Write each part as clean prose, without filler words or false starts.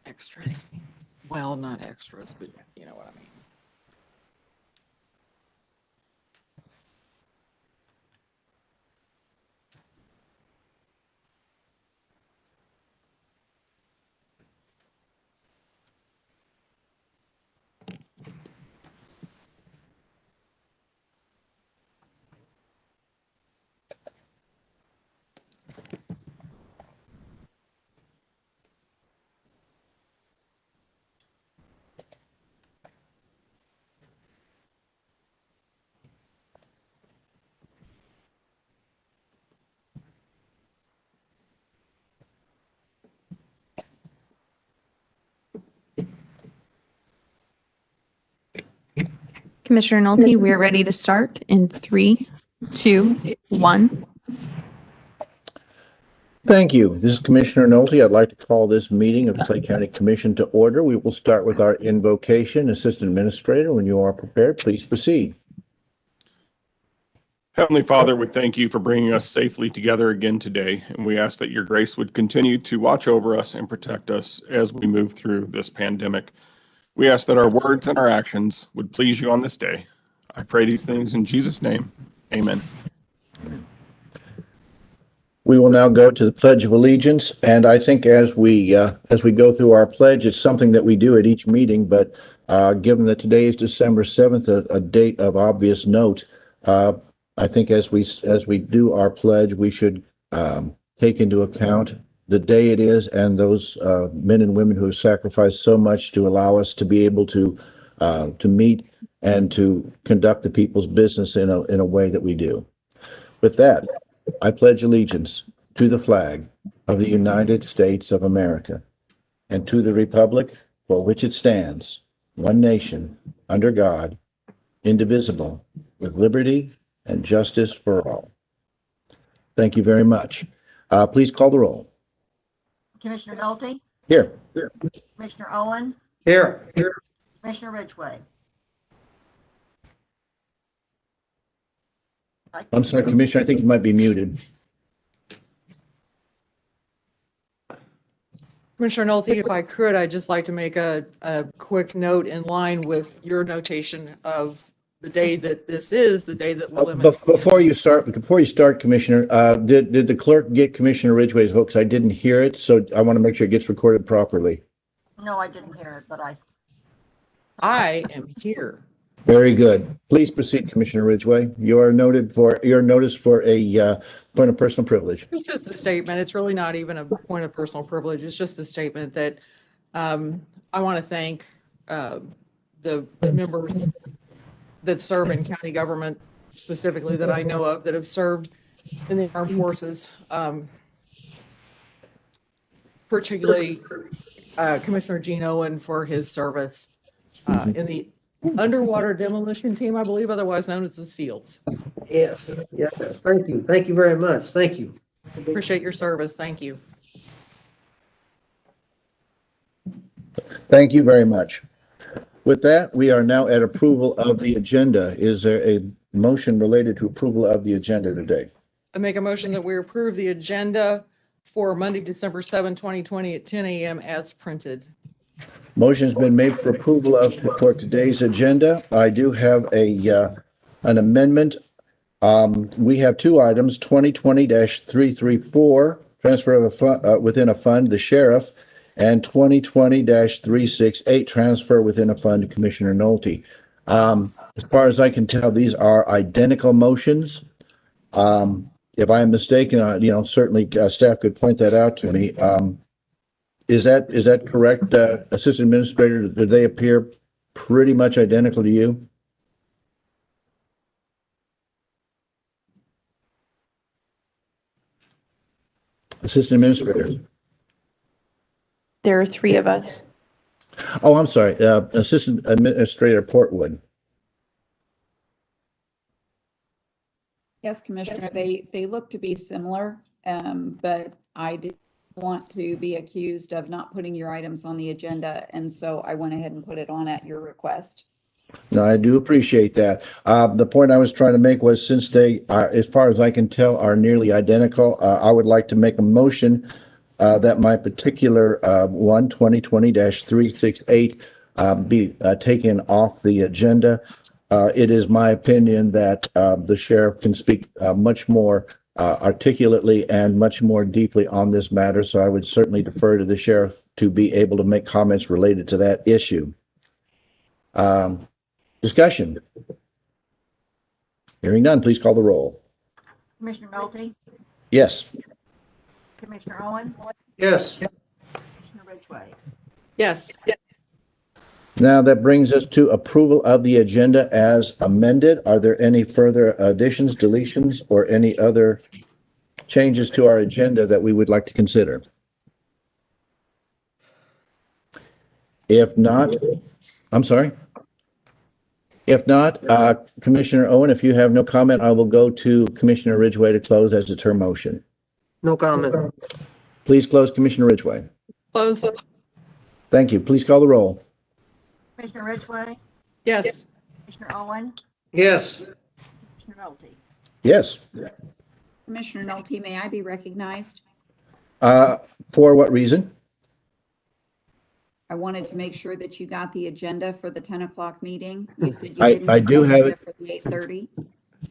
Extras. Well, not extras, but you know what I mean. Commissioner Nolte, we're ready to start in 3, 2, 1. Thank you. This is Commissioner Nolte. I'd like to call this meeting of the Clay County Commission to order. We will start with our invocation. Assistant Administrator, when you are prepared, please proceed. Heavenly Father, we thank you for bringing us safely together again today, and we ask that your grace would continue to watch over us and protect us as we move through this pandemic. We ask that our words and our actions would please you on this day. I pray these things in Jesus' name. Amen. We will now go to the Pledge of Allegiance, and I think as we go through our pledge, it's something that we do at each meeting, but given that today is December 7th, a date of obvious note, I think as we do our pledge, we should take into account the day it is and those men and women who have sacrificed so much to allow us to be able to meet and to conduct the people's business in a way that we do. With that, I pledge allegiance to the flag of the United States of America and to the republic for which it stands, one nation, under God, indivisible, with liberty and justice for all. Thank you very much. Please call the roll. Commissioner Nolte? Here. Commissioner Owen? Here. Commissioner Ridgway? I'm sorry, Commissioner, I think you might be muted. Commissioner Nolte, if I could, I'd just like to make a quick note in line with your notation of the day that this is, the day that will limit. Before you start, Commissioner, did the clerk get Commissioner Ridgway's vote? Because I didn't hear it, so I want to make sure it gets recorded properly. No, I didn't hear it, but I am here. Very good. Please proceed, Commissioner Ridgway. You are noticed for a point of personal privilege. It's just a statement. It's really not even a point of personal privilege. It's just a statement that I want to thank the members that serve in county government, specifically that I know of, that have served in the armed forces, particularly Commissioner Gene Owen for his service in the underwater demolition team, I believe, otherwise known as the SEALs. Yes. Thank you. Thank you very much. Thank you. Appreciate your service. Thank you. Thank you very much. With that, we are now at approval of the agenda. Is there a motion related to approval of the agenda today? I make a motion that we approve the agenda for Monday, December 7, 2020 at 10 a.m. as printed. Motion's been made for approval for today's agenda. I do have an amendment. We have two items, 2020-334, transfer of a fund, within a fund, the sheriff, and 2020-368, transfer within a fund, Commissioner Nolte. As far as I can tell, these are identical motions. If I am mistaken, certainly staff could point that out to me. Is that correct, Assistant Administrator? Do they appear pretty much identical to you? Assistant Administrator. There are 3 of us. Oh, I'm sorry. Assistant Administrator Portwood. Yes, Commissioner, they look to be similar, but I didn't want to be accused of not putting your items on the agenda, and so I went ahead and put it on at your request. No, I do appreciate that. The point I was trying to make was since they, as far as I can tell, are nearly identical, I would like to make a motion that my particular 2020-368 be taken off the agenda. It is my opinion that the sheriff can speak much more articulately and much more deeply on this matter, so I would certainly defer to the sheriff to be able to make comments related to that issue. Discussion. Hearing none, please call the roll. Commissioner Nolte, Yes. Commissioner Owen, Yes. Commissioner Ridgway. Yes. Now that brings us to approval of the agenda as amended. Are there any further additions, deletions, or any other changes to our agenda that we would like to consider? If not, I'm sorry. If not, Commissioner Owen, if you have no comment, I will go to Commissioner Ridgway to close as a term motion. No comment. Please close, Commissioner Ridgway. Close. Thank you. Please call the roll. Commissioner Ridgway, Yes. Commissioner Owen, Yes. Commissioner Nolte. Yes. Commissioner Nolte, may I be recognized? For what reason? I wanted to make sure that you got the agenda for the 10 o'clock meeting. You said you I didn't. do have it. For the 8:30.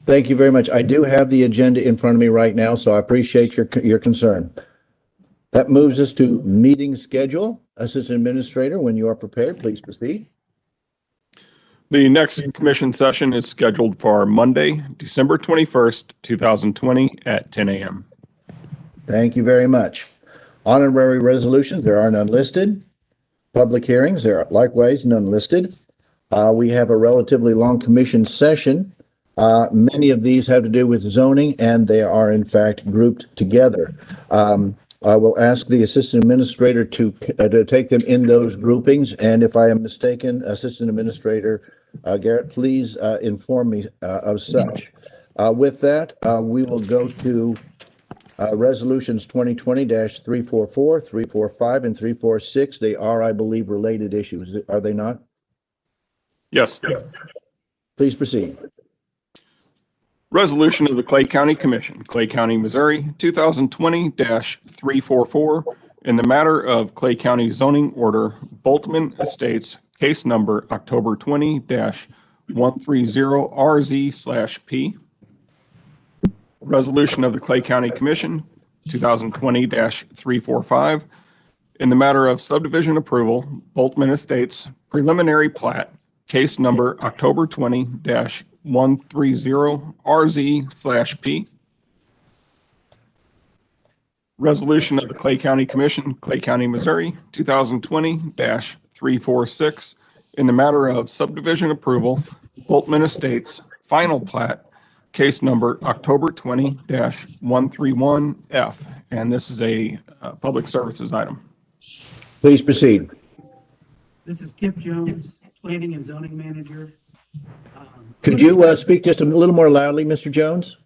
Thank you very much. I do have the agenda in front of me right now, so I appreciate your concern. That moves us to meeting schedule. Assistant Administrator, when you are prepared, please proceed. The next commission session is scheduled for Monday, December 21st, 2020 at 10 a.m. Thank you very much. Honorary resolutions, there are none listed. Public hearings, there are likewise none listed. We have a relatively long commission session. Many of these have to do with zoning, and they are in fact grouped together. I will ask the Assistant Administrator to take them in those groupings, and if I am mistaken, Assistant Administrator Garrett, please inform me of such. With that, we will go to resolutions 2020-344, 345, and 346. They are, I believe, related issues, are they not? Yes. Please proceed. Resolution of the Clay County Commission, Clay County, Missouri, 2020-344, in the matter of Clay County zoning order, Boltman Estates, case number October 20-130RZ/P. Resolution of the Clay County Commission, 2020-345, in the matter of subdivision approval, Boltman Estates, preliminary plat, case number October 20-130RZ/P. Resolution of the Clay County Commission, Clay County, Missouri, 2020-346, in the matter of subdivision approval, Boltman Estates, final plat, case number October 20-131F. And this is a public services item. Please proceed. This is Kip Jones, Planning and Zoning Manager. Could you speak just a little more loudly, Mr. Jones?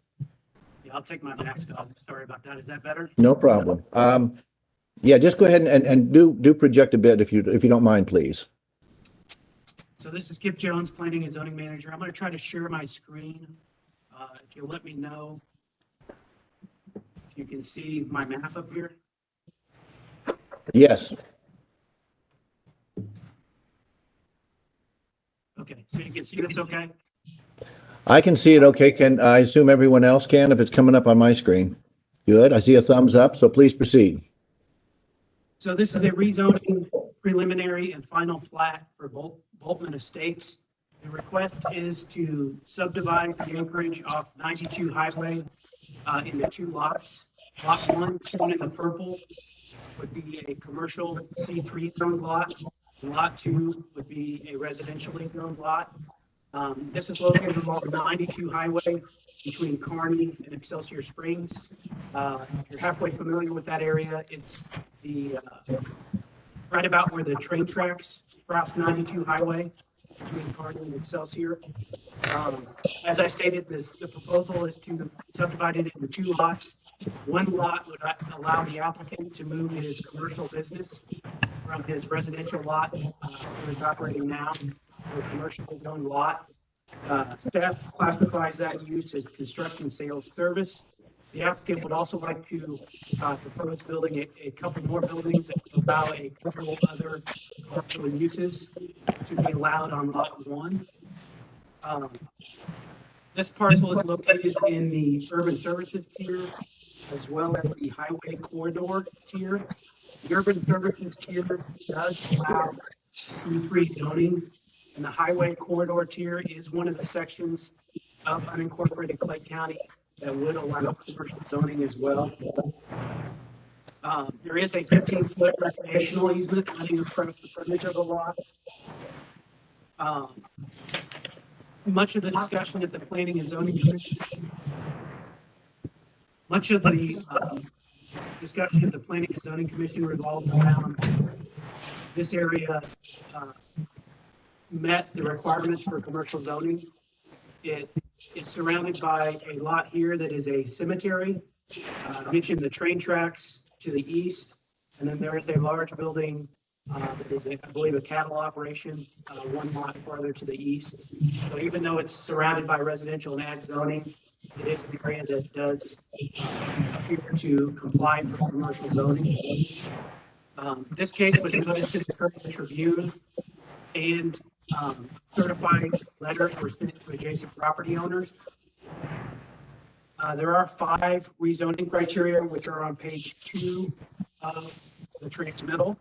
Yeah, I'll take my mask off. Sorry about that. Is that better? No problem. Yeah, just go ahead and do project a bit if you don't mind, please. So this is Kip Jones, Planning and Zoning Manager. I'm going to try to share my screen. If you'll let me know if you can see my map up here. Yes. Okay, so you can see this okay? I can see it okay. Can I assume everyone else can if it's coming up on my screen? Good. I see a thumbs up, so please proceed. So this is a rezoning preliminary and final plat for Boltman Estates. The request is to subdivide the acreage off 92 Highway into two lots. Lot 1, shown in the purple, would be a commercial C3 zoned lot. Lot 2 would be a residentially zoned lot. This is located along 92 Highway between Kearney and Excelsior Springs. If you're halfway familiar with that area, it's the right about where the train tracks cross 92 Highway between Kearney and Excelsior. As I stated, the proposal is to subdivide it into two lots. One lot would allow the applicant to move his commercial business from his residential lot where it's operating now to to a commercial zone lot. Staff classifies that use as construction sales service. The applicant would also like to propose building a couple more buildings that would allow a couple other commercial uses to be allowed on lot 1. This parcel is located in the urban services tier as well as the highway corridor tier. The urban services tier does allow C3 zoning, and the highway corridor tier is one of the sections of unincorporated Clay County that would allow commercial zoning as well. There is a 15-foot recreational easement running across the frontage of the lot. Much of the discussion at the Planning and Zoning Commission, discussion at the Planning and Zoning Commission revolved around this area met the requirements for commercial zoning. It is surrounded by a lot here that is a cemetery. I mentioned the train tracks to the east, and then there is a large building that is, I believe, a cattle operation, one lot farther to the east. So even though it's surrounded by residential and ag zoning, it is an area that does appear to comply for commercial zoning. This case was noticed in the Courier Tribune, and certified letters were sent to adjacent property owners. There are 5 rezoning criteria, which are on page 2 of the transmittal.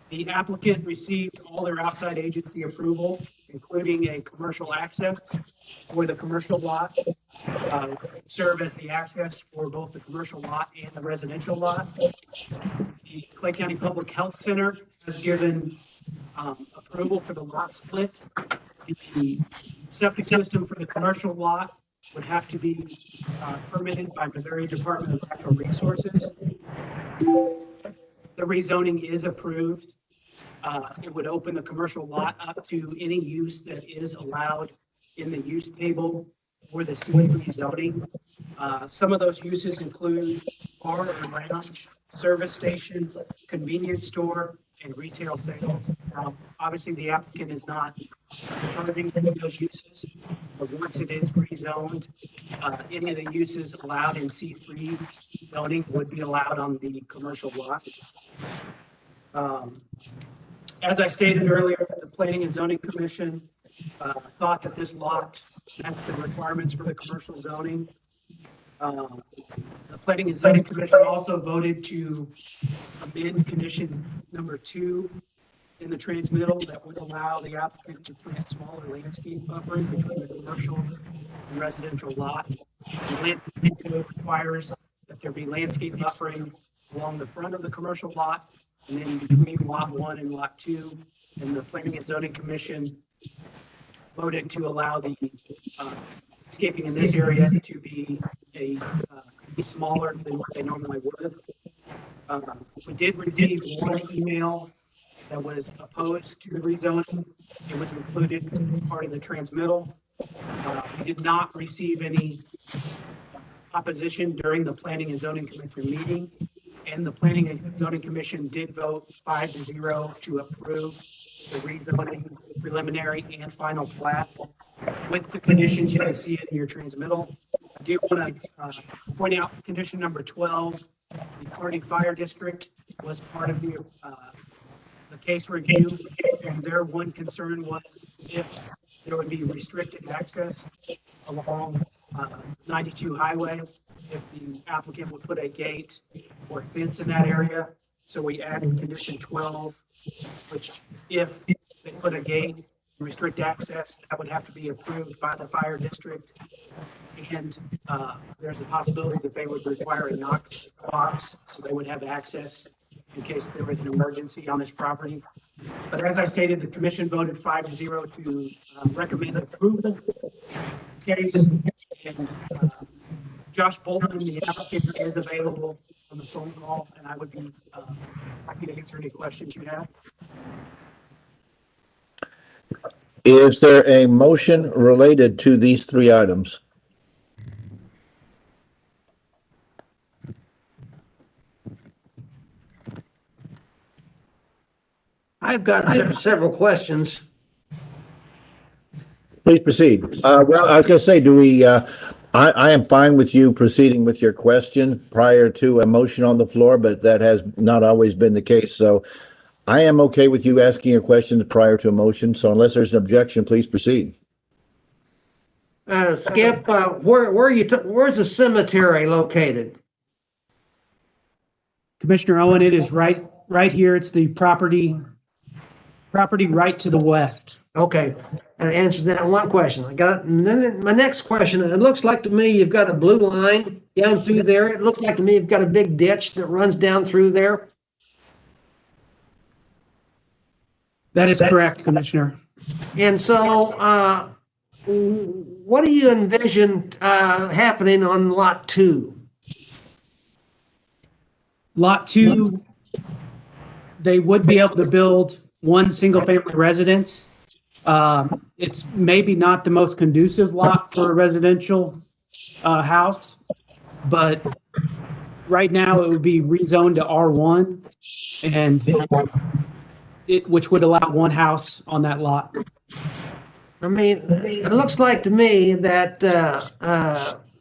The applicant received all their outside agency approval, including a commercial access for the commercial lot, serve as the access for both the commercial lot and the residential lot. The Clay County Public Health Center has given approval for the lot split. The septic system for the commercial lot would have to be permitted by Missouri Department of Natural Resources. The rezoning is approved. It would open the commercial lot up to any use that is allowed in the use table for the C3 zoning. Some of those uses include bar or lounge, service station, convenience store, and retail sales. Obviously, the applicant is not proposing any of those uses, but once it is rezoned, any of the uses allowed in C3 zoning would be allowed on the commercial lot. As I stated earlier, the Planning and Zoning Commission thought that this lot met the requirements for the commercial zoning. The Planning and Zoning Commission also voted to amend condition number 2 in the transmittal that would allow the applicant to plant smaller landscape buffering between the commercial and residential lot. The landscape code requires that there be landscape buffering along the front of the commercial lot and then between lot 1 and lot 2. And the Planning and Zoning Commission voted to allow the landscaping in this area to be be smaller than what they normally would. We did receive one email that was opposed to the rezoning. It was included as part of the transmittal. We did not receive any opposition during the Planning and Zoning Commission meeting, and the Planning and Zoning Commission did vote 5-0 to approve the rezoning preliminary and final plat with the conditions you can see in your transmittal. I do want to point out condition number 12. The Kearney Fire District was part of the case review, and their one concern was if there would be restricted access along 92 highway, if the applicant would put a gate or fence in that area. So we added condition 12, which if they put a gate, restrict access, that would have to be approved by the fire district. And there's a possibility that they would require a Knox box, so they would have access in case there was an emergency on this property. But as I stated, the commission voted 5-0 to recommend approval of the case. And Josh Boltman, the applicant, is available on the phone call, and I would be happy to answer any questions you have. Is there a motion related to these 3 items? I've got several questions. Please proceed. Well, I was going to say, I am fine with you proceeding with your question prior to a motion on the floor, but that has not always been the case. So I am okay with you asking a question prior to a motion. So unless there's an objection, please proceed. Skip, where's the cemetery located? Commissioner Owen, it is right here. It's the property right to the west. Okay, that answers that one question. I got it. And then my next question, it looks like to me you've got a blue line down through there. It looks like to me you've got a big ditch that runs down through there. That is correct, Commissioner. And so, what do you envision happening on lot 2? Lot 2, they would be able to build one single-family residence. It's maybe not the most conducive lot for a residential house, but right now it would be rezoned to R1, and which would allow one house on that lot. I mean, it looks like to me that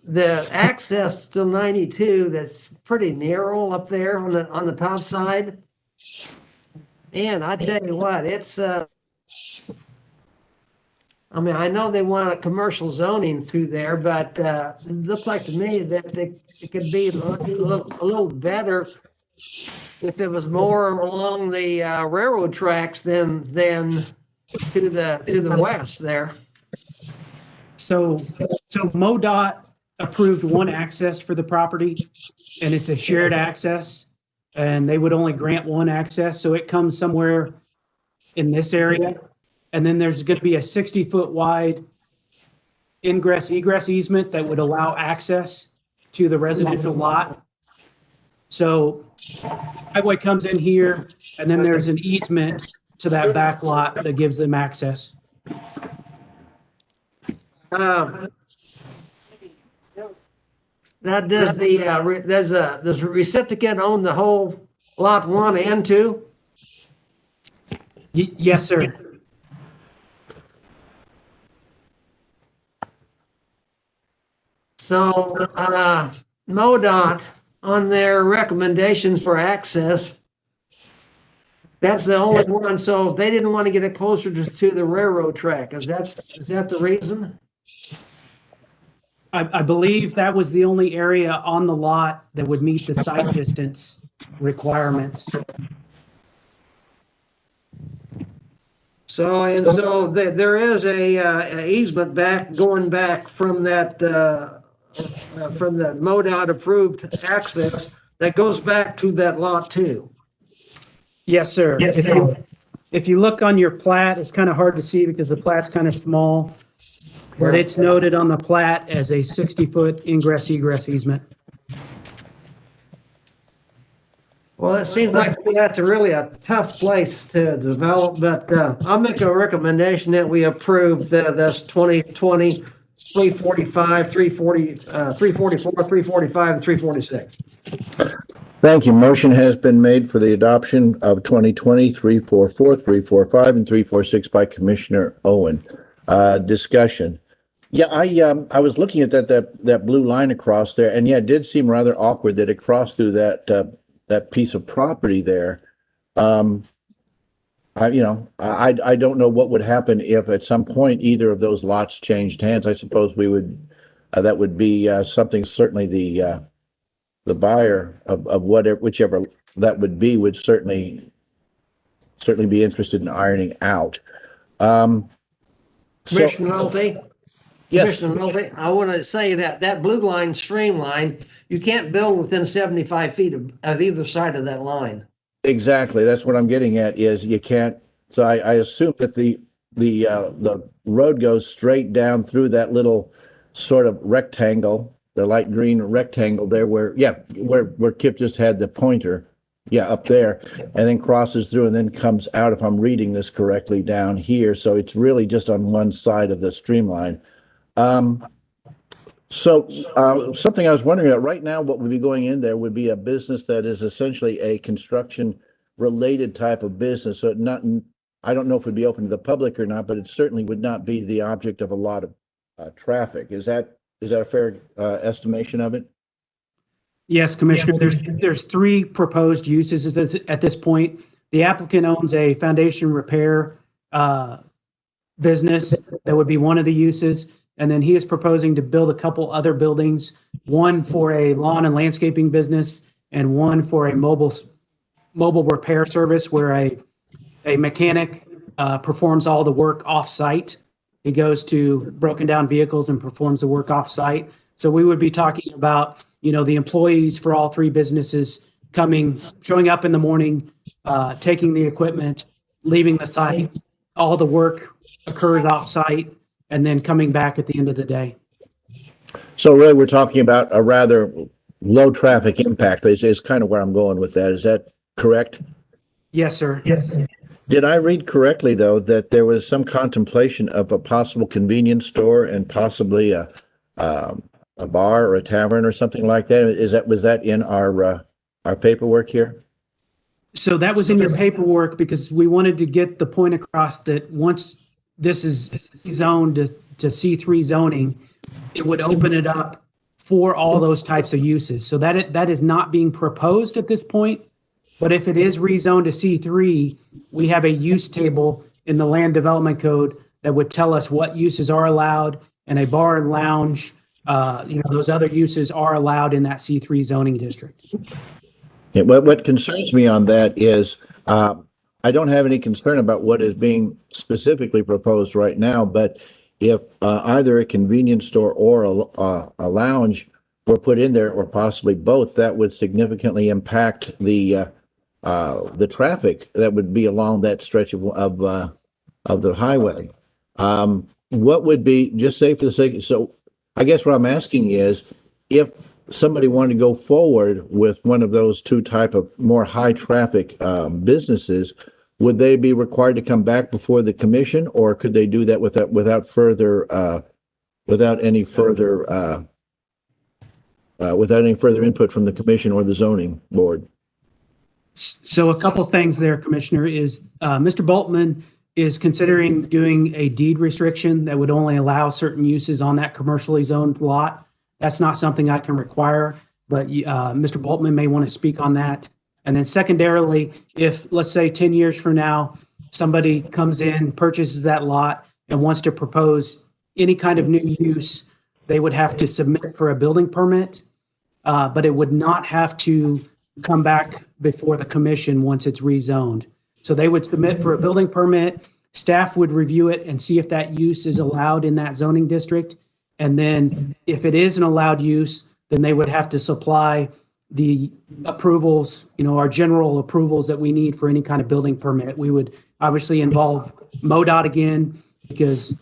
the access to 92, that's pretty narrow up there on the top side. And I tell you what, it's I mean, I know they want a commercial zoning through there, but it looks like to me that it could be a little better if it was more along the railroad tracks than to the west there. So MoDOT approved one access for the property, and it's a shared access, and they would only grant one access, so it comes somewhere in this area. And then there's going to be a 60-foot wide ingress egress easement that would allow access to the residential lot. So driveway comes in here, and then there's an easement to that back lot that gives them access. Now, does the recipient own the whole lot 1 and 2? Yes, sir. So, MoDOT, on their recommendations for access, that's the only one. So they didn't want to get it closer to the railroad track. Is that the reason? I believe that was the only area on the lot that would meet the site distance requirements. So there is a easement going back from that from the MoDOT approved access that goes back to that lot 2. Yes, sir. If you look on your plat, it's kind of hard to see because the plat's kind of small, but it's noted on the plat as a 60-foot ingress egress easement. Well, it seems like to me that's really a tough place to develop, but I'll make a recommendation that we approve this 2020 345, 340, 344, 345, and 346. Thank you. Motion has been made for the adoption of 2020 344, 345, and 346 by Commissioner Owen. Discussion. Yeah, I was looking at that blue line across there, and yeah, it did seem rather awkward that it crossed through that piece of property there. I don't know what would happen if at some point either of those lots changed hands. I suppose we would, that would be something certainly the buyer of whichever that would be would certainly be interested in ironing out. Commissioner Nolte? Yes. Commissioner Nolte, I want to say that blue line, streamline, you can't build within 75 feet of either side of that line. Exactly. That's what I'm getting at is you can't. So I assume that the road goes straight down through that little sort of rectangle, the light green rectangle there where Kip just had the pointer. Yeah, up there, and then crosses through and then comes out, if I'm reading this correctly, down here. So it's really just on one side of the streamline. So something I was wondering about right now, what would be going in there would be a business that is essentially a construction related type of business. So I don't know if it'd be open to the public or not, but it certainly would not be the object of a lot of traffic. Is that a fair estimation of it? Yes, Commissioner, there's three proposed uses at this point. The applicant owns a foundation repair business. That would be one of the uses. And then he is proposing to build a couple other buildings, one for a lawn and landscaping business and one for a mobile repair service where a mechanic performs all the work off-site. He goes to broken down vehicles and performs the work off-site. So we would be talking about, the employees for all three businesses showing up in the morning, taking the equipment, leaving the site. All the work occurs off-site and then coming back at the end of the day. So really, we're talking about a rather low traffic impact, is kind of where I'm going with that. Is that correct? Yes, sir. Yes. Did I read correctly, though, that there was some contemplation of a possible convenience store and possibly a bar or a tavern or something like that? Was that in our paperwork here? So that was in your paperwork because we wanted to get the point across that once this is zoned to C3 zoning, it would open it up for all those types of uses. So that is not being proposed at this point. But if it is rezoned to C3, we have a use table in the land development code that would tell us what uses are allowed, and a bar and lounge, those other uses are allowed in that C3 zoning district. Yeah, what concerns me on that is I don't have any concern about what is being specifically proposed right now, but if either a convenience store or a lounge were put in there, or possibly both, that would significantly impact the traffic that would be along that stretch of the highway. What would be, just say for the sake, so I guess what I'm asking is, if somebody wanted to go forward with one of those two type of more high traffic businesses, would they be required to come back before the commission, or could they do that without any further input from the commission or the zoning board? So a couple things there, Commissioner, is Mr. Boltman is considering doing a deed restriction that would only allow certain uses on that commercially zoned lot. That's not something I can require, but Mr. Boltman may want to speak on that. And then secondarily, if, let's say 10 years from now, somebody comes in, purchases that lot and wants to propose any kind of new use, they would have to submit for a building permit, but it would not have to come back before the commission once it's rezoned. So they would submit for a building permit, staff would review it and see if that use is allowed in that zoning district. And then if it is an allowed use, then they would have to supply the approvals, our general approvals that we need for any kind of building permit. We would obviously involve MoDOT again, because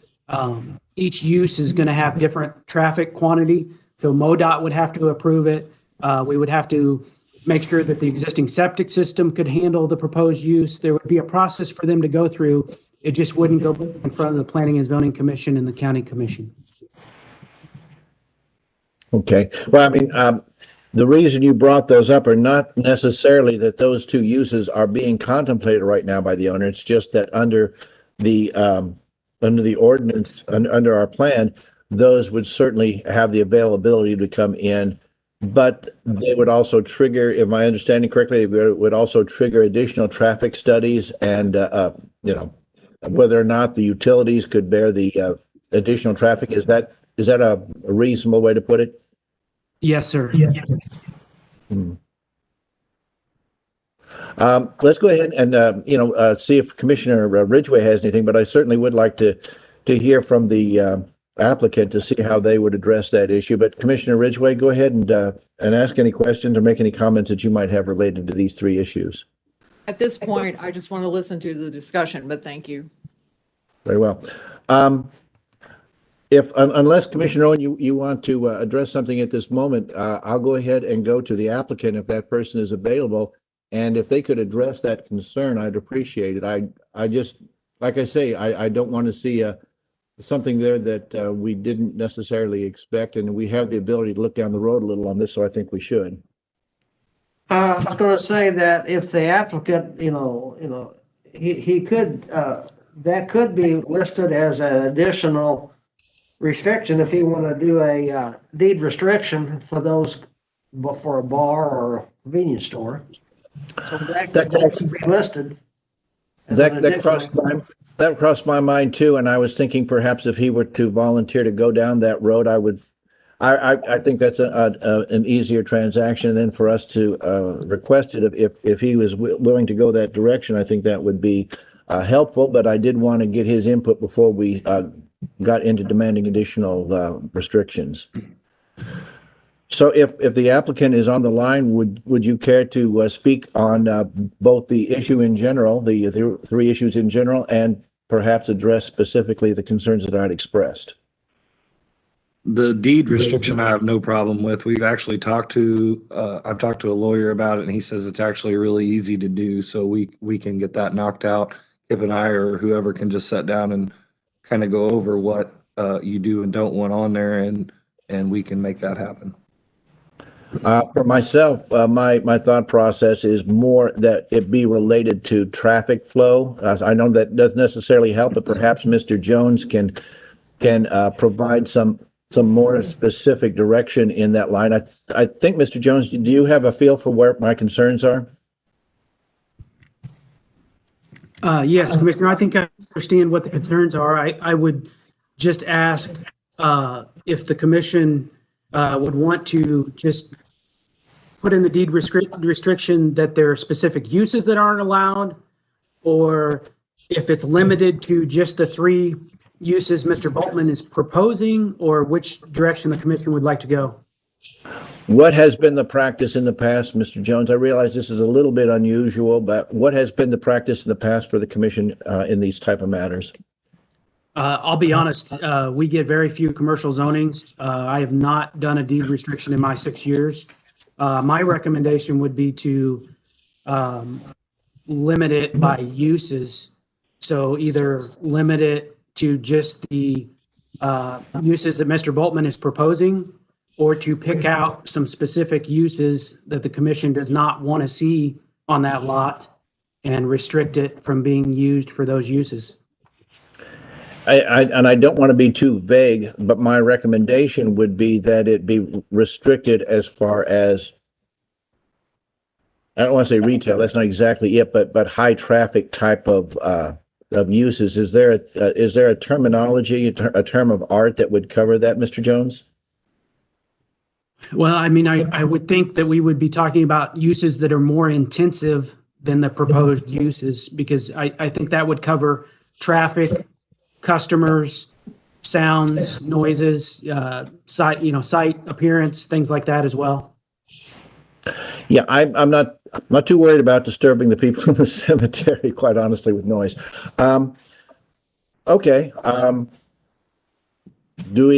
each use is going to have different traffic quantity. So MoDOT would have to approve it. We would have to make sure that the existing septic system could handle the proposed use. There would be a process for them to go through. It just wouldn't go in front of the Planning and Zoning Commission and the County Commission. Okay. Well, I mean, the reason you brought those up are not necessarily that those two uses are being contemplated right now by the owner. It's just that under the ordinance, under our plan, those would certainly have the availability to come in, but they would also trigger, if my understanding correctly, they would also trigger additional traffic studies and, whether or not the utilities could bear the additional traffic. Is that a reasonable way to put it? Yes, sir. Let's go ahead and see if Commissioner Ridgway has anything, but I certainly would like to hear from the applicant to see how they would address that issue. But Commissioner Ridgway, go ahead and ask any questions or make any comments that you might have related to these three issues. At this point, I just want to listen to the discussion, but thank you. Very well. Unless Commissioner Owen, you want to address something at this moment, I'll go ahead and go to the applicant if that person is available. And if they could address that concern, I'd appreciate it. I just, like I say, I don't want to see something there that we didn't necessarily expect, and we have the ability to look down the road a little on this, so I think we should. I was going to say that if the applicant, he could, that could be listed as an additional restriction if he want to do a deed restriction for those, for a bar or a convenience store. So that could be listed. as an That additional- crossed my mind too, and I was thinking perhaps if he were to volunteer to go down that road, I think that's an easier transaction than for us to request it. If he was willing to go that direction, I think that would be helpful, but I did want to get his input before we got into demanding additional restrictions. So if the applicant is on the line, would you care to speak on both the issue in general, the three issues in general, and perhaps address specifically the concerns that I'd expressed? The deed restriction I have no problem with. We've actually talked to, I've talked to a lawyer about it, and he says it's actually really easy to do, so we can get that knocked out. Kip and I or whoever can just sit down and kind of go over what you do and don't want on there, and we can make that happen. For myself, my thought process is more that it be related to traffic flow. I know that doesn't necessarily help, but perhaps Mr. Jones can provide some more specific direction in that line. I think, Mr. Jones, do you have a feel for where my concerns are? Yes, Commissioner, I think I understand what the concerns are. I would just ask if the commission would want to just put in the deed restriction that there are specific uses that aren't allowed, or if it's limited to just the three uses Mr. Boltman is proposing, or which direction the commission would like to go. What has been the practice in the past, Mr. Jones? I realize this is a little bit unusual, but what has been the practice in the past for the commission in these type of matters? I'll be honest, we get very few commercial zonings. I have not done a deed restriction in my 6 years. My recommendation would be to limit it by uses. So either limit it to just the uses that Mr. Boltman is proposing, or to pick out some specific uses that the commission does not want to see on that lot and restrict it from being used for those uses. I don't want to be too vague, but my recommendation would be that it be restricted as far as, I don't want to say retail, that's not exactly it, but high traffic type of uses. Is there a terminology, a term of art that would cover that, Mr. Jones? Well, I mean, I would think that we would be talking about uses that are more intensive than the proposed uses, because I think that would cover traffic, customers, sounds, noises, site appearance, things like that as well. Yeah, I'm not too worried about disturbing the people in the cemetery, quite honestly, with noise. Okay. Do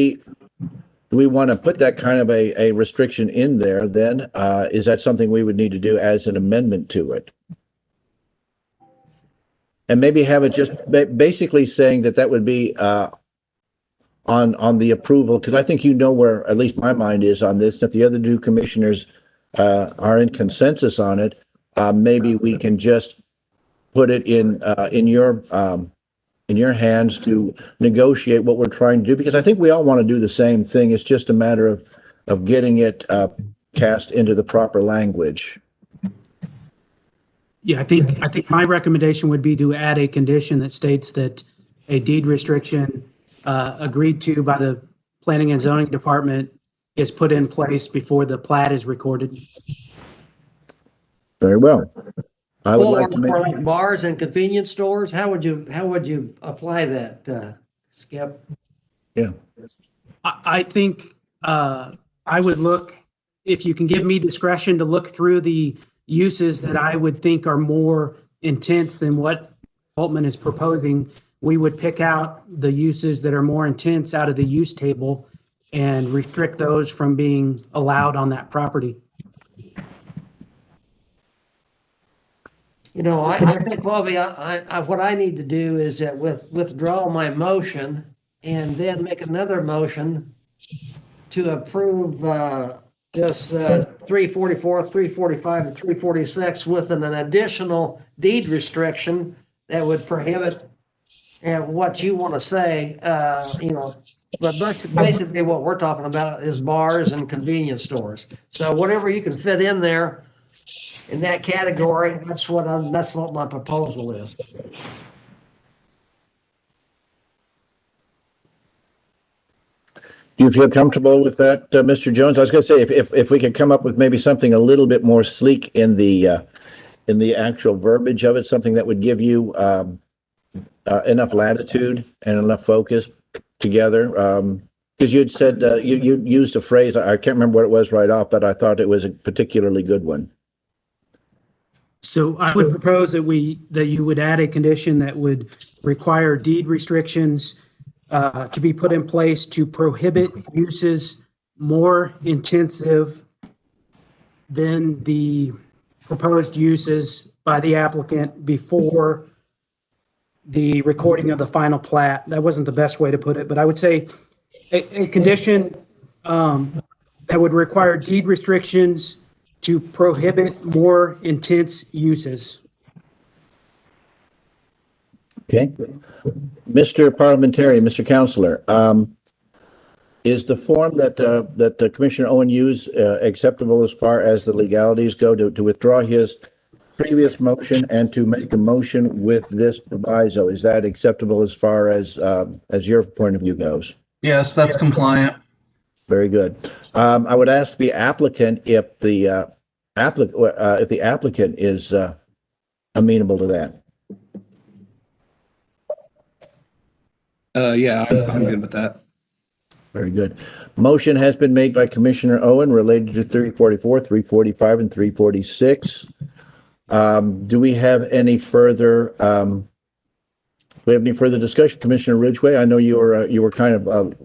we want to put that kind of a restriction in there then? Is that something we would need to do as an amendment to it? And maybe have it just basically saying that would be on the approval, because I think you know where at least my mind is on this. If the other two commissioners are in consensus on it, maybe we can just put it in your hands to negotiate what we're trying to do, because I think we all want to do the same thing. It's just a matter of getting it cast into the proper language. Yeah, I think my recommendation would be to add a condition that states that a deed restriction agreed to by the Planning and Zoning Department is put in place before the plat is recorded. Very well. I would like to For make, like bars and convenience stores, how would you apply that, Skip? yeah. I think I would look, if you can give me discretion to look through the uses that I would think are more intense than what Boltman is proposing, we would pick out the uses that are more intense out of the use table and restrict those from being allowed on that property. You know, I think, Bobby, what I need to do is that withdraw my motion and then make another motion to approve this 344, 345, and 346 with an additional deed restriction that would prohibit what you want to say, but basically what we're talking about is bars and convenience stores. So whatever you can fit in there in that category, that's what my proposal is. Do you feel comfortable with that, Mr. Jones? I was going to say, if we could come up with maybe something a little bit more sleek in the actual verbiage of it, something that would give you enough latitude and enough focus together. Because you'd said you used a phrase, I can't remember what it was right off, but I thought it was a particularly good one. So I would propose that you would add a condition that would require deed restrictions to be put in place to prohibit uses more intensive than the proposed uses by the applicant before the recording of the final plat. That wasn't the best way to put it, but I would say a condition that would require deed restrictions to prohibit more intense uses. Okay. Mr. Parliamentary, Mr. Counselor, is the form that Commissioner Owen used acceptable as far as the legalities go to withdraw his previous motion and to make a motion with this proviso? Is that acceptable as far as your point of view goes? Yes, that's compliant. Very good. I would ask the applicant if the applicant is amenable to that. Yeah, I'm good with that. Very good. Motion has been made by Commissioner Owen related to 344, 345, and 346. Do we have any further? Discussion, Commissioner Ridgway? I know you were kind of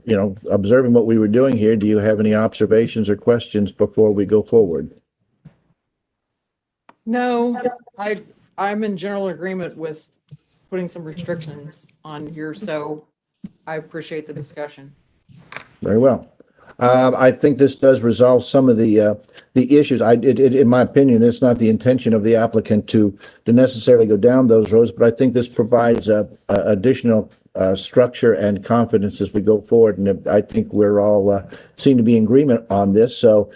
observing what we were doing here. Do you have any observations or questions before we go forward? No, I'm in general agreement with putting some restrictions on here, so I appreciate the discussion. Very well. I think this does resolve some of the issues. In my opinion, it's not the intention of the applicant to necessarily go down those roads, but I think this provides additional structure and confidence as we go forward. And I think we're all seem to be in agreement on this. So,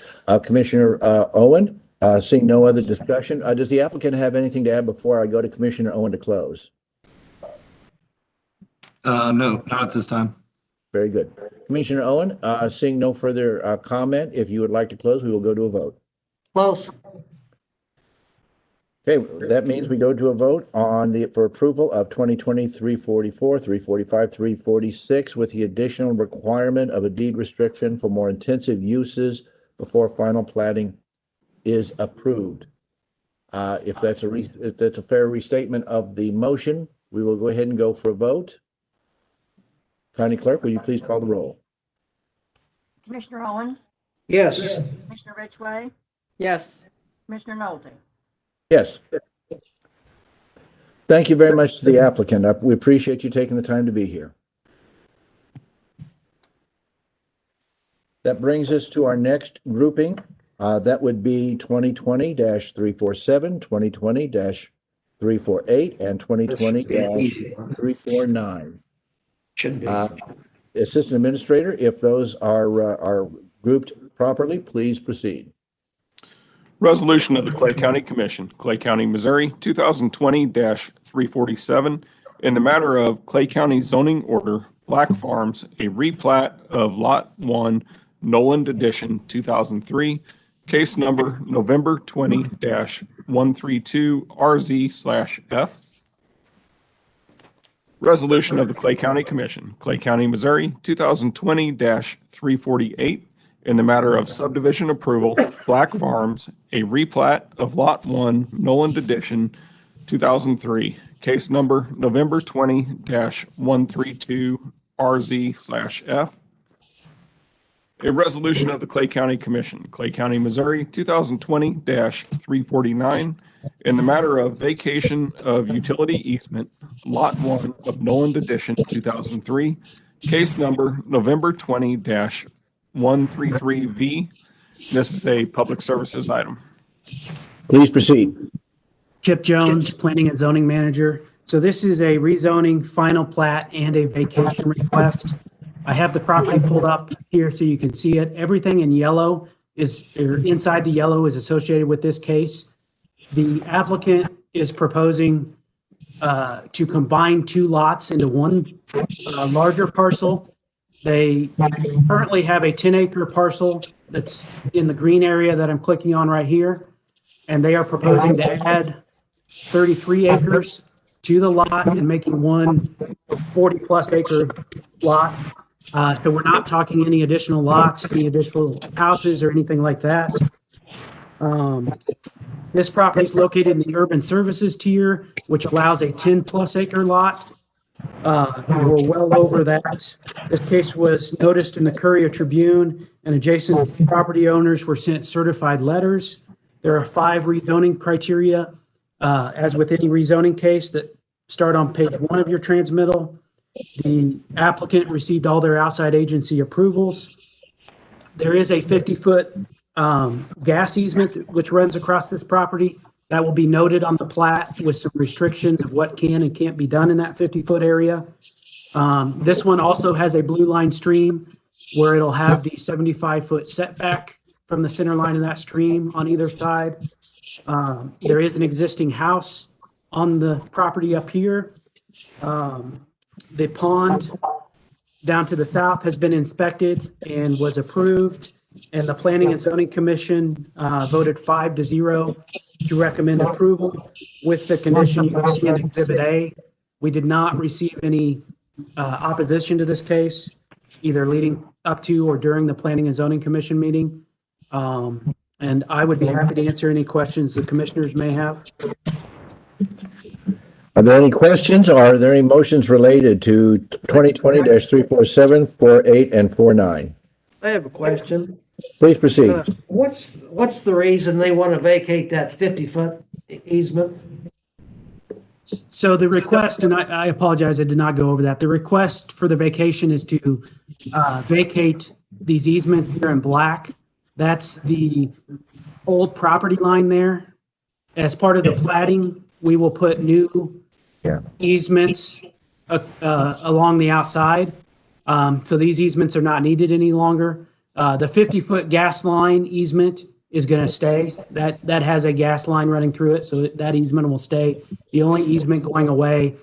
Commissioner Owen, seeing no other discussion, does the applicant have anything to add before I go to Commissioner Owen to close? No, not at this time. Very good. Commissioner Owen, seeing no further comment, if you would like to close, we will go to a vote. Close. Okay, that means we go to a vote for approval of 2020-344, 345, 346 with the additional requirement of a deed restriction for more intensive uses before final platting is approved. If that's a fair restatement of the motion, we will go ahead and go for a vote. County Clerk, will you please call the roll? Commissioner Owen, Yes. Commissioner Ridgway, Yes. Commissioner Nolte. Yes. Thank you very much to the applicant. We appreciate you taking the time to be here. That brings us to our next grouping. That would be 2020-347, 2020-348, and 2020-349. Should be. Assistant Administrator, if those are grouped properly, please proceed. Resolution of the Clay County Commission, Clay County, Missouri, 2020-347, in the matter of Clay County zoning order, Black Farms, a replat of Lot 1, Noland Edition, 2003, case number November 20-132 RZ/F. Resolution of the Clay County Commission, Clay County, Missouri, 2020-348, in the matter of subdivision approval, Black Farms, a replat of Lot 1, Noland Edition, 2003, case number November 20-132 RZ/F. A resolution of the Clay County Commission, Clay County, Missouri, 2020-349, in the matter of vacation of utility easement, Lot 1 of Noland Edition, 2003, case number November 20-133V. This is a public services item. Please proceed. Chip Jones, Planning and Zoning Manager. So this is a rezoning final plat and a vacation request. I have the property pulled up here so you can see it. Everything in yellow or inside the yellow is associated with this case. The applicant is proposing to combine 2 lots into one larger parcel. They currently have a 10-acre parcel that's in the green area that I'm clicking on right here. And they are proposing to add 33 acres to the lot and making one 40-plus acre lot. So we're not talking any additional lots, any additional houses or anything like that. This property is located in the urban services tier, which allows a 10-plus acre lot. We're well over that. This case was noticed in the Courier Tribune, and adjacent property owners were sent certified letters. There are 5 rezoning criteria, as with any rezoning case, that start on page 1 of your transmittal. The applicant received all their outside agency approvals. There is a 50-foot gas easement which runs across this property. That will be noted on the plat with some restrictions of what can and can't be done in that 50-foot area. This one also has a blue line stream where it'll have the 75-foot setback from the center line of that stream on either side. There is an existing house on the property up here. The pond down to the south has been inspected and was approved, and the Planning and Zoning Commission voted 5-0 to recommend approval with the condition you can see in Exhibit A. We did not receive any opposition to this case, either leading up to or during the Planning and Zoning Commission meeting. And I would be happy to answer any questions the commissioners may have. Are there any questions or are there any motions related to 2020-347, 48, and 49? I have a question. Please proceed. What's the reason they want to vacate that 50-foot easement? So the request, and I apologize, I did not go over that. The request for the vacation is to vacate these easements here in black. That's the old property line there. As part of the platting, we will put new easements along the outside. So these easements are not needed any longer. The 50-foot gas line easement is going to stay. That has a gas line running through it, so that easement will stay. The only easement going away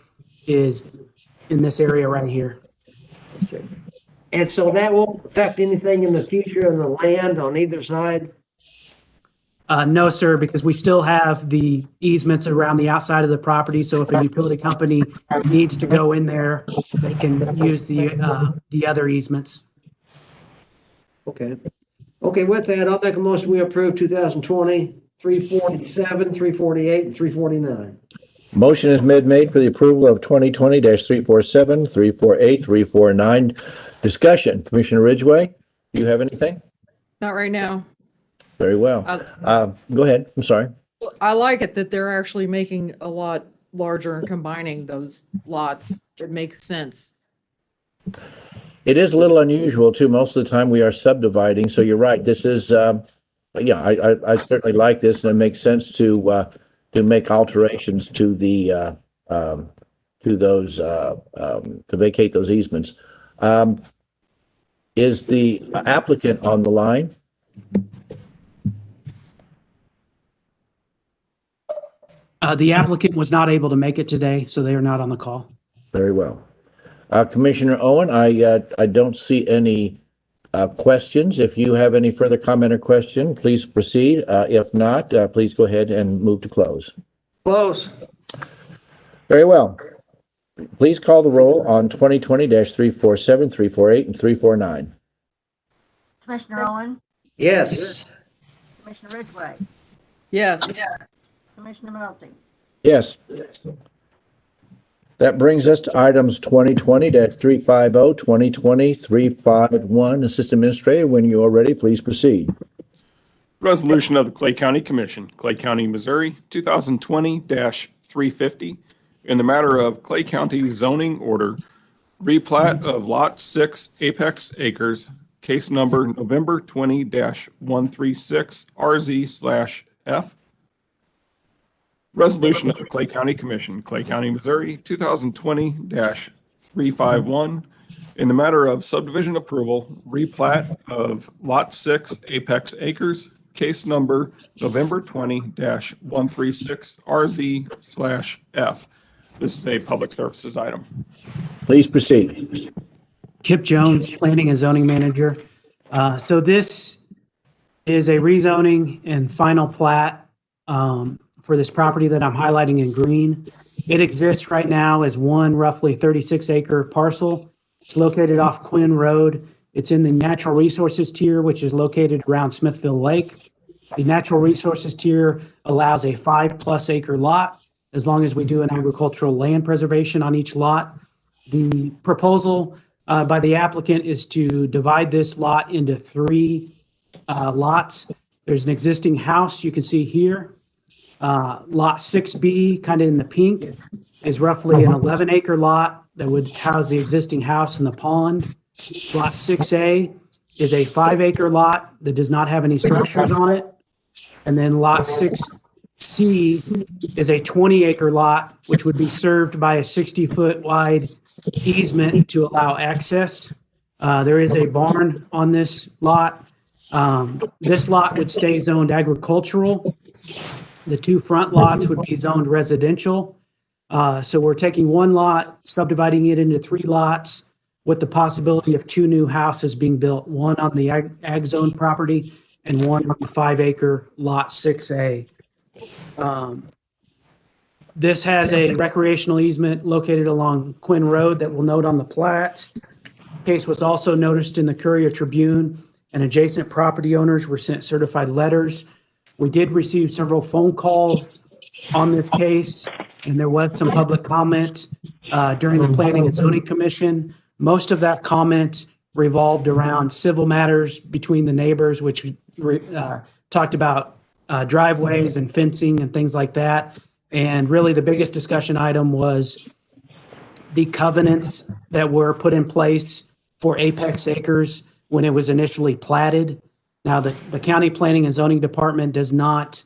is in this area right here. And so that won't affect anything in the future in the land on either side? No, sir, because we still have the easements around the outside of the property. So if a utility company needs to go in there, they can use the other easements. Okay. Okay, with that, I'll make a motion, we approve 2020, 347, 348, and 349. Motion is made for the approval of 2020-347, 348, 349. Discussion. Commissioner Ridgway, do you have anything? Not right now. Very well. Go ahead. I'm sorry. I like it that they're actually making a lot larger and combining those lots. It makes sense. It is a little unusual too. Most of the time we are subdividing. So you're right. This is, I certainly like this, and it makes sense to make alterations to the to those to vacate those easements. Is the applicant on the line? The applicant was not able to make it today, so they are not on the call. Very well. Commissioner Owen, I don't see any questions. If you have any further comment or question, please proceed. If not, please go ahead and move to close. Close. Very well. Please call the roll on 2020-347, 348, and 349. Commissioner Owen, Yes. Commissioner Ridgway, Yes. Commissioner Melty. Yes. That brings us to items 2020-350, 2020-351. Assistant Administrator, when you are ready, please proceed. Resolution of the Clay County Commission, Clay County, Missouri, 2020-350, in the matter of Clay County zoning order, replat of Lot 6 Apex Acres, case number November 20-136 RZ/F. Resolution of the Clay County Commission, Clay County, Missouri, 2020-351, in the matter of subdivision approval, replat of Lot 6 Apex Acres, case number November 20-136RZ/F. This is a public services item. Please proceed. Kip Jones, Planning and Zoning Manager. So this is a rezoning and final plat for this property that I'm highlighting in green. It exists right now as one roughly 36-acre parcel. It's located off Quinn Road. It's in the natural resources tier, which is located around Smithville Lake. The natural resources tier allows a 5+ acre lot, as long as we do an agricultural land preservation on each lot. The proposal by the applicant is to divide this lot into 3 lots. There's an existing house you can see here. Lot 6B, kind of in the pink, is roughly an 11-acre lot that would house the existing house and the pond. Lot 6A is a 5-acre lot that does not have any structures on it. And then Lot 6C is a 20-acre lot, which would be served by a 60-foot wide easement to allow access. There is a barn on this lot. This lot would stay zoned agricultural. The 2 front lots would be zoned residential. So we're taking 1 lot, subdividing it into 3 lots with the possibility of 2 new houses being built, one on the ag zone property and one on the 5-acre lot 6A. This has a recreational easement located along Quinn Road that we'll note on the plat. Case was also noticed in the Courier Tribune, and adjacent property owners were sent certified letters. We did receive several phone calls on this case, and there was some public comment during the Planning and Zoning Commission. Most of that comment revolved around civil matters between the neighbors, which talked about driveways and fencing and things like that. And really the biggest discussion item was the covenants that were put in place for Apex Acres when it was initially platted. Now, the County Planning and Zoning Department does not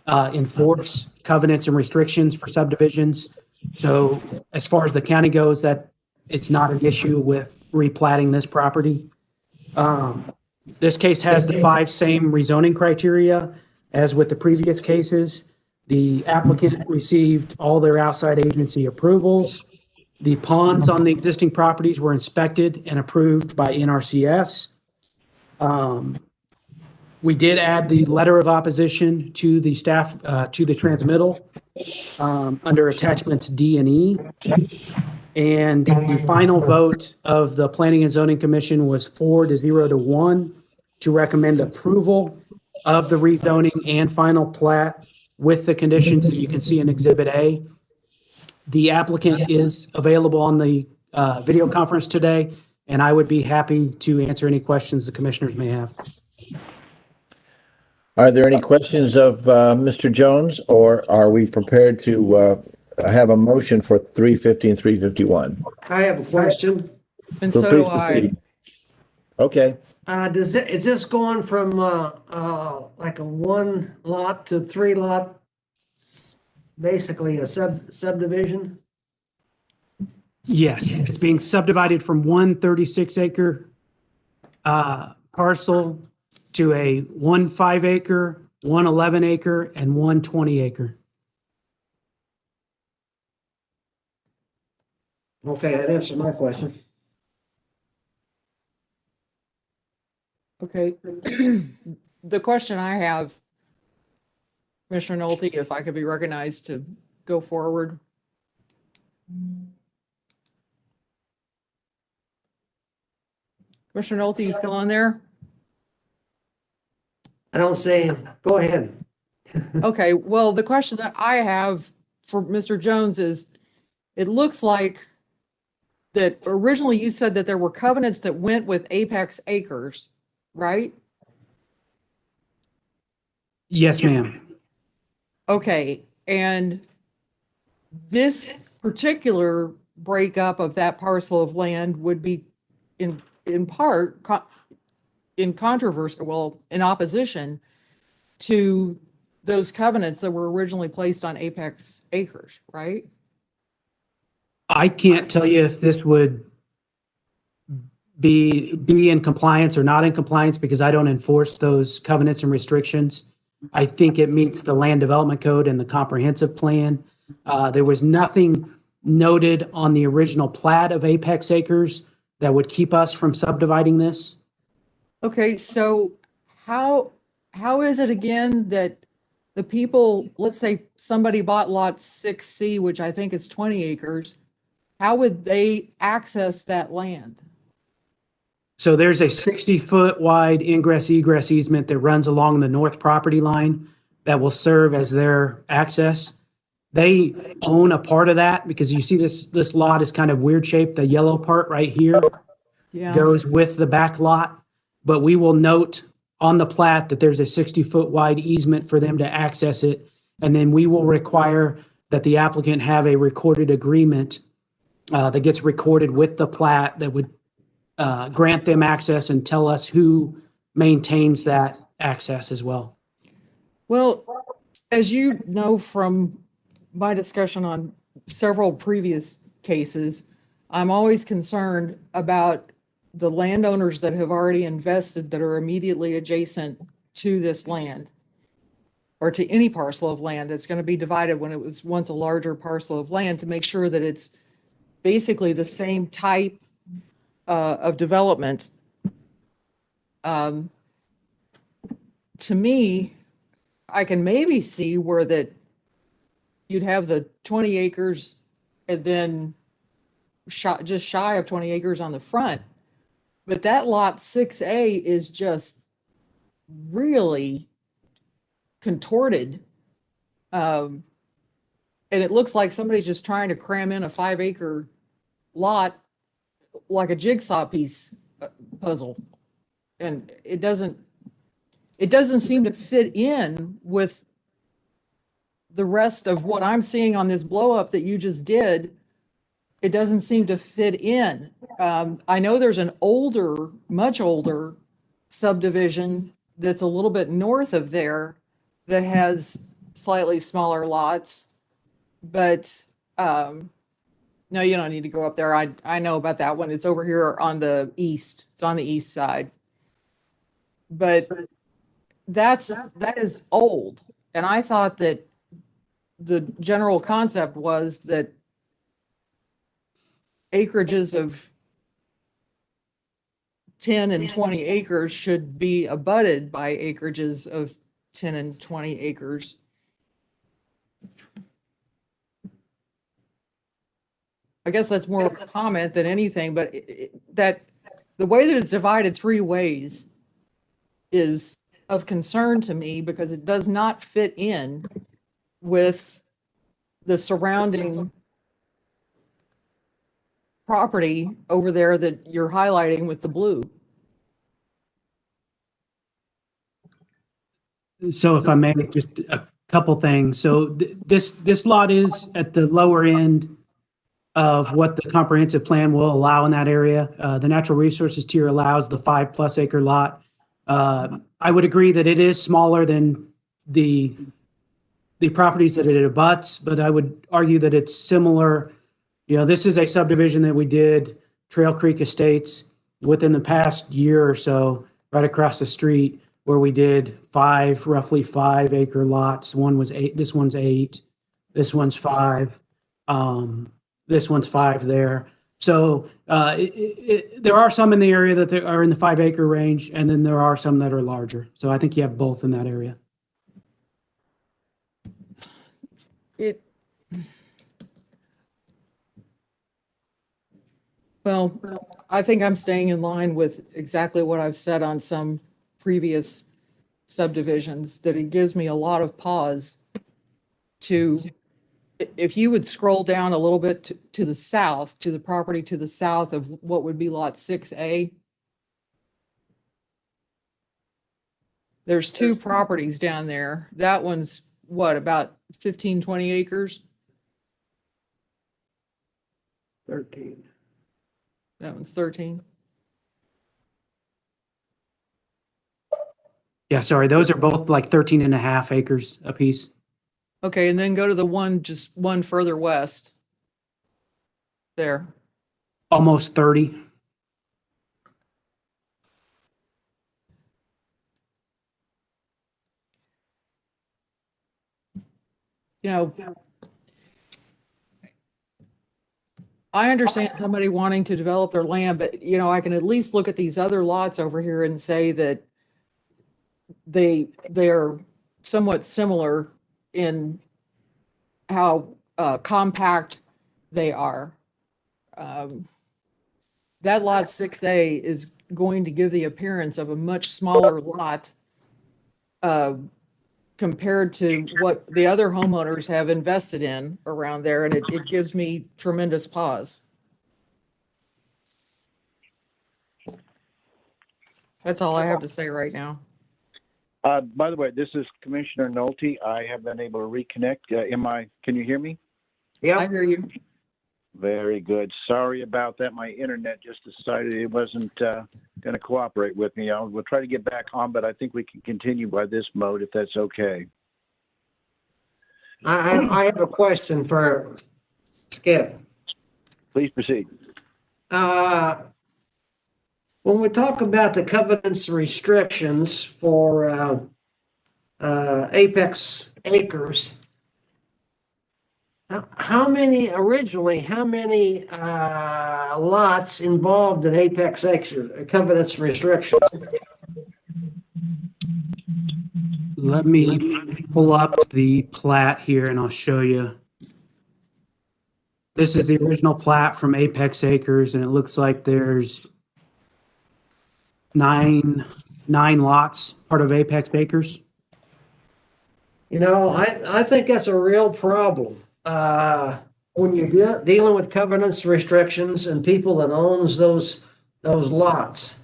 enforce covenants and restrictions for subdivisions. So as far as the county goes, that it's not an issue with replatting this property. This case has the 5 same rezoning criteria as with the previous cases. The applicant received all their outside agency approvals. The ponds on the existing properties were inspected and approved by NRCS. We did add the letter of opposition to the staff, to the transmittal under attachments D and E. And the final vote of the Planning and Zoning Commission was 4-0-1 to recommend approval of the rezoning and final plat with the conditions that you can see in Exhibit A. The applicant is available on the video conference today, and I would be happy to answer any questions the commissioners may have. Are there any questions of Mr. Jones, or are we prepared to have a motion for 350 and 351? I have a question. And so do please I. proceed. Okay. Is this going from like a 1 lot to 3 lot, basically a subdivision? Yes, it's being subdivided from one 36-acre parcel to a 1 5-acre, 1 11-acre, and 1 20-acre. Okay, that answers my question. Okay. The question I have, Commissioner Nolte, if I could be recognized to go forward. Commissioner Nolte, you still on there? I don't say, go ahead. Okay, well, the question that I have for Mr. Jones is, it looks like that originally you said that there were covenants that went with Apex Acres, right? Yes, ma'am. Okay, and this particular breakup of that parcel of land would be in part in controversy, well, in opposition to those covenants that were originally placed on Apex Acres, right? I can't tell you if this would be in compliance or not in compliance because I don't enforce those covenants and restrictions. I think it meets the land development code and the comprehensive plan. There was nothing noted on the original plat of Apex Acres that would keep us from subdividing this. Okay, so how is it again that the people, let's say somebody bought lot 6C, which I think is 20 acres, how would they access that land? So there's a 60-foot wide ingress egress easement that runs along the north property line that will serve as their access. They own a part of that because you see this lot is kind of weird shaped. The yellow part right here Yeah, goes with the back lot. But we will note on the plat that there's a 60-foot wide easement for them to access it. And then we will require that the applicant have a recorded agreement that gets recorded with the plat that would grant them access and tell us who maintains that access as well. well, as you know from my discussion on several previous cases, I'm always concerned about the landowners that have already invested that are immediately adjacent to this land or to any parcel of land that's going to be divided when it was once a larger parcel of land, to make sure that it's basically the same type of development. To me, I can maybe see where that you'd have the 20 acres and then just shy of 20 acres on the front. But that lot 6A is just really contorted. And it looks like somebody's just trying to cram in a 5-acre lot like a jigsaw piece puzzle. And it doesn't seem to fit in with the rest of what I'm seeing on this blow up that you just did. It doesn't seem to fit in. I know there's an older, much older subdivision that's a little bit north of there that has slightly smaller lots, but no, you don't need to go up there. I know about that one. It's over here on the east. It's on the east side. But that is old. And I thought that the general concept was that acreages of 10 and 20 acres should be abutted by acreages of 10 and 20 acres. I guess that's more of a comment than anything, but that the way that it's divided 3 ways is of concern to me because it does not fit in with the surrounding property over there that you're highlighting with the blue. So if I may, just a couple things. So this lot is at the lower end of what the comprehensive plan will allow in that area. The natural resources tier allows the 5+ acre lot. I would agree that it is smaller than the properties that it abuts, but I would argue that it's similar. You know, this is a subdivision that we did, Trail Creek Estates, within the past year or so, right across the street, where we did roughly 5 acre lots. One was 8, this one's 8, this one's 5, this one's 5 there. So there are some in the area that are in the 5 acre range, and then there are some that are larger. So I think you have both in that area. Well, I think I'm staying in line with exactly what I've said on some previous subdivisions, that it gives me a lot of pause to, if you would scroll down a little bit to the south, to the property to the south of what would be lot 6A. There's 2 properties down there. That one's what, about 15, 20 acres? 13. That one's 13. Yeah, sorry, those are both like 13 and a half acres apiece. Okay, and then go to the one, just one further west. There. Almost 30. You know, I understand somebody wanting to develop their land, but you know, I can at least look at these other lots over here and say that they're somewhat similar in how compact they are. That lot 6A is going to give the appearance of a much smaller lot compared to what the other homeowners have invested in around there, and it gives me tremendous pause. That's all I have to say right now. By the way, this is Commissioner Nolte. I have been able to reconnect. Can you hear me? I Yep. hear you. Very good. Sorry about that. My internet just decided it wasn't going to cooperate with me. We'll try to get back on, but I think we can continue by this mode if that's okay. I have a question for Skip. Please proceed. When we talk about the covenants and restrictions for Apex Acres, how many lots involved in Apex Acres, covenants and restrictions? Let me pull up the plat here and I'll show you. This is the original plat from Apex Acres, and it looks like there's nine lots, part of Apex Acres. You know, I think that's a real problem. When you're dealing with covenants, restrictions, and people that owns those lots,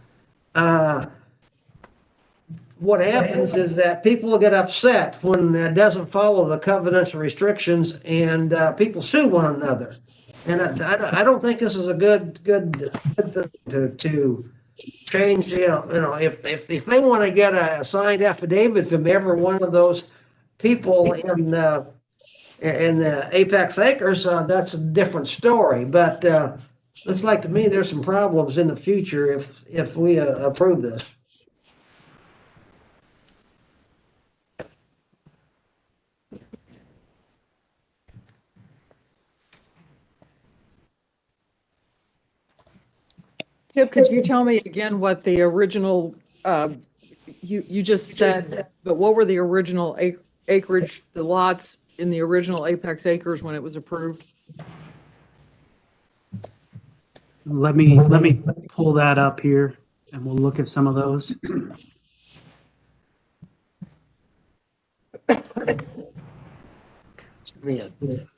what happens is that people get upset when it doesn't follow the covenants and restrictions, and people sue one another. And I don't think this is a good thing to change. You know, if they want to get a signed affidavit from every one of those people in the Apex Acres, that's a different story. But looks like to me there's some problems in the future if we approve this. Kip, could you tell me again what the original, you just said, but what were the original acreage, the lots in the original Apex Acres when it was approved? Let me pull that up here and we'll look at some of those. Man,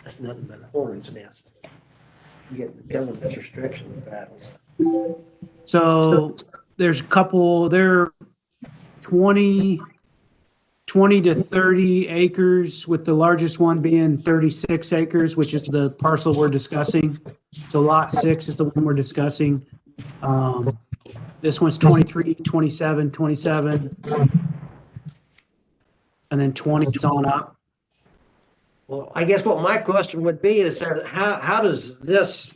that's nothing but a hornet's nest. You get covenants restriction battles. So there's a couple, they're 20 to 30 acres, with the largest one being 36 acres, which is the parcel we're discussing. So lot 6 is the one we're discussing. This one's 23, 27, 27, and then 20 is on up. Well, I guess what my question would be is how does this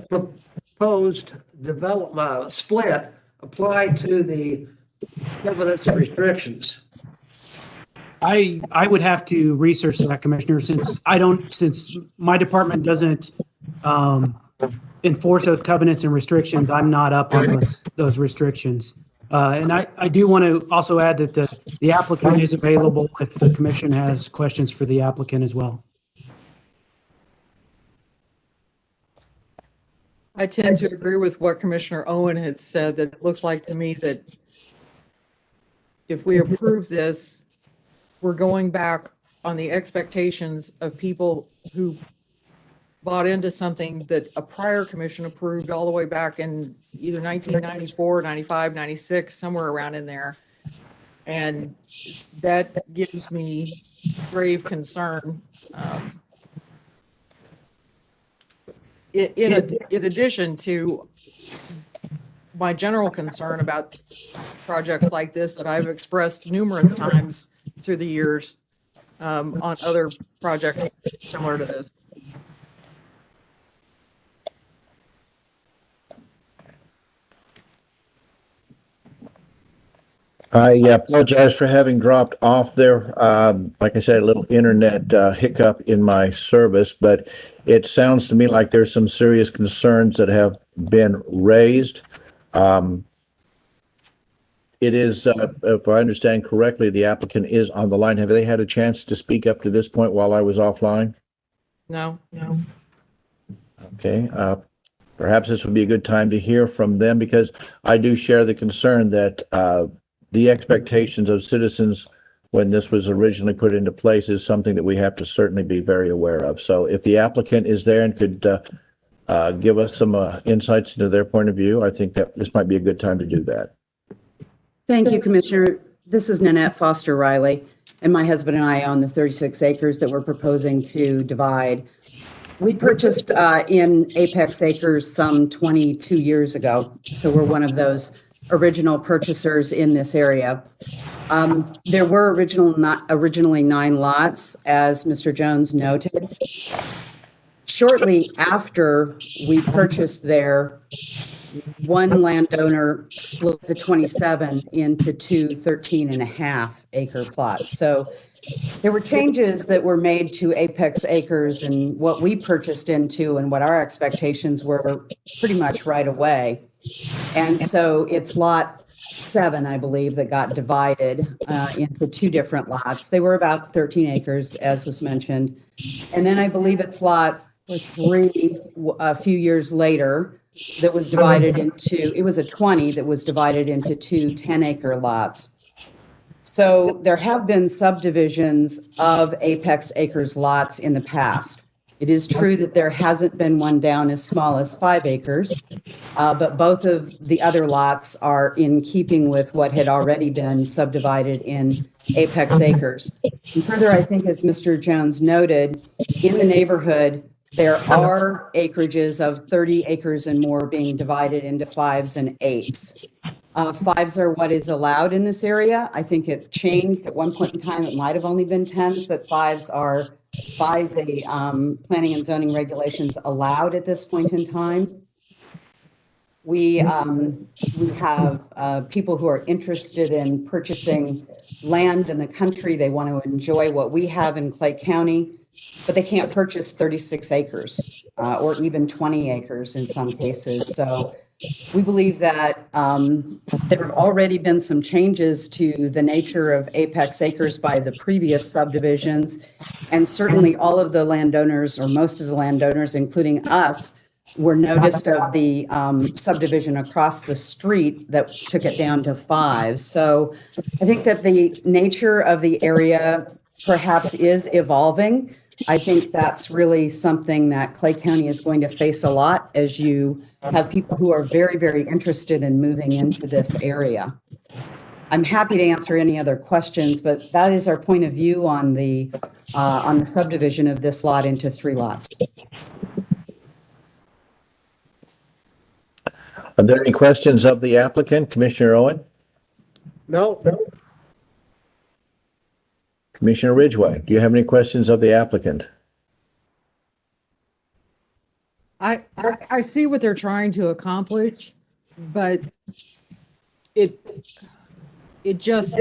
proposed development split apply to the covenants and restrictions? I would have to research that, Commissioner, since my department doesn't enforce those covenants and restrictions. I'm not up on those restrictions. And I do want to also add that the applicant is available if the commission has questions for the applicant as well. I tend to agree with what Commissioner Owen had said, that it looks like to me that if we approve this, we're going back on the expectations of people who bought into something that a prior commission approved all the way back in either 1994, 95, 96, somewhere around in there. And that gives me grave concern. In addition to my general concern about projects like this that I've expressed numerous times through the years on other projects similar to this. I apologize for having dropped off there. Like I said, a little internet hiccup in my service, but it sounds to me like there's some serious concerns that have been raised. It is, if I understand correctly, the applicant is on the line. Have they had a chance to speak up to this point while I was offline? No. Okay, perhaps this would be a good time to hear from them, because I do share the concern that the expectations of citizens when this was originally put into place is something that we have to certainly be very aware of. So if the applicant is there and could give us some insights into their point of view, I think that this might be a good time to do that. Thank you, Commissioner. This is Nanette Foster Riley, and my husband and I own the 36 acres that we're proposing to divide. We purchased in Apex Acres some 22 years ago, so we're one of those original purchasers in this area. There were originally 9 lots, as Mr. Jones noted. Shortly after we purchased there, one landowner split the 27 into 2 13.5-acre plots. So there were changes that were made to Apex Acres and what we purchased into and what our expectations were pretty much right away. And so it's lot 7, I believe, that got divided into 2 different lots. They were about 13 acres, as was mentioned. And then I believe it's lot 3 a few years later that was divided into, it was a 20 that was divided into 2 10-acre lots. So there have been subdivisions of Apex Acres lots in the past. It is true that there hasn't been one down as small as 5 acres, but both of the other lots are in keeping with what had already been subdivided in Apex Acres. And further, I think as Mr. Jones noted, in the neighborhood, there are acreages of 30 acres and more being divided into 5s and 8s. 5s are what is allowed in this area. I think it changed at one point in time. It might have only been 10s, but 5s are by the planning and zoning regulations allowed at this point in time. We have people who are interested in purchasing land in the country. They want to enjoy what we have in Clay County, but they can't purchase 36 acres or even 20 acres in some cases. So we believe that there have already been some changes to the nature of Apex Acres by the previous subdivisions. And certainly all of the landowners, or most of the landowners, including us, were noticed of the subdivision across the street that took it down to 5. So I think that the nature of the area perhaps is evolving. I think that's really something that Clay County is going to face a lot as you have people who are very, very interested in moving into this area. I'm happy to answer any other questions, but that is our point of view on the subdivision of this lot into 3 lots. Are there any questions of the applicant, Commissioner Owen? No. Commissioner Ridgway, do you have any questions of the applicant? I see what they're trying to accomplish, but it just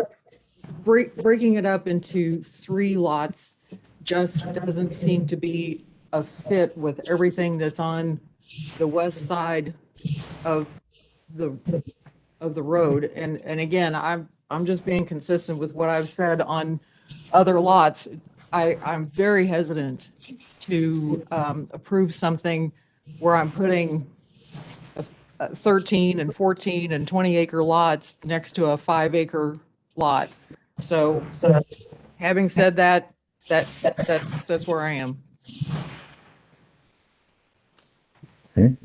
breaking it up into 3 lots just doesn't seem to be a fit with everything that's on the west side of the road. And again, I'm just being consistent with what I've said on other lots. I'm very hesitant to approve something where I'm putting 13 and 14 and 20 acre lots next to a 5-acre lot. So having said that, that's where I am. Okay.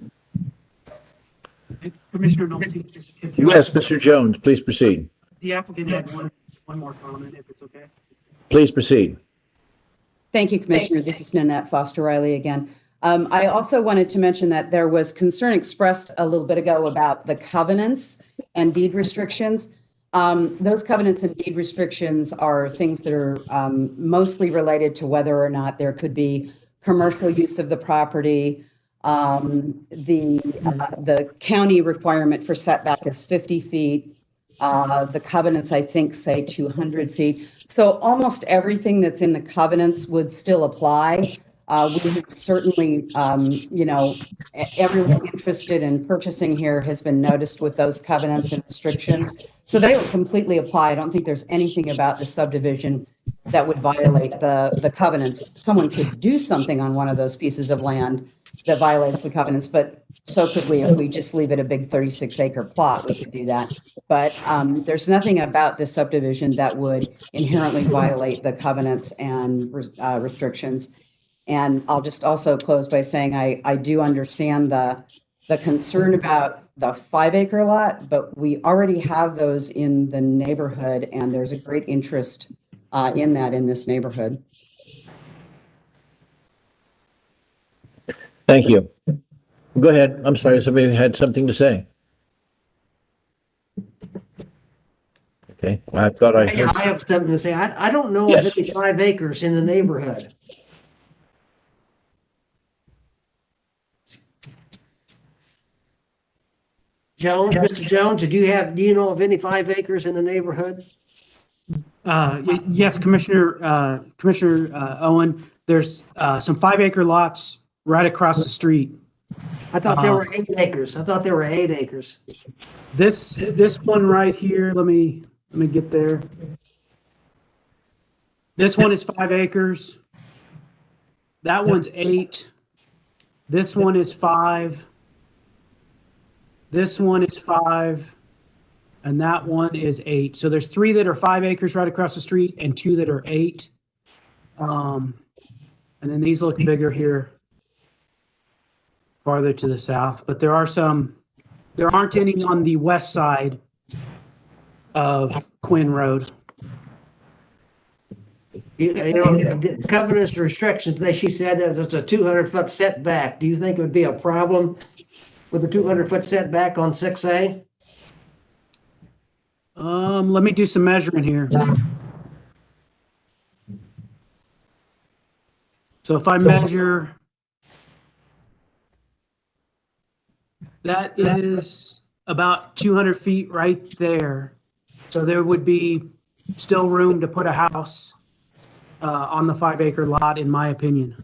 Commissioner Nolte. Yes, Mr. Jones, please proceed. The applicant had one more comment, if it's okay. Please proceed. Thank you, Commissioner. This is Nanette Foster Riley again. I also wanted to mention that there was concern expressed a little bit ago about the covenants and deed restrictions. Those covenants and deed restrictions are things that are mostly related to whether or not there could be commercial use of the property. The county requirement for setback is 50 feet. The covenants, I think, say 200 feet. So almost everything that's in the covenants would still apply. We would certainly, everyone interested in purchasing here has been noticed with those covenants and restrictions. So they would completely apply. I don't think there's anything about the subdivision that would violate the covenants. Someone could do something on one of those pieces of land that violates the covenants, but so could we. If we just leave it a big 36-acre plot, we could do that. But there's nothing about this subdivision that would inherently violate the covenants and restrictions. And I'll just also close by saying I do understand the concern about the 5-acre lot, but we already have those in the neighborhood, and there's a great interest in that in this neighborhood. Thank you. Go ahead. I'm sorry, somebody had something to say. Okay, I thought I heard. I have something to say. I don't know Yes. of any 5 acres in the neighborhood. Jones, Mr. Jones, do you know of any 5 acres in the neighborhood? Yes, Commissioner Owen, there's some 5-acre lots right across the street. I thought there were 8 acres. I thought there were 8 acres. This one right here, let me get there. This one is 5 acres. That one's 8. This one is 5. This one is 5. And that one is 8. So there's 3 that are 5 acres right across the street and 2 that are 8. And then these look bigger here, farther to the south. But there aren't any on the west side of Quinn Road. The covenants restrictions, she said that there's a 200-foot setback. Do you think it would be a problem with a 200-foot setback on 6A? Let me do some measuring here. So if I measure, that is about 200 feet right there. So there would be still room to put a house on the 5-acre lot, in my opinion.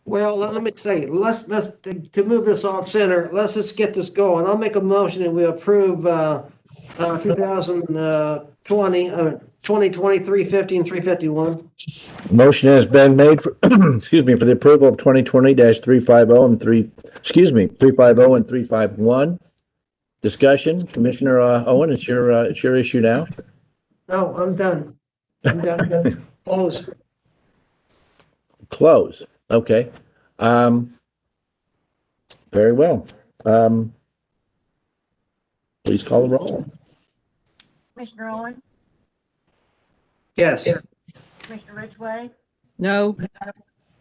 Well, let me say, let's to move this off center, let's just get this going. I'll make a motion and we approve 2020 350 and 351. Motion has been made for, excuse me, for the approval of 2020-350 and 350 and 351. Discussion, Commissioner Owen, it's your issue now. No, I'm done. I'm done. Close. Close. Okay. Very well. Please call the roll. Commissioner Owen, Yes. Commissioner Ridgway, No,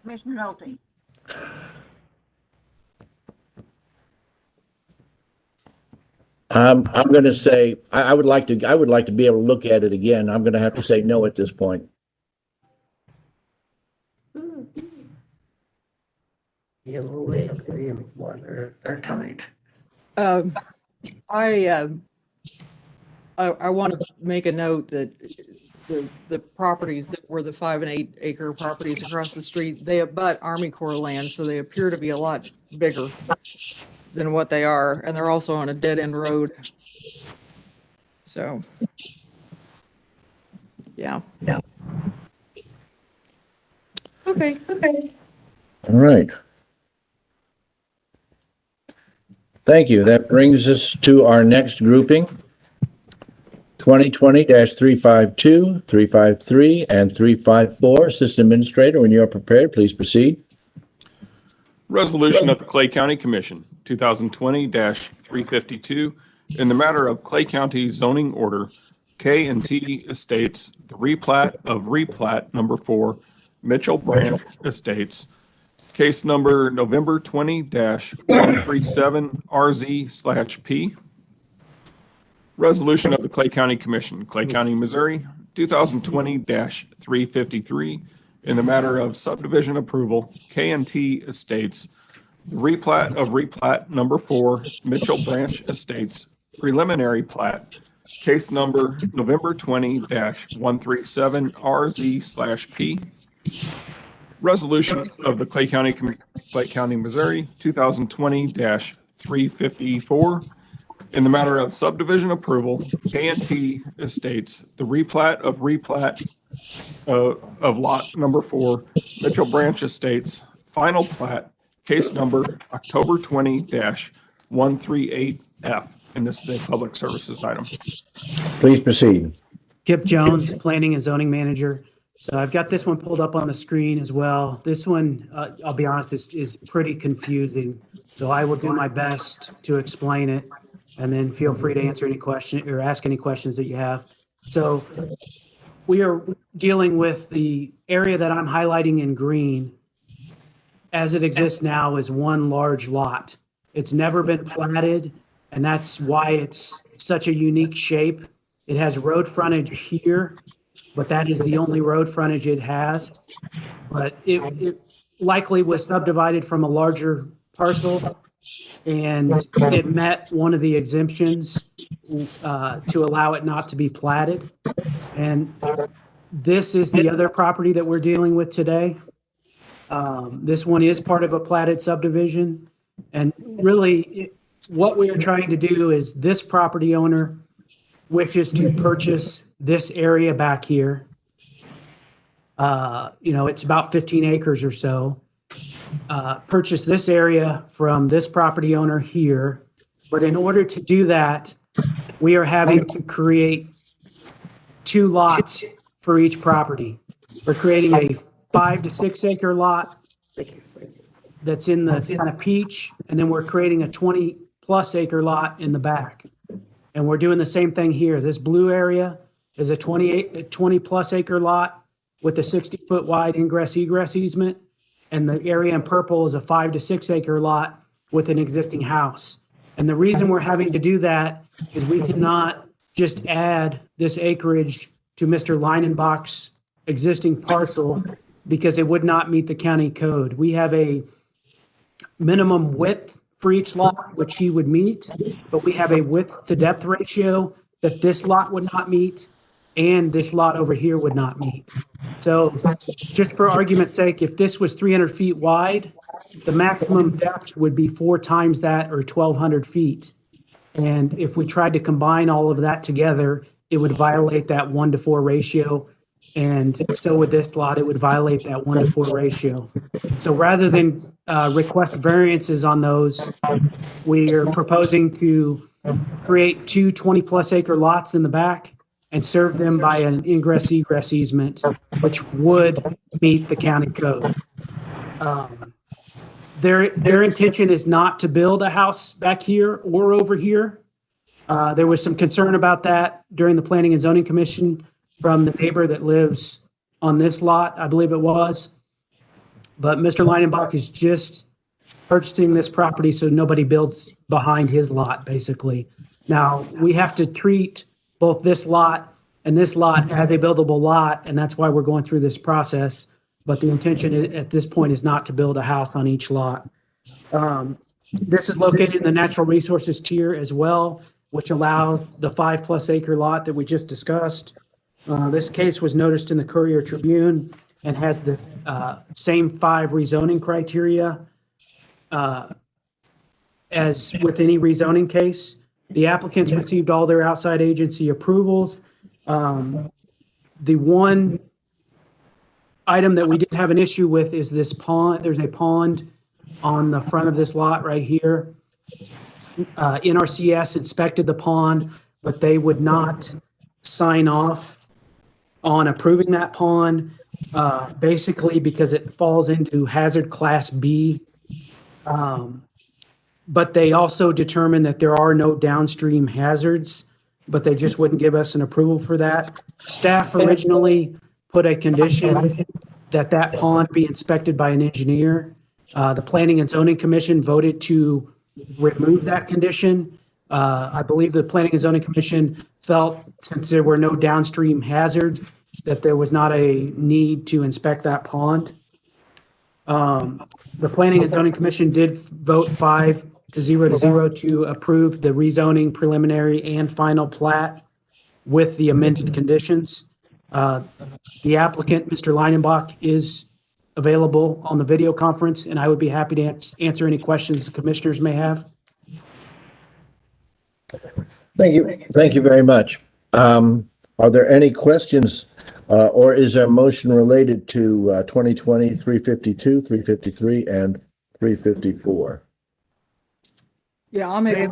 Commissioner Nolte. I'm going to say I would like to be able to look at it again. I'm going to have to say no at this point. They're tight. I want to make a note that the properties that were the 5 and 8 acre properties across the street, they abut Army Corps land, so they appear to be a lot bigger than what they are, and they're also on a dead end road. So, yeah. Okay. All right. Thank you. That brings us to our next grouping. 2020-352, 353, and 354. Assistant Administrator, when you are prepared, please proceed. Resolution of the Clay County Commission, 2020-352, in the matter of Clay County zoning order, K&T Estates, the replat of replat number 4 Mitchell Branch Estates, case number November 20-137RZ/P. Resolution of the Clay County Commission, Clay County, Missouri, 2020-353, in the matter of subdivision approval, K&T Estates, the replat of replat number 4, Mitchell Branch Estates, preliminary plat, case number November 20-137RZ/P. Resolution of the Clay County, Missouri, 2020-354, in the matter of subdivision approval, K&T Estates, the replat of lot number 4, Mitchell Branch Estates, final plat, case number October 20-138F. And this is a public services item. Please proceed. Kip Jones, Planning and Zoning Manager. So I've got this one pulled up on the screen as well. This one, I'll be honest, is pretty confusing. So I will do my best to explain it, and then feel free to answer any question or ask any questions that you have. So we are dealing with the area that I'm highlighting in green. As it exists now is one large lot. It's never been platted, and that's why it's such a unique shape. It has road frontage here, but that is the only road frontage it has. But it likely was subdivided from a larger parcel, and it met one of the exemptions to allow it not to be platted. And this is the other property that we're dealing with today. This one is part of a platted subdivision. And really, what we are trying to do is this property owner wishes to purchase this area back here. It's about 15 acres or so. Purchase this area from this property owner here. But in order to do that, we are having to create 2 lots for each property. We're creating a 5 to 6 acre lot that's in the kind of peach, and then we're creating a 20 plus acre lot in the back. And we're doing the same thing here. This blue area is a 20 plus acre lot with a 60-foot wide ingress egress easement. And the area in purple is a 5 to 6 acre lot with an existing house. And the reason we're having to do that is we cannot just add this acreage to Mr. Leinenbach's existing parcel because it would not meet the county code. We have a minimum width for each lot, which he would meet, but we have a width to depth ratio that this lot would not meet and this lot over here would not meet. So just for argument's sake, if this was 300 feet wide, the maximum depth would be 4 times that, or 1,200 feet. And if we tried to combine all of that together, it would violate that 1-to-4 ratio. And so with this lot, it would violate that 1-to-4 ratio. So rather than request variances on those, we are proposing to create 2 20-plus acre lots in the back and serve them by an ingress egress easement, which would meet the county code. Their intention is not to build a house back here or over here. There was some concern about that during the Planning and Zoning Commission from the neighbor that lives on this lot, I believe it was. But Mr. Leinenbach is just purchasing this property so nobody builds behind his lot, basically. Now, we have to treat both this lot and this lot as a buildable lot, and that's why we're going through this process. But the intention at this point is not to build a house on each lot. This is located in the natural resources tier as well, which allows the 5-plus acre lot that we just discussed. This case was noticed in the Courier Tribune and has the same 5 rezoning criteria as with any rezoning case. The applicants received all their outside agency approvals. The one item that we did have an issue with is this pond. There's a pond on the front of this lot right here. NRCS inspected the pond, but they would not sign off on approving that pond, basically because it falls into hazard class B. But they also determined that there are no downstream hazards, but they just wouldn't give us an approval for that. Staff originally put a condition that that pond be inspected by an engineer. The Planning and Zoning Commission voted to remove that condition. I believe the Planning and Zoning Commission felt since there were no downstream hazards, that there was not a need to inspect that pond. The Planning and Zoning Commission did vote 5-0 to approve the rezoning preliminary and final plat with the amended conditions. The applicant, Mr. Leinenbach, is available on the video conference, and I would be happy to answer any questions the commissioners may have. Thank you. Thank you very much. Are there any questions or is there a motion related to 2020 352, 353, and 354? Yeah, I'll make,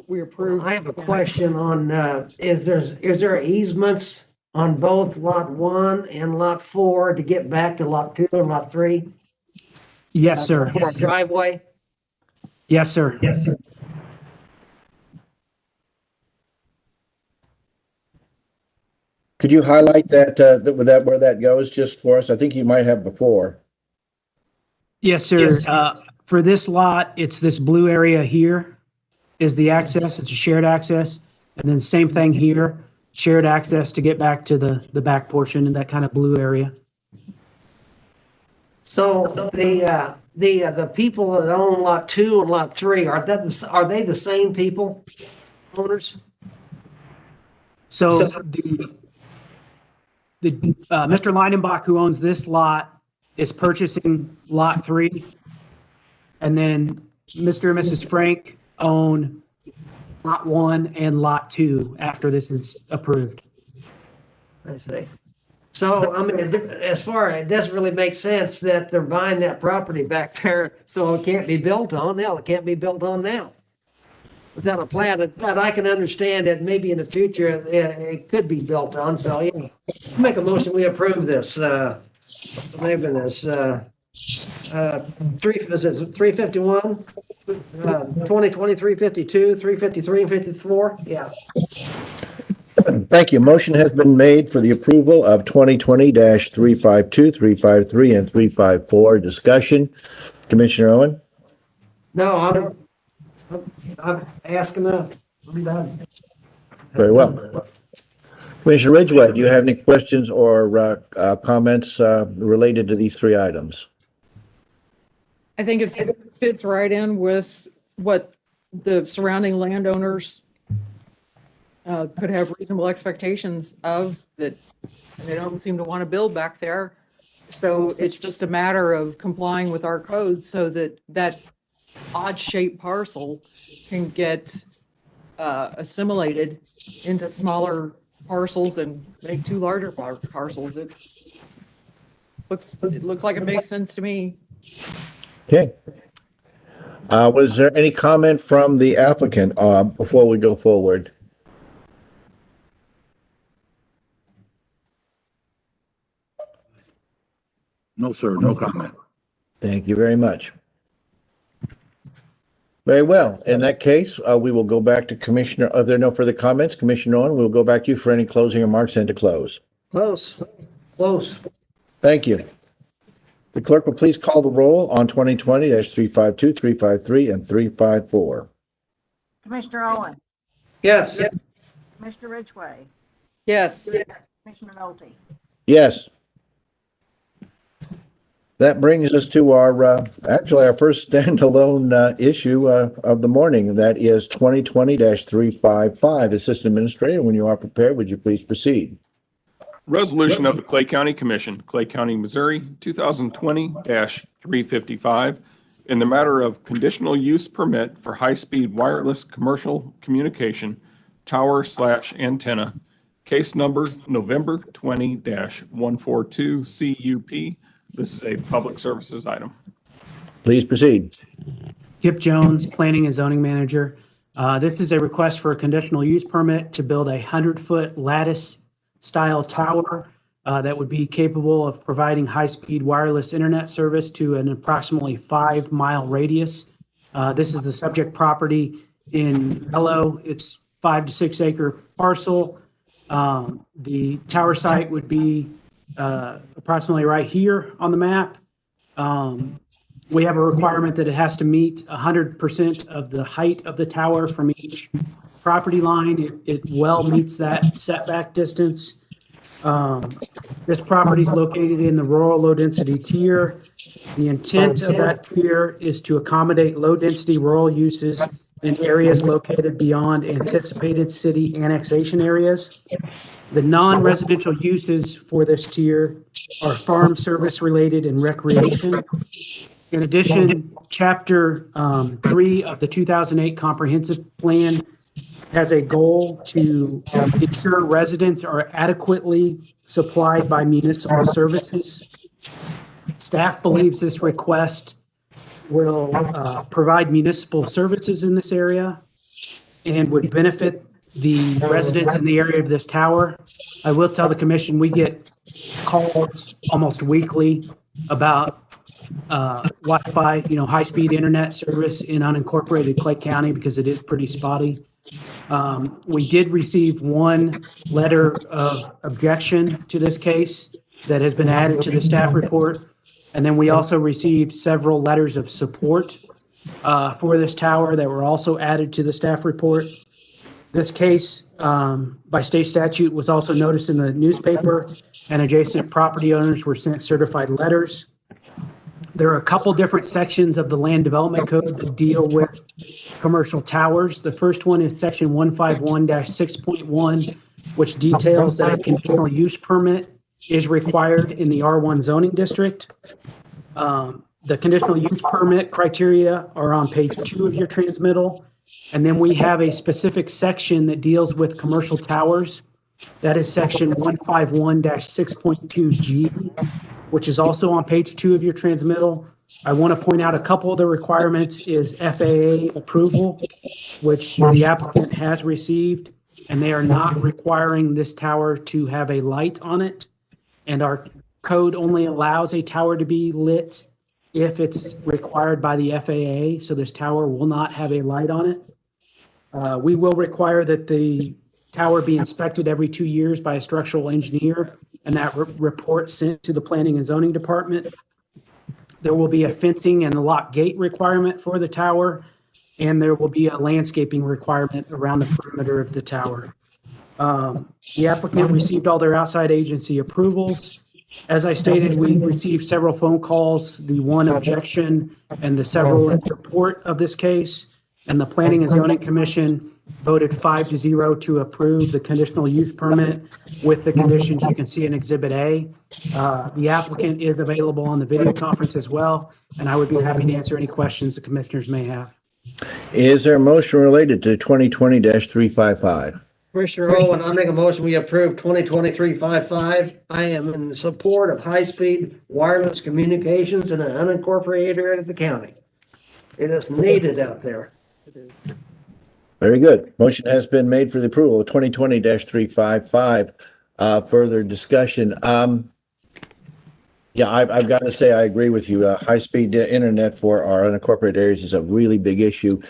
we approve. I have a question on, is there easements on both lot 1 and lot 4 to get back to lot 2 and lot 3? Yes, sir. For a driveway? Yes, sir. Yes, sir. Could you highlight that, where that goes just for us? I think you might have before. Yes, sir. For this lot, it's this blue area here is the access. It's a shared access. And then same thing here, shared access to get back to the back portion in that kind of blue area. So the people that own lot 2 and lot 3, are they the same people, owners? So Mr. Leinenbach, who owns this lot, is purchasing lot 3. And then Mr. and Mrs. Frank own lot 1 and lot 2 after this is approved. I see. So, I mean, it doesn't really make sense that they're buying that property back there, so it can't be built on. Now, it can't be built on now. Without a plan, but I can understand that maybe in the future, it could be built on, so yeah. Make a motion, we approve this, what's the name of this, 351? 2020, 352, 353, and 54? Yeah. Thank you. Motion has been made for the approval of 2020-352, 353, and 354. Discussion. Commissioner Owen? No, I'm asking I'm done. Very well. Commissioner Ridgway, do you have any questions or comments related to these 3 items? I think it fits right in with what the surrounding landowners could have reasonable expectations of, that they don't seem to want to build back there. So it's just a matter of complying with our code so that that odd shaped parcel can get assimilated into smaller parcels and make 2 larger parcels. It looks like it makes sense to me. Okay. Was there any comment from the applicant before we go forward? No, sir, no comment. Thank you very much. Very well. In that case, we will go back to Commissioner. If there are no further comments, Commissioner Owen, we'll go back to you for any closing remarks and to close. Close. Thank you. The clerk will please call the roll on 2020-352, 353, and 354. Commissioner Owen, Yes. Mr. Ridgway, Yes. Commissioner Nolte. Yes. That brings us to our, actually our first standalone issue of the morning. And that is 2020-355. Assistant Administrator, when you are prepared, would you please proceed? Resolution of the Clay County Commission, Clay County, Missouri, 2020-355, in the matter of conditional use permit for high-speed wireless commercial communication tower/antenna, case number November 20-142 CUP. This is a public services item. Please proceed. Kip Jones, Planning and Zoning Manager. This is a request for a conditional use permit to build a 100-foot lattice-style tower that would be capable of providing high-speed wireless internet service to an approximately 5-mile radius. This is the subject property in yellow. It's 5 to 6 acre parcel. The tower site would be approximately right here on the map. We have a requirement that it has to meet 100% of the height of the tower from each property line. It well meets that setback distance. This property is located in the rural low-density tier. The intent of that tier is to accommodate low-density rural uses in areas located beyond anticipated city annexation areas. The non-residential uses for this tier are farm service related and recreation. In addition, Chapter 3 of the 2008 Comprehensive Plan has a goal to ensure residents are adequately supplied by municipal services. Staff believes this request will provide municipal services in this area and would benefit the residents in the area of this tower. I will tell the commission, we get calls almost weekly about Wi-Fi, high-speed internet service in unincorporated Clay County because it is pretty spotty. We did receive one letter of objection to this case that has been added to the staff report. And then we also received several letters of support for this tower that were also added to the staff report. This case, by state statute, was also noticed in the newspaper, and adjacent property owners were sent certified letters. There are a couple different sections of the Land Development Code that deal with commercial towers. The first one is section 151-6.1, which details that a conditional use permit is required in the R1 zoning district. The conditional use permit criteria are on page 2 of your transmittal. And then we have a specific section that deals with commercial towers. That is section 151-6.2G, which is also on page 2 of your transmittal. I want to point out a couple of the requirements is FAA approval, which the applicant has received, and they are not requiring this tower to have a light on it. And our code only allows a tower to be lit if it's required by the FAA. So this tower will not have a light on it. We will require that the tower be inspected every 2 years by a structural engineer, and that report sent to the Planning and Zoning Department. There will be a fencing and a lock gate requirement for the tower, and there will be a landscaping requirement around the perimeter of the tower. The applicant received all their outside agency approvals. As I stated, we received several phone calls, the one objection and the several in support of this case. And the Planning and Zoning Commission voted 5-0 to approve the conditional use permit with the conditions you can see in Exhibit A. The applicant is available on the video conference as well, and I would be happy to answer any questions the commissioners may have. Is there a motion related to 2020-355? Commissioner Owen, I make a motion, we approve 2023-55. I am in support of high-speed wireless communications in an unincorporated area of the county. It is needed out there. Very good. Motion has been made for the approval of 2020-355. Further discussion. Yeah, I've got to say I agree with you. High-speed internet for our unincorporated areas is a really big issue.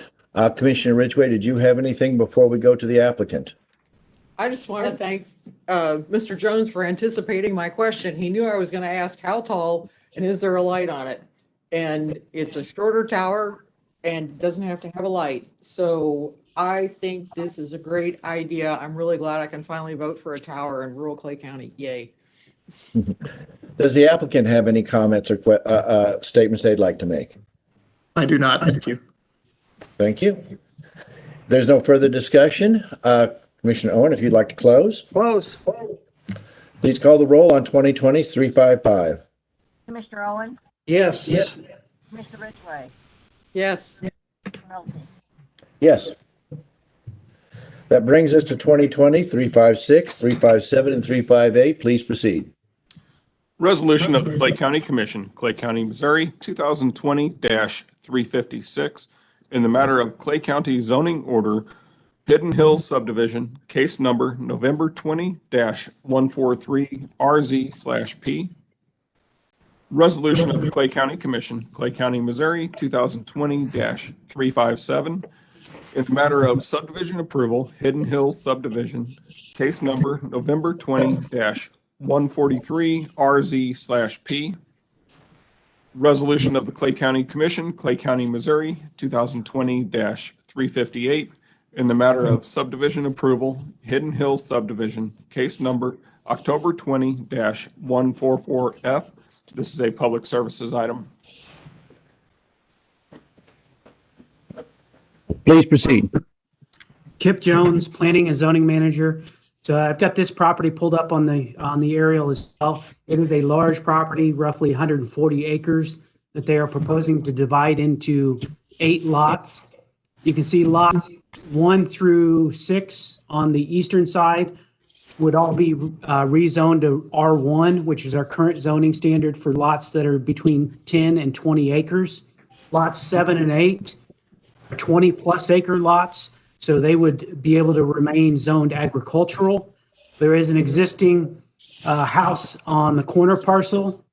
Commissioner Ridgway, did you have anything before we go to the applicant? I just want to thank Mr. Jones for anticipating my question. He knew I was going to ask how tall and is there a light on it? And it's a shorter tower and doesn't have to have a light. So I think this is a great idea. I'm really glad I can finally vote for a tower in rural Clay County. Yay. Does the applicant have any comments or statements they'd like to make? I do not. Thank you. Thank you. There's no further discussion. Commissioner Owen, if you'd like to close. Close. Please call the roll on 2020-355. Commissioner Owen, Yes. Commissioner Ridgway, Yes. Commissioner Nolte, Yes. That brings us to 2020-356, 357, and 358. Please proceed. Resolution of the Clay County Commission, Clay County, Missouri, 2020-356, in the matter of Clay County zoning order, Hidden Hills subdivision, case number November 20-143RZ/P. Resolution of the Clay County Commission, Clay County, Missouri, 2020-357, in the matter of subdivision approval, Hidden Hills subdivision, case number November 20-143 143RZ/P. Resolution of the Clay County Commission, Clay County, Missouri, 2020-358, in the matter of subdivision approval, Hidden Hills subdivision, case number October 20-144F. This is a public services item. Please proceed. Kip Jones, Planning and Zoning Manager. So I've got this property pulled up on the aerial as well. It is a large property, roughly 140 acres, that they are proposing to divide into 8 lots. You can see lots 1 through 6 on the eastern side would all be rezoned to R1, which is our current zoning standard for lots that are between 10 and 20 acres. Lots 7 and 8 are 20-plus acre lots, so they would be able to remain zoned agricultural. There is an existing house on the corner parcel,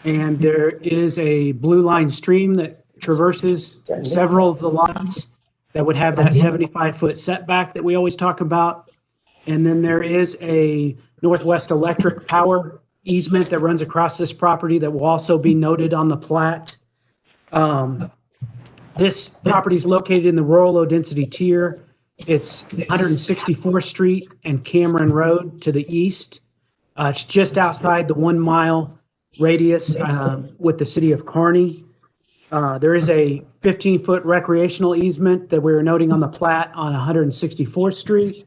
and there is a blue line stream that traverses several of the lots that would have that 75-foot setback that we always talk about. And then there is a Northwest Electric power easement that runs across this property that will also be noted on the plat. This property is located in the rural low density tier. It's 164th Street and Cameron Road to the east. It's just outside the 1 mile radius with the city of Kearney. There is a 15-foot recreational easement that we're noting on the plat on 164th Street.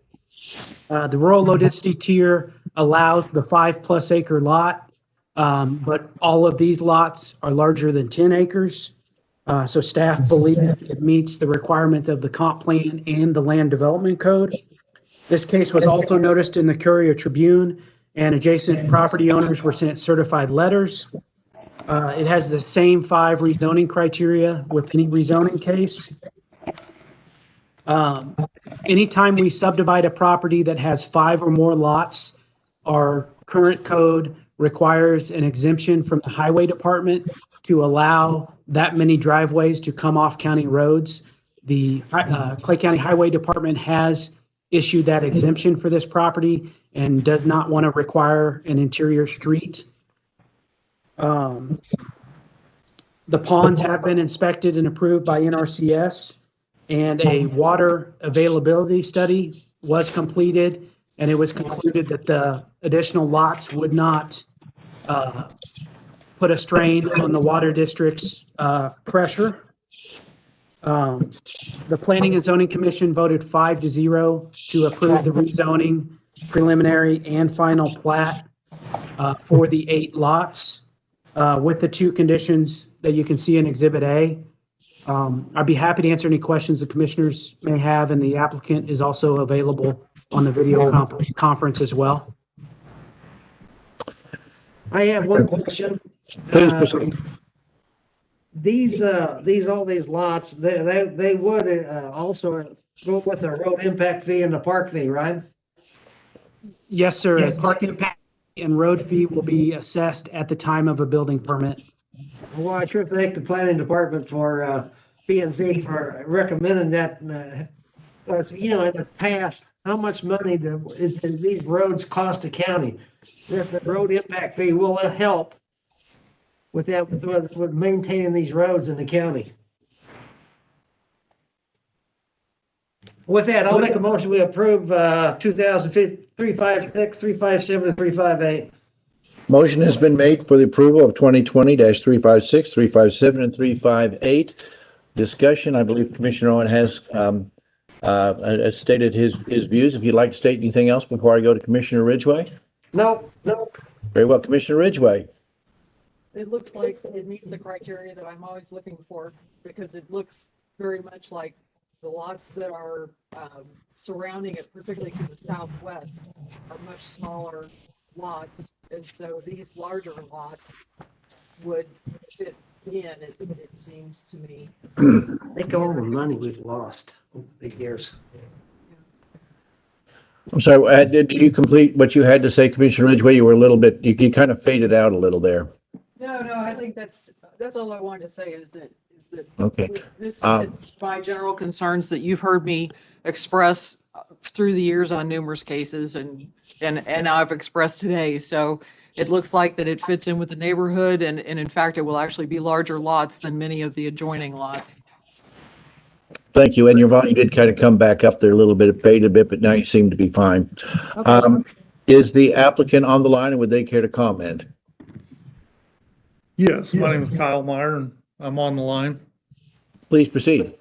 The rural low density tier allows the 5+ acre lot, but all of these lots are larger than 10 acres. So staff believes it meets the requirement of the comp plan and the land development code. This case was also noticed in the Courier Tribune, and adjacent property owners were sent certified letters. It has the same 5 rezoning criteria with any rezoning case. Anytime we subdivide a property that has 5 or more lots, our current code requires an exemption from the highway department to allow that many driveways to come off county roads. The Clay County Highway Department has issued that exemption for this property and does not want to require an interior street. The ponds have been inspected and approved by NRCS, and a water availability study was completed, and it was concluded that the additional lots would not put a strain on the water district's pressure. The Planning and Zoning Commission voted 5-0 to approve the rezoning preliminary and final plat for the 8 lots with the 2 conditions that you can see in Exhibit A. I'd be happy to answer any questions the commissioners may have, and the applicant is also available on the video conference as well. I have one question. Please proceed. All these lots, they would also go with a road impact fee and the park fee, right? Yes, sir. A park impact and road fee will be assessed at the time of a building permit. Well, I sure thank the planning department for P&Z for recommending that. You know, in the past, how much money these roads cost the county? That the road impact fee will help with that, with maintaining these roads in the county. With that, I'll make a motion. We approve 356, 357, and 358. Motion has been made for the approval of 2020-356, 357, and 358. Discussion, I believe Commissioner Owen has stated his views. If you'd like to state anything else before I go to Commissioner Ridgway? No. Very well, Commissioner Ridgway. It looks like it meets the criteria that I'm always looking for, because it looks very much like the lots that are surrounding it, particularly to the southwest, are much smaller lots. And so these larger lots would fit in, it seems to me. Think of all the money we've lost over the years. I'm sorry, did you complete what you had to say, Commissioner Ridgway? You were a little bit, you kind of faded out a little there. No, I think that's all I wanted to say is that Okay. this fits my general concerns that you've heard me express through the years on numerous cases, and and I've expressed today. So it looks like that it fits in with the neighborhood, and in fact, it will actually be larger lots than many of the adjoining lots. Thank you. And your volume did kind of come back up there a little bit, it faded a bit, but now you seem to be fine. Is the applicant on the line, and would they care to comment? Yes, my name is Kyle Meyer and I'm on the line. Please proceed.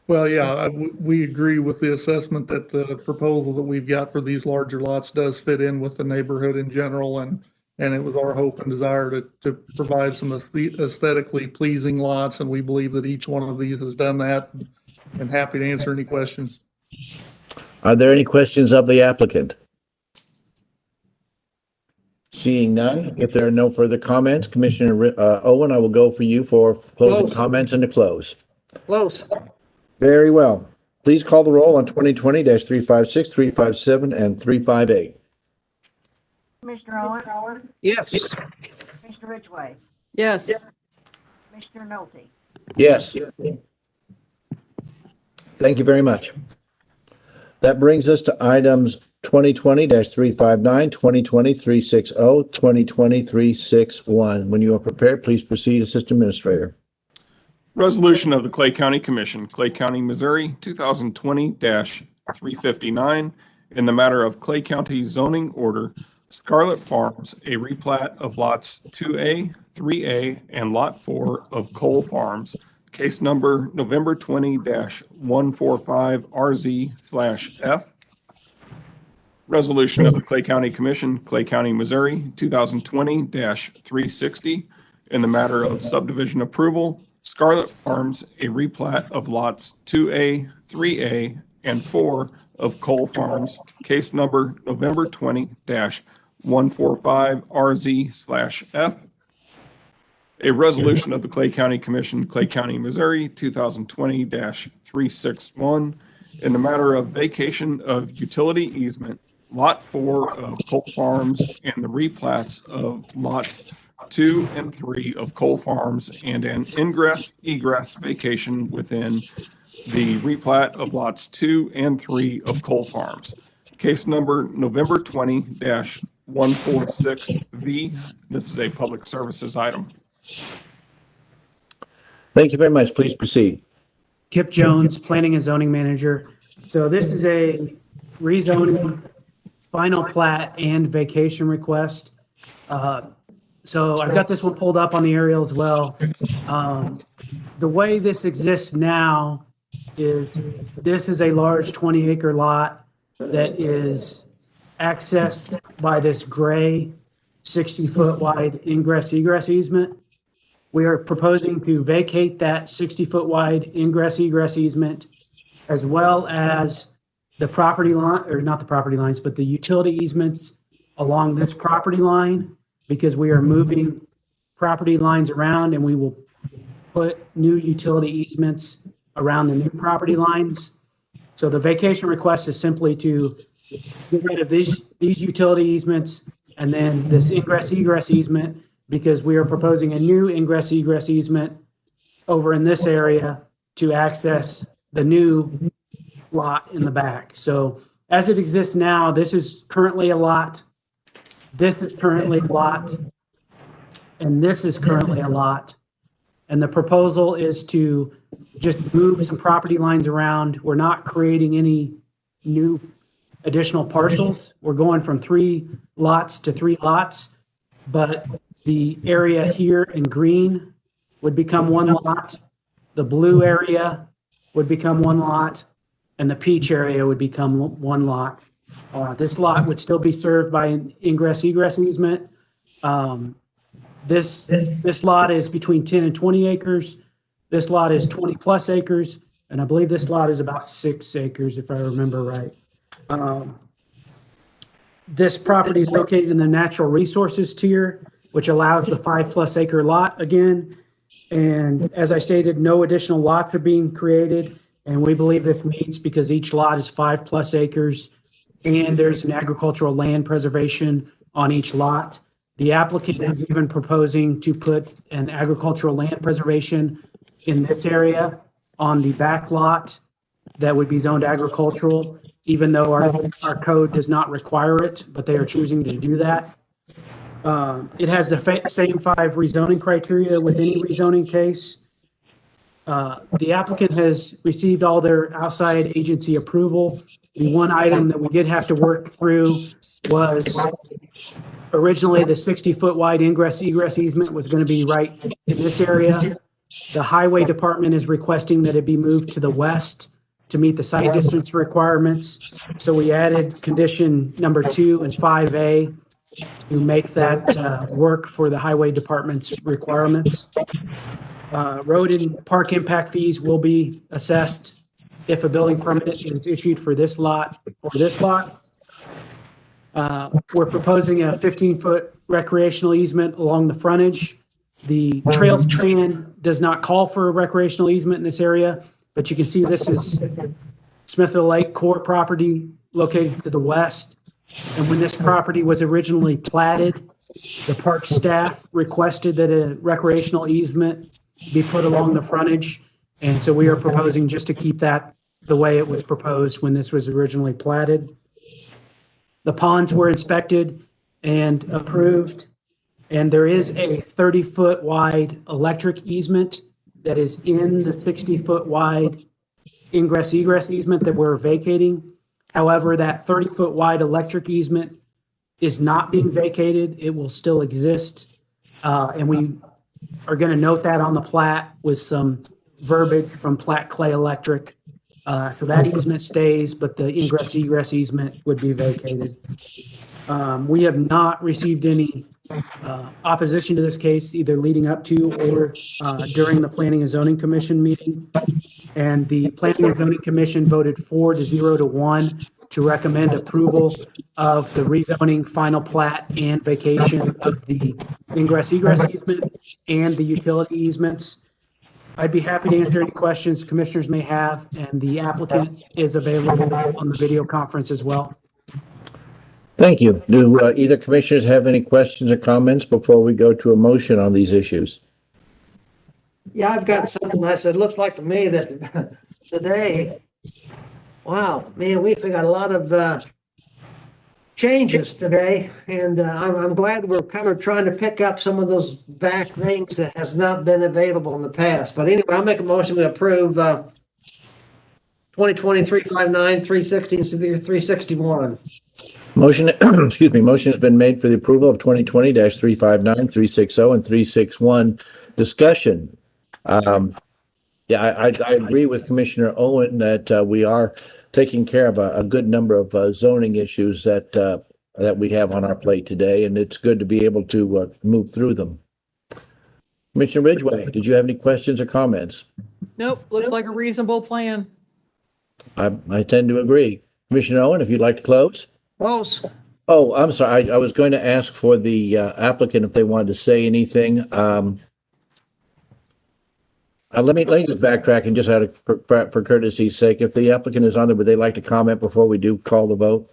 Well, yeah, we agree with the assessment that the proposal that we've got for these larger lots does fit in with the neighborhood in general. And it was our hope and desire to provide some aesthetically pleasing lots. And we believe that each one of these has done that, and happy to answer any questions. Are there any questions of the applicant? Seeing none, if there are no further comments, Commissioner Owen, I will go for you for closing comments and to close. Close. Very well. Please call the roll on 2020-356, 357, and 358. Commissioner Owen, Yes. Commissioner Ridgway, Yes. Commissioner Nolte. Yes. Thank you very much. That brings us to items 2020-359, 2020-360, 2020-361. When you are prepared, please proceed, Assistant Administrator. Resolution of the Clay County Commission, Clay County, Missouri, 2020-359, in the matter of Clay County zoning order, Scarlet Farms, a replat of lots 2A, 3A, and Lot 4 of Cole Farms, case number November 20-145RZ/F. Resolution of the Clay County Commission, Clay County, Missouri, 2020-360, in the matter of subdivision approval, Scarlet Farms, a replat of lots 2A, 3A, and 4 of Cole Farms, case number November 20-145RZ/F. A resolution of the Clay County Commission, Clay County, Missouri, 2020-361, in the matter of vacation of utility easement, Lot 4 of Cole Farms, and the replats of lots 2 and 3 of Cole Farms, and an ingress-egress vacation within the replat of lots 2 and 3 of Cole Farms. Case number November 20-146V. This is a public services item. Thank you very much. Please proceed. Kip Jones, Planning and Zoning Manager. So this is a rezoning, final plat, and vacation request. So I've got this one pulled up on the aerial as well. The way this exists now is this is a large 20-acre lot that is accessed by this gray 60-foot wide ingress-egress easement. We are proposing to vacate that 60-foot wide ingress-egress easement, as well as the property line, or not the property lines, but the utility easements along this property line, because we are moving property lines around and we will put new utility easements around the new property lines. So the vacation request is simply to get rid of these utility easements and then this ingress-egress easement, because we are proposing a new ingress-egress easement over in this area to access the new lot in the back. So as it exists now, this is currently a lot. This is currently a lot. And this is currently a lot. And the proposal is to just move some property lines around. We're not creating any new additional parcels. We're going from 3 lots to 3 lots, but the area here in green would become 1 lot. The blue area would become 1 lot, and the peach area would become 1 lot. This lot would still be served by an ingress-egress easement. This lot is between 10 and 20 acres. This lot is 20 plus acres, and I believe this lot is about 6 acres, if I remember right. This property is located in the natural resources tier, which allows the 5+ acre lot again. And as I stated, no additional lots are being created. And we believe this meets because each lot is 5+ acres and there's an agricultural land preservation on each lot. The applicant is even proposing to put an agricultural land preservation in this area on the back lot that would be zoned agricultural. even though our code does not require it, but they are choosing to do that. It has the same 5 rezoning criteria with any rezoning case. The applicant has received all their outside agency approval. The one item that we did have to work through was originally the 60-foot wide ingress egress easement was going to be right in this area. The highway department is requesting that it be moved to the west to meet the site distance requirements. So we added condition number 2 and 5A to make that work for the highway department's requirements. Road and park impact fees will be assessed if a building permit is issued for this lot or this lot. We're proposing a 15-foot recreational easement along the frontage. The trails plan does not call for a recreational easement in this area, but you can see this is Smithville Lake Court property located to the west. And when this property was originally platted, the park staff requested that a recreational easement be put along the frontage. And so we are proposing just to keep that the way it was proposed when this was originally platted. The ponds were inspected and approved, and there is a 30-foot wide electric easement that is in the 60-foot wide ingress egress easement that we're vacating. However, that 30-foot wide electric easement is not being vacated. It will still exist. And we are going to note that on the plat with some verbiage from Plat Clay Electric. So that easement stays, but the ingress egress easement would be vacated. We have not received any opposition to this case, either leading up to or during the Planning and Zoning Commission meeting. And the Planning and Zoning Commission voted 4-0 to 1 to recommend approval of the rezoning final plat and vacation of the ingress egress easement and the utility easements. I'd be happy to answer any questions commissioners may have, and the applicant is available on the video conference as well. Thank you. Do either commissioners have any questions or comments before we go to a motion on these issues? Yeah, I've got something I said, looks like to me that today, wow, man, we've got a lot of changes today, and I'm glad we're kind of trying to pick up some of those back things that has not been available in the past. But anyway, I'll make a motion to approve 2020-359, 360, and 361. Motion, excuse me, motion has been made for the approval of 2020-359, 360, and 361. Discussion. Yeah, I agree with Commissioner Owen that we are taking care of a good number of zoning issues that we have on our plate today, and it's good to be able to move through them. Commissioner Ridgway, did you have any questions or comments? Nope, looks like a reasonable plan. I tend to agree. Commissioner Owen, if you'd like to close. Close. Oh, I'm sorry. I was going to ask for the applicant if they wanted to say anything. Let me just backtrack and just for courtesy's sake, if the applicant is on there, would they like to comment before we do call the vote?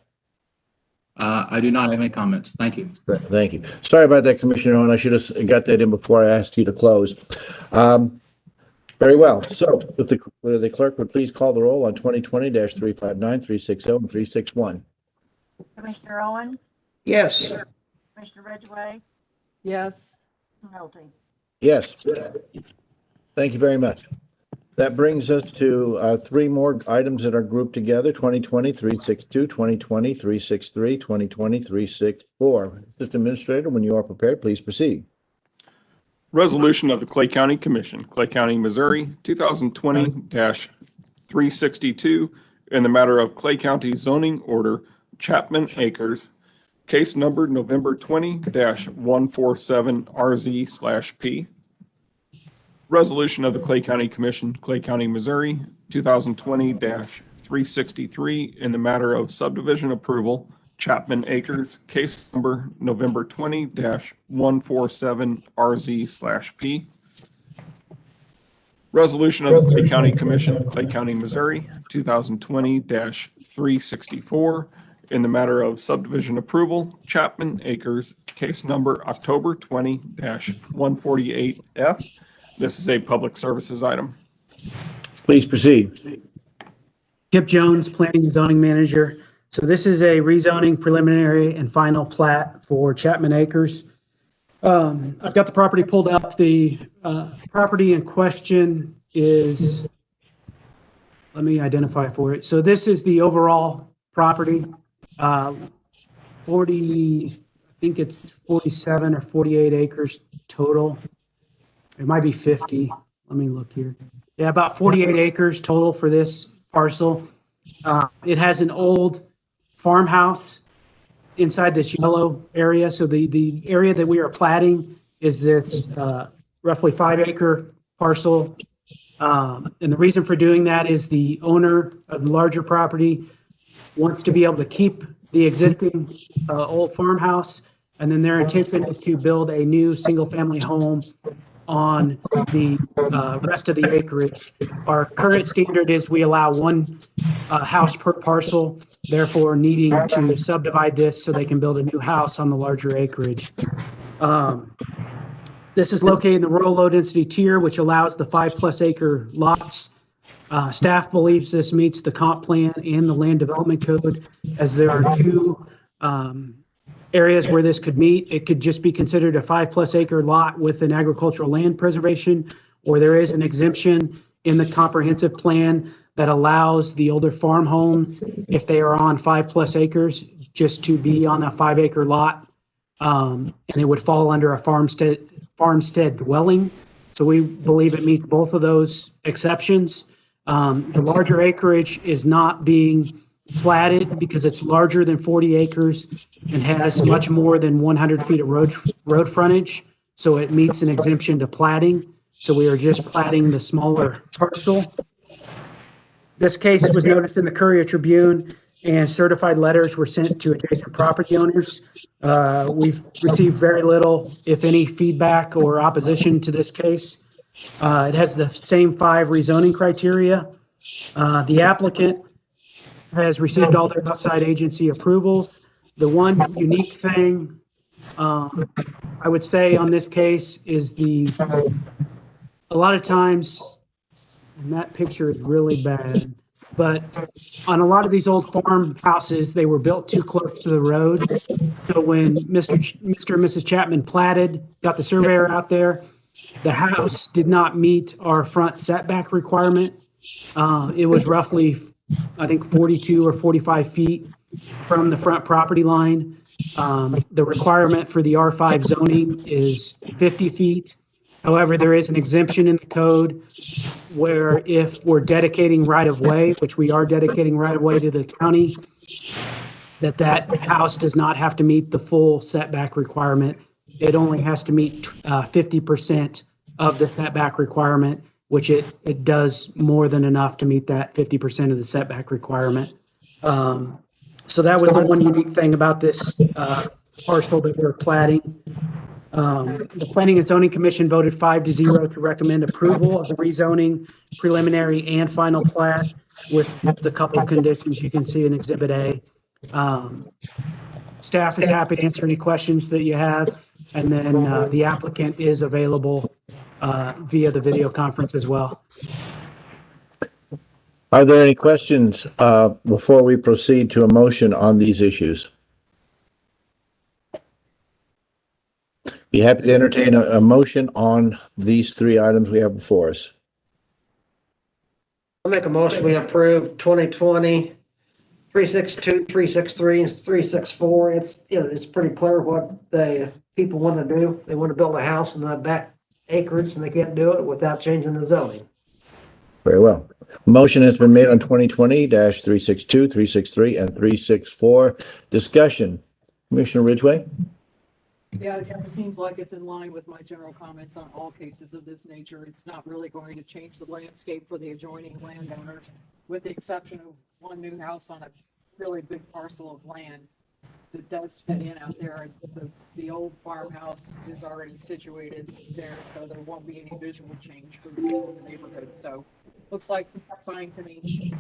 I do not have any comments. Thank you. Thank you. Sorry about that, Commissioner Owen. I should have got that in before I asked you to close. Very well. So if the clerk would please call the roll on 2020-359, 360, and 361. Commissioner Owen, Yes. Commissioner Ridgway, Yes. Nolte. Yes. Thank you very much. That brings us to 3 more items that are grouped together: 2020-362, 2020-363, 2020-364. Mr. Administrator, when you are prepared, please proceed. Resolution of the Clay County Commission, Clay County, Missouri, 2020-362, in the matter of Clay County zoning order, Chapman Acres, case number November 20-147RZ/P. Resolution of the Clay County Commission, Clay County, Missouri, 2020-363, in the matter of subdivision approval, Chapman Acres, case number November 20-147RZ/P. Resolution of the Clay County Commission, Clay County, Missouri, 2020-364, in the matter of subdivision approval, Chapman Acres, case number October 20-148F. This is a public services item. Please proceed. Kip Jones, Planning and Zoning Manager. So this is a rezoning preliminary and final plat for Chapman Acres. I've got the property pulled up. The property in question is, let me identify for it. So this is the overall property. 40, I think it's 47 or 48 acres total. It might be 50. Let me look here. Yeah, about 48 acres total for this parcel. It has an old farmhouse inside this yellow area. So the area that we are platting is this roughly 5-acre parcel. And the reason for doing that is the owner of the larger property wants to be able to keep the existing old farmhouse. And then their intention is to build a new single-family home on the rest of the acreage. Our current standard is we allow one house per parcel, therefore needing to subdivide this so they can build a new house on the larger acreage. This is located in the rural low density tier, which allows the 5+ acre lots. Staff believes this meets the comp plan and the land development code, as there are two areas where this could meet. It could just be considered a 5+ acre lot with an agricultural land preservation, or there is an exemption in the comprehensive plan that allows the older farm homes, if they are on 5+ acres, just to be on a 5-acre lot. And it would fall under a farmstead dwelling. So we believe it meets both of those exceptions. The larger acreage is not being platted because it's larger than 40 acres and has much more than 100 feet of road frontage. So it meets an exemption to platting. So we are just platting the smaller parcel. This case was noticed in the Courier Tribune, and certified letters were sent to adjacent property owners. We've received very little, if any, feedback or opposition to this case. It has the same 5 rezoning criteria. The applicant has received all their outside agency approvals. The one unique thing I would say on this case is a lot of times, and that picture is really bad, but on a lot of these old farmhouses, they were built too close to the road. So when Mr. and Mrs. Chapman platted, got the surveyor out there, the house did not meet our front setback requirement. It was roughly, I think, 42 or 45 feet from the front property line. The requirement for the R5 zoning is 50 feet. However, there is an exemption in the code where if we're dedicating right-of-way, which we are dedicating right-of-way to the county, that house does not have to meet the full setback requirement. It only has to meet 50% of the setback requirement, which it does more than enough to meet that 50% of the setback requirement. So that was the one unique thing about this parcel that we're platting. The Planning and Zoning Commission voted 5-0 to recommend approval of the rezoning preliminary and final plat with the couple of conditions you can see in Exhibit A. Staff is happy to answer any questions that you have, and then the applicant is available via the video conference as well. Are there any questions before we proceed to a motion on these issues? Be happy to entertain a motion on these 3 items we have before us. I'll make a motion. We approve 2020 362, 363, and 364. It's pretty clear what the people want to do. They want to build a house in the back acreage, and they can't do it without changing the zoning. Very well. Motion has been made on 2020-362, 363, and 364. Discussion. Commissioner Ridgway? Yeah, it seems like it's in line with my general comments on all cases of this nature. It's not really going to change the landscape for the adjoining landowners, with the exception of one new house on a really big parcel of land that does fit in out there. The old farmhouse is already situated there, so there won't be any visual change for the people in the neighborhood. So looks like fine to me.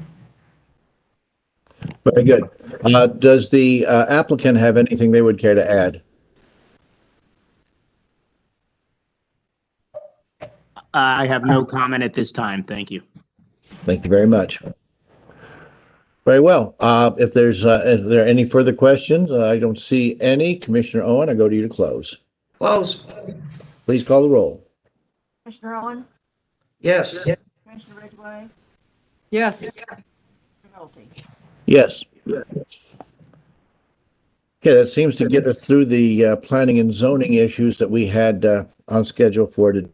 Very good. Does the applicant have anything they would care to add? I have no comment at this time. Thank you. Thank you very much. Very well. If is there any further questions? I don't see any. Commissioner Owen, I go to you to close. Close. Please call the roll. Commissioner Owen, Yes. Commissioner Ridgway, Yes. Commissioner Hilty. Yes. Okay, that seems to get us through the planning and zoning issues that we had on schedule for today.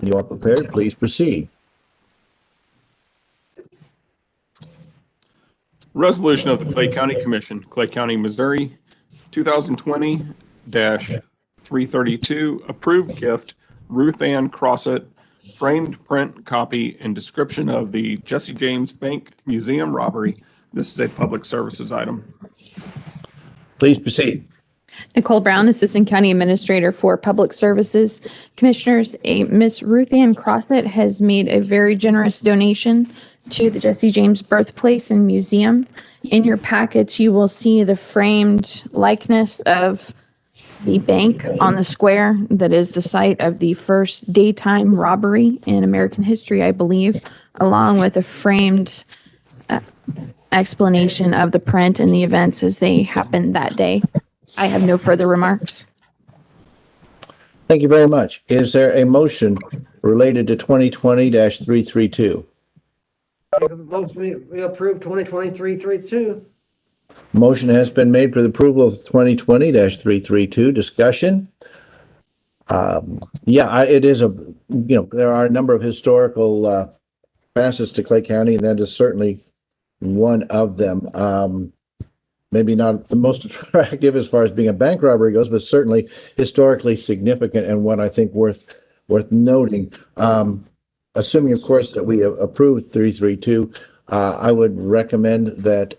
You are prepared, please proceed. Resolution of the Clay County Commission, Clay County, Missouri, 2020-332, approved gift, Ruth Ann Crossett, framed print copy and description of the Jesse James Bank Museum robbery. This is a public services item. Please proceed. Nicole Brown, Assistant County Administrator for Public Services. Commissioners, Miss Ruth Ann Crossett has made a very generous donation to the Jesse James Birthplace and Museum. In your packets, you will see the framed likeness of the bank on the square that is the site of the first daytime robbery in American history, I believe, along with a framed explanation of the print and the events as they happened that day. I have no further remarks. Thank you very much. Is there a motion related to 2020-332? We approve 2023-32. Motion has been made for the approval of 2020-332. Discussion? It is there are a number of historical facets to Clay County, and that is certainly one of them. Maybe not the most attractive as far as being a bank robbery goes, but certainly historically significant and one I think worth noting. Assuming, of course, that we have approved 332, I would recommend that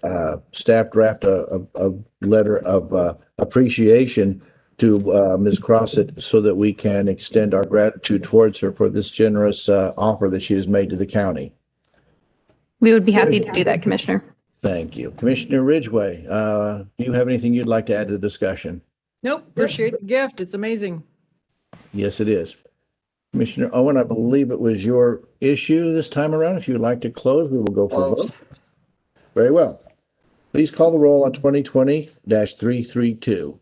staff draft a letter of appreciation to Ms. Crossett so that we can extend our gratitude towards her for this generous offer that she has made to the county. We would be happy to do that, Commissioner. Thank you. Commissioner Ridgway, do you have anything you'd like to add to the discussion? Nope. Appreciate the gift. It's amazing. Yes, it is. Commissioner Owen, I believe it was your issue this time around. If you would like to close, we will go for a vote. Very well. Please call the roll on 2020-332.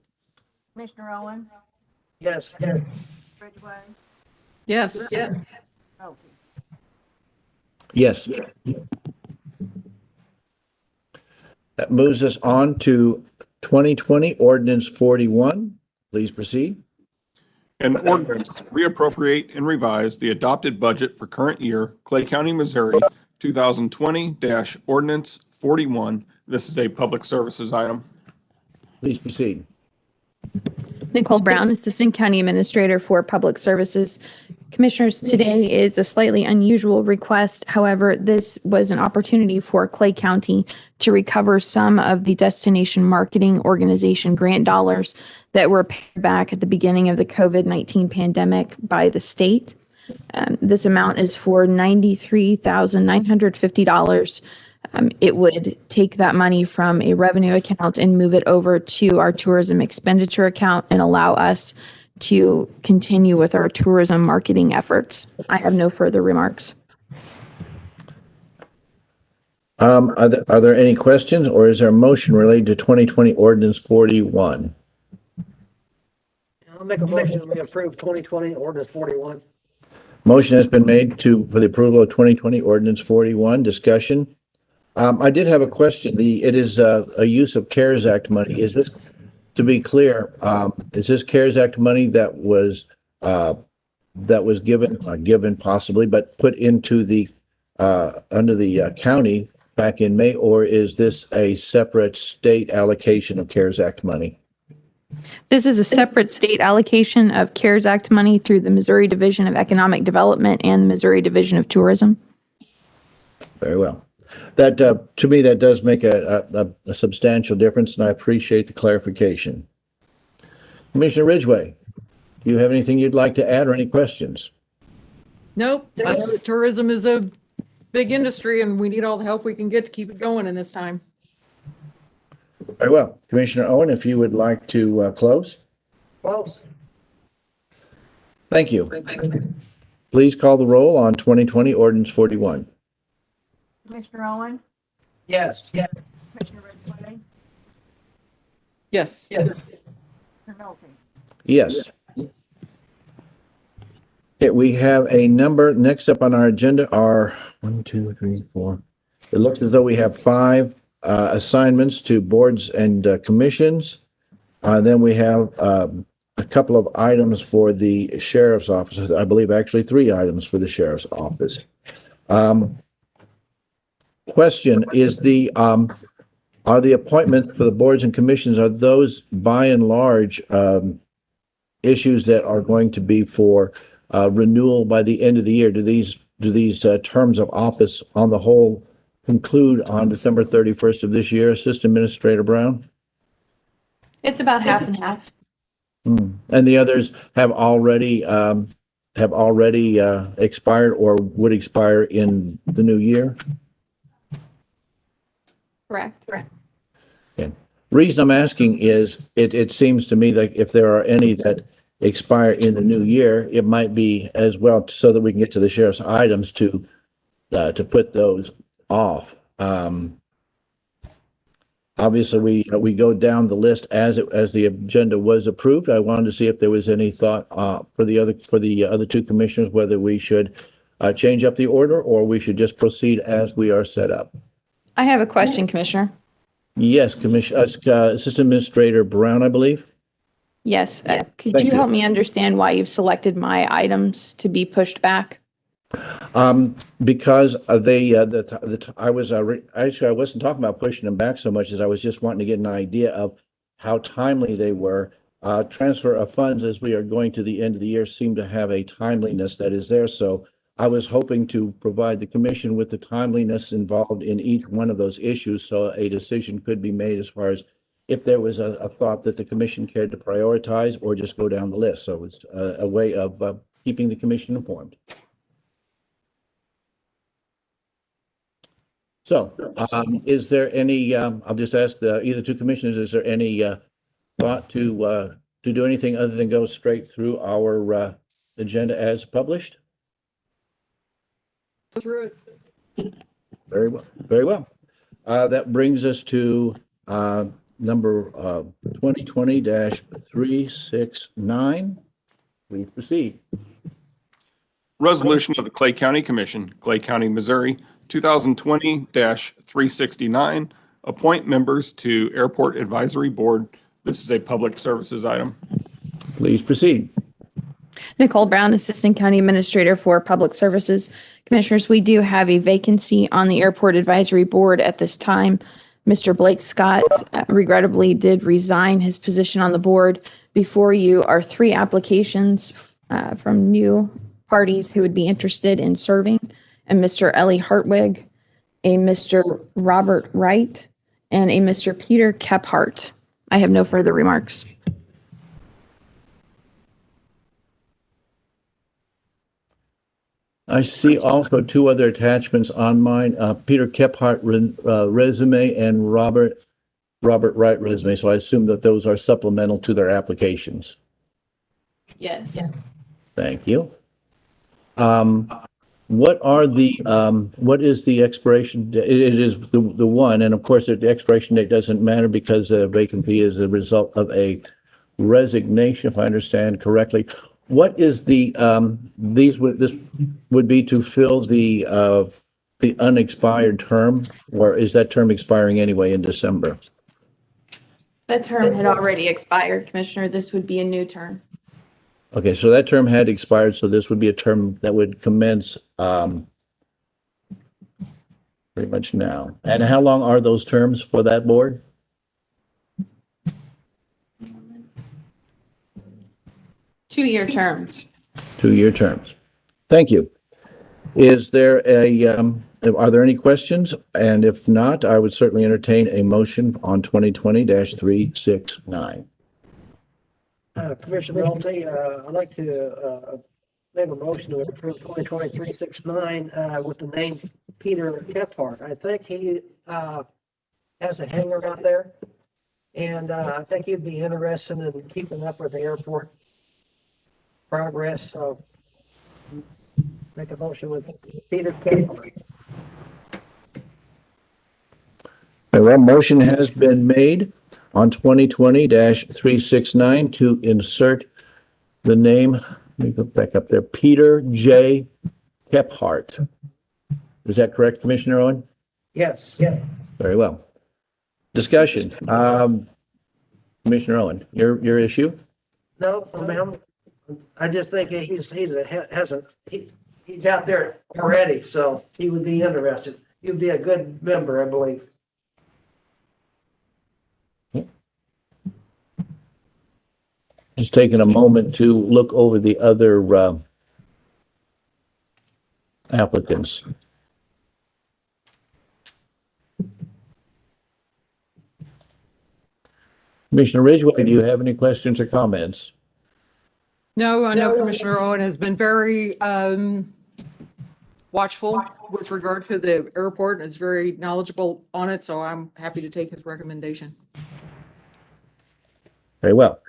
Commissioner Owen, Yes. Ridgway, Yes. Hilty. Yes. That moves us on to 2020 Ordinance 41. Please proceed. An ordinance reappropriate and revise the adopted budget for current year, Clay County, Missouri, 2020-Ordinance 41. This is a public services item. Please proceed. Nicole Brown, Assistant County Administrator for Public Services. Commissioners, today is a slightly unusual request. However, this was an opportunity for Clay County to recover some of the Destination Marketing Organization grant dollars that were paid back at the beginning of the COVID-19 pandemic by the state. This amount is for $93,950. It would take that money from a revenue account and move it over to our tourism expenditure account and allow us to continue with our tourism marketing efforts. I have no further remarks. Are there any questions, or is there a motion related to 2020 Ordinance 41? I'll make a motion. We approve 2020 Ordinance 41. Motion has been made for the approval of 2020 Ordinance 41. Discussion. I did have a question. It is a use of CARES Act money. Is this, to be clear, is this CARES Act money that was given possibly, but put into the under the county back in May, or is this a separate state allocation of CARES Act money? This is a separate state allocation of CARES Act money through the Missouri Division of Economic Development and the Missouri Division of Tourism. Very well. That, to me, that does make a substantial difference, and I appreciate the clarification. Commissioner Ridgway, do you have anything you'd like to add or any questions? Nope. I know that tourism is a big industry and we need all the help we can get to keep it going in this time. Very well. Commissioner Owen, if you would like to close. Close. Thank you. please call the roll on 2020 ordinance 41. Commissioner Owen, Yes. Commissioner Ridgway, Yes. Mr. Nolte. Yes. Okay, we have a number, next up on our agenda are 1, 2, 3, 4. It looks as though we have 5 assignments to boards and commissions. Then we have a couple of items for the sheriff's office. I believe actually 3 items for the sheriff's office. Question is are the appointments for the boards and commissions, are those by and large issues that are going to be for renewal by the end of the year? Do these terms of office on the whole conclude on December 31st of this year, Assistant Administrator Brown? It's about half and half. And the others have already expired or would expire in the new year? Correct. Okay. Reason I'm asking is it seems to me that if there are any that expire in the new year, it might be as well so that we can get to the sheriff's items to put those off. Obviously, we go down the list as the agenda was approved. I wanted to see if there was any thought for the other 2 commissioners whether we should change up the order or we should just proceed as we are set up. I have a question, Commissioner. Yes, Assistant Administrator Brown, I believe. Yes. Could Thank you you. help me understand why you've selected my items to be pushed back? Because I wasn't talking about pushing them back so much as I was just wanting to get an idea of how timely they were. Transfer of funds as we are going to the end of the year seem to have a timeliness that is there. So I was hoping to provide the commission with the timeliness involved in each one of those issues so a decision could be made as far as if there was a thought that the commission cared to prioritize or just go down the list. So it's a way of keeping the commission informed. So, is there any, I'll just ask either 2 commissioners, is there any thought to do anything other than go straight through our agenda as published? Through it. Very well, very well. That brings us to number 2020-369. Please proceed. Resolution of the Clay County Commission, Clay County, Missouri, 2020-369, appoint members to Airport Advisory Board. This is a public services item. Please proceed. Nicole Brown, Assistant County Administrator for Public Services. Commissioners, we do have a vacancy on the Airport Advisory Board at this time. Mr. Blake Scott regrettably did resign his position on the board. Before you are 3 applications from new parties who would be interested in serving, and Mr. Ellie Hartwig, a Mr. Robert Wright, and a Mr. Peter Kephart. I have no further remarks. I see also 2 other attachments on mine, Peter Kephart resume and Robert Wright resume. So I assume that those are supplemental to their applications. Yes. Thank you. What is the expiration? It is the one, and of course the expiration date doesn't matter because the vacancy is a result of a resignation, if I understand correctly. What is this would be to fill the unexpired term, or is that term expiring anyway in December? That term had already expired, Commissioner. This would be a new term. Okay, so that term had expired, so this would be a term that would commence pretty much now. And how long are those terms for that board? Two-year terms. 2-year terms. Thank you. Is there are there any questions? And if not, I would certainly entertain a motion on 2020-369. Commissioner Nolte, I'd like to make a motion to approve 2020-369 with the name Peter Kephart. I think he has a hangar out there, and I think he'd be interested in keeping up with the airport progress. So Make a motion with Peter Campbell. Very well, motion has been made on 2020-369 to insert the name, let me go back up there, Peter J. Kephart. Is that correct, Commissioner Owen? Yes. Very well. Discussion. Commissioner Owen, your issue? No, ma'am. I just think he's out there already, so he would be interested. He'd be a good member, I believe. Just taking a moment to look over the other applicants. Commissioner Ridgway, do you have any questions or comments? No, I know Commissioner Owen has been very watchful with regard to the airport and is very knowledgeable on it, so I'm happy to take his recommendation. Very well.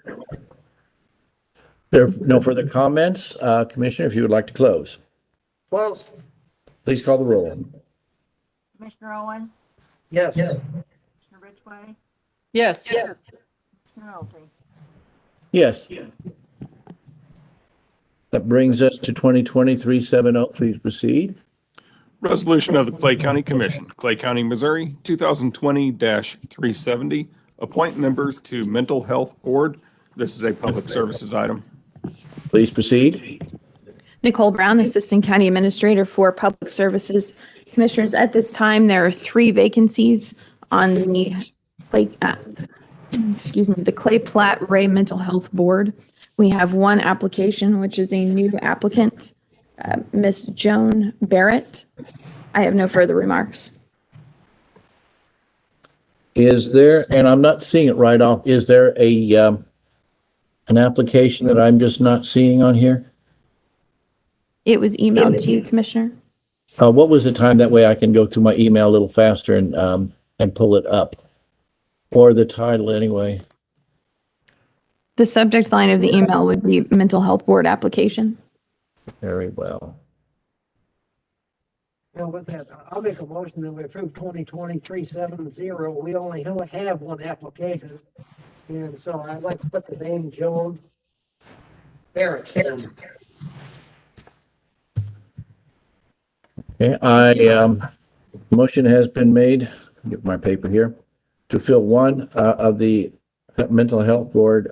There are no further comments. Commissioner, if you would like to close, Close. please call the roll. Commissioner Owen, Yes. Commissioner Ridgway, Yes. Commissioner Nolte. Yes. That brings us to 2020-370. Please proceed. Resolution of the Clay County Commission, Clay County, Missouri, 2020-370. Appoint members to Mental Health Board. This is a public services item. Please proceed. Nicole Brown, Assistant County Administrator for Public Services. Commissioners, at this time, there are 3 vacancies on the Clay, the Clay Platte Ray Mental Health Board. We have 1 application, which is a new applicant, Miss Joan Barrett. I have no further remarks. Is there, and I'm not seeing it right off, is there an application that I'm just not seeing on here? It was emailed to you, Commissioner. What was the time? That way I can go through my email a little faster and pull it up. Or the title anyway. The subject line of the email would be Mental Health Board application. Very well. Now with that, I'll make a motion that we approve 2020-370. We only have 1 application. And so I'd like to put the name Joan Barrett in. Okay, motion has been made, get my paper here, to fill 1 of the Mental Health Board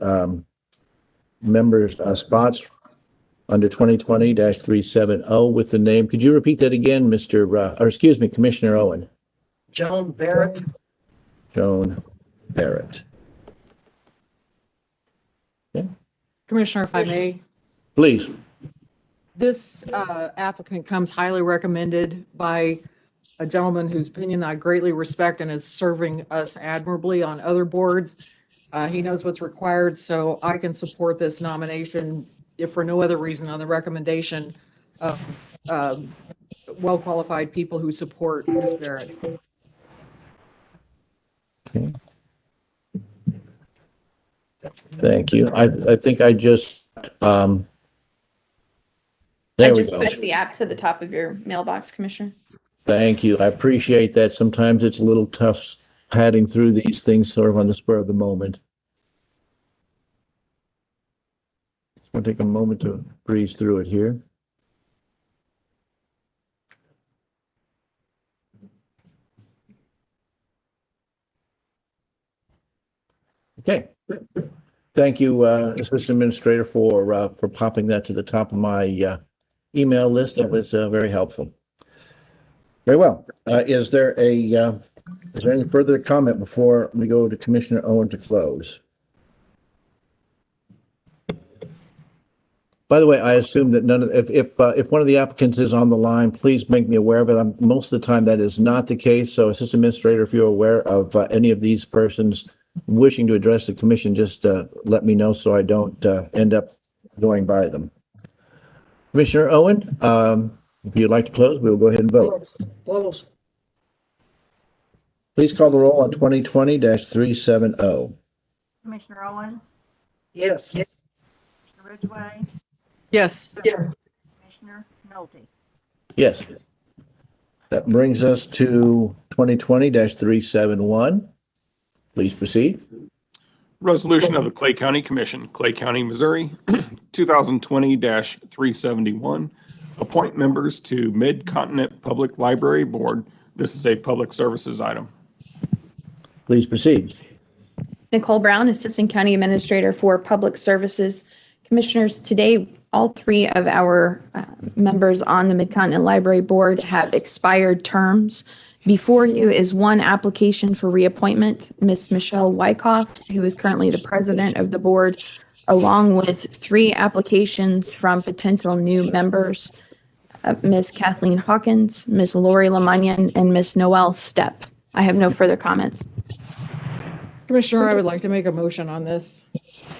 members' spots under 2020-370 with the name. Could you repeat that again, Commissioner Owen? Joan Barrett. Joan Barrett. Okay. Commissioner, if I may, Please. this applicant comes highly recommended by a gentleman whose opinion I greatly respect and is serving us admirably on other boards. He knows what's required, so I can support this nomination, if for no other reason, on the recommendation of well-qualified people who support Ms. Barrett. Okay. Thank you. I think I just, there I we just go. pushed the app to the top of your mailbox, Commissioner. Thank you. I appreciate that. Sometimes it's a little tough padding through these things sort of on the spur of the moment. Just want to take a moment to breeze through it here. Okay. Thank you, Assistant Administrator, for popping that to the top of my email list. That was very helpful. Very well. Is there any further comment before we go to Commissioner Owen to close? By the way, I assume that if one of the applicants is on the line, please make me aware of it. Most of the time that is not the case. So, Assistant Administrator, if you're aware of any of these persons wishing to address the commission, just let me know so I don't end up going by them. Commissioner Owen, if you'd like to close, we will go ahead and vote. Close. Please call the roll on 2020-370. Commissioner Owen, Yes. Commissioner Ridgway, Yes. Commissioner Nolte. Yes. That brings us to 2020-371. Please proceed. Resolution of the Clay County Commission, Clay County, Missouri, 2020-371. Appoint members to Mid-Continent Public Library Board. This is a public services item. Please proceed. Nicole Brown, Assistant County Administrator for Public Services. Commissioners, today, all three of our members on the Mid-Continent Library Board have expired terms. Before you is one application for reappointment, Ms. Michelle Wyckoff, who is currently the president of the board, along with three applications from potential new members, Ms. Kathleen Hawkins, Ms. Lori Lemunyan, and Ms. Noelle Stepp. I have no further comments. Commissioner, I would like to make a motion on this.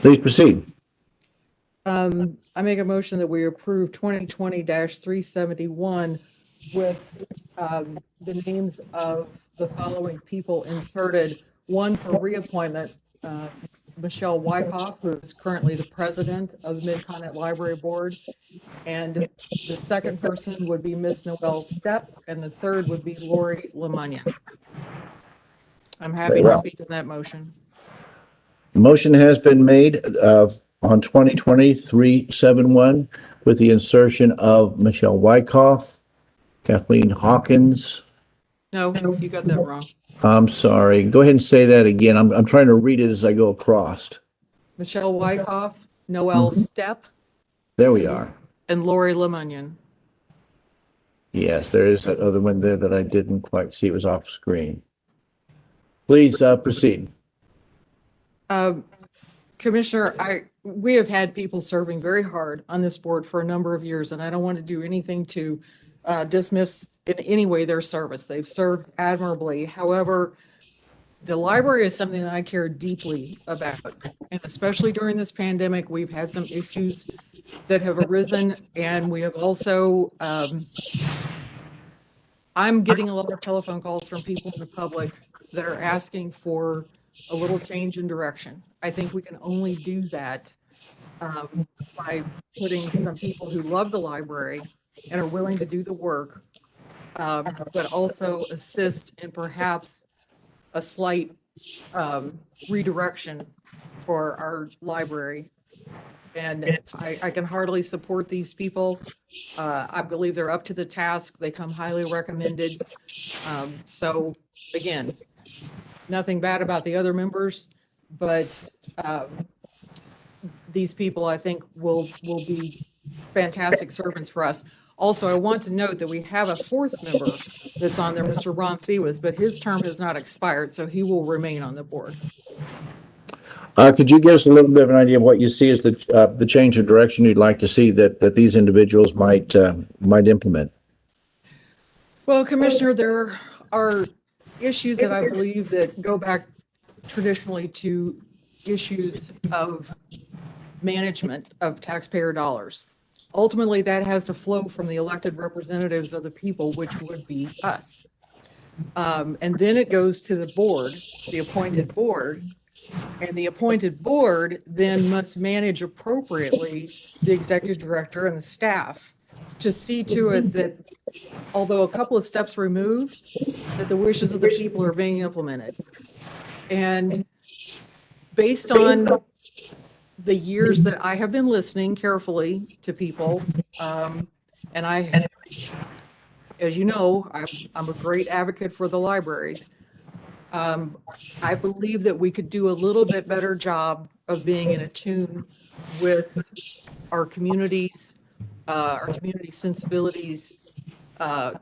Please proceed. I make a motion that we approve 2020-371 with the names of the following people inserted. One for reappointment, Michelle Wyckoff, who is currently the president of the Mid-Continent Library Board. And the second person would be Miss Noelle Stepp, and the third would be Lori Lemunyan. I'm happy to speak on that motion. Motion has been made on 2020-371 with the insertion of Michelle Wyckoff, Kathleen Hawkins. No, you got that wrong. I'm sorry. Go ahead and say that again. I'm trying to read it as I go across. Michelle Wyckoff, Noelle Stepp, There we are. and Lori Lemunyan. Yes, there is that other one there that I didn't quite see. It was off screen. Please proceed. Commissioner, we have had people serving very hard on this board for a number of years, and I don't want to do anything to dismiss in any way their service. They've served admirably. However, the library is something that I care deeply about, and especially during this pandemic, we've had some issues that have arisen, and we have also, I'm getting a lot of telephone calls from people in the public that are asking for a little change in direction. I think we can only do that by putting some people who love the library and are willing to do the work, but also assist in perhaps a slight redirection for our library. And I can hardly support these people. I believe they're up to the task. They come highly recommended. So again, nothing bad about the other members, but these people I think will be fantastic servants for us. Also, I want to note that we have a fourth member that's on there, Mr. Ron Thewas, but his term has not expired, so he will remain on the board. Could you give us a little bit of an idea of what you see as the change of direction you'd like to see that these individuals might implement? Well, Commissioner, there are issues that I believe that go back traditionally to issues of management of taxpayer dollars. Ultimately, that has to flow from the elected representatives of the people, which would be us. And then it goes to the board, the appointed board, and the appointed board then must manage appropriately the executive director and the staff to see to it that, although a couple of steps removed, that the wishes of the people are being implemented. And based on the years that I have been listening carefully to people, and I, as you know, I'm a great advocate for the libraries. I believe that we could do a little bit better job of being in tune with our communities, our community sensibilities,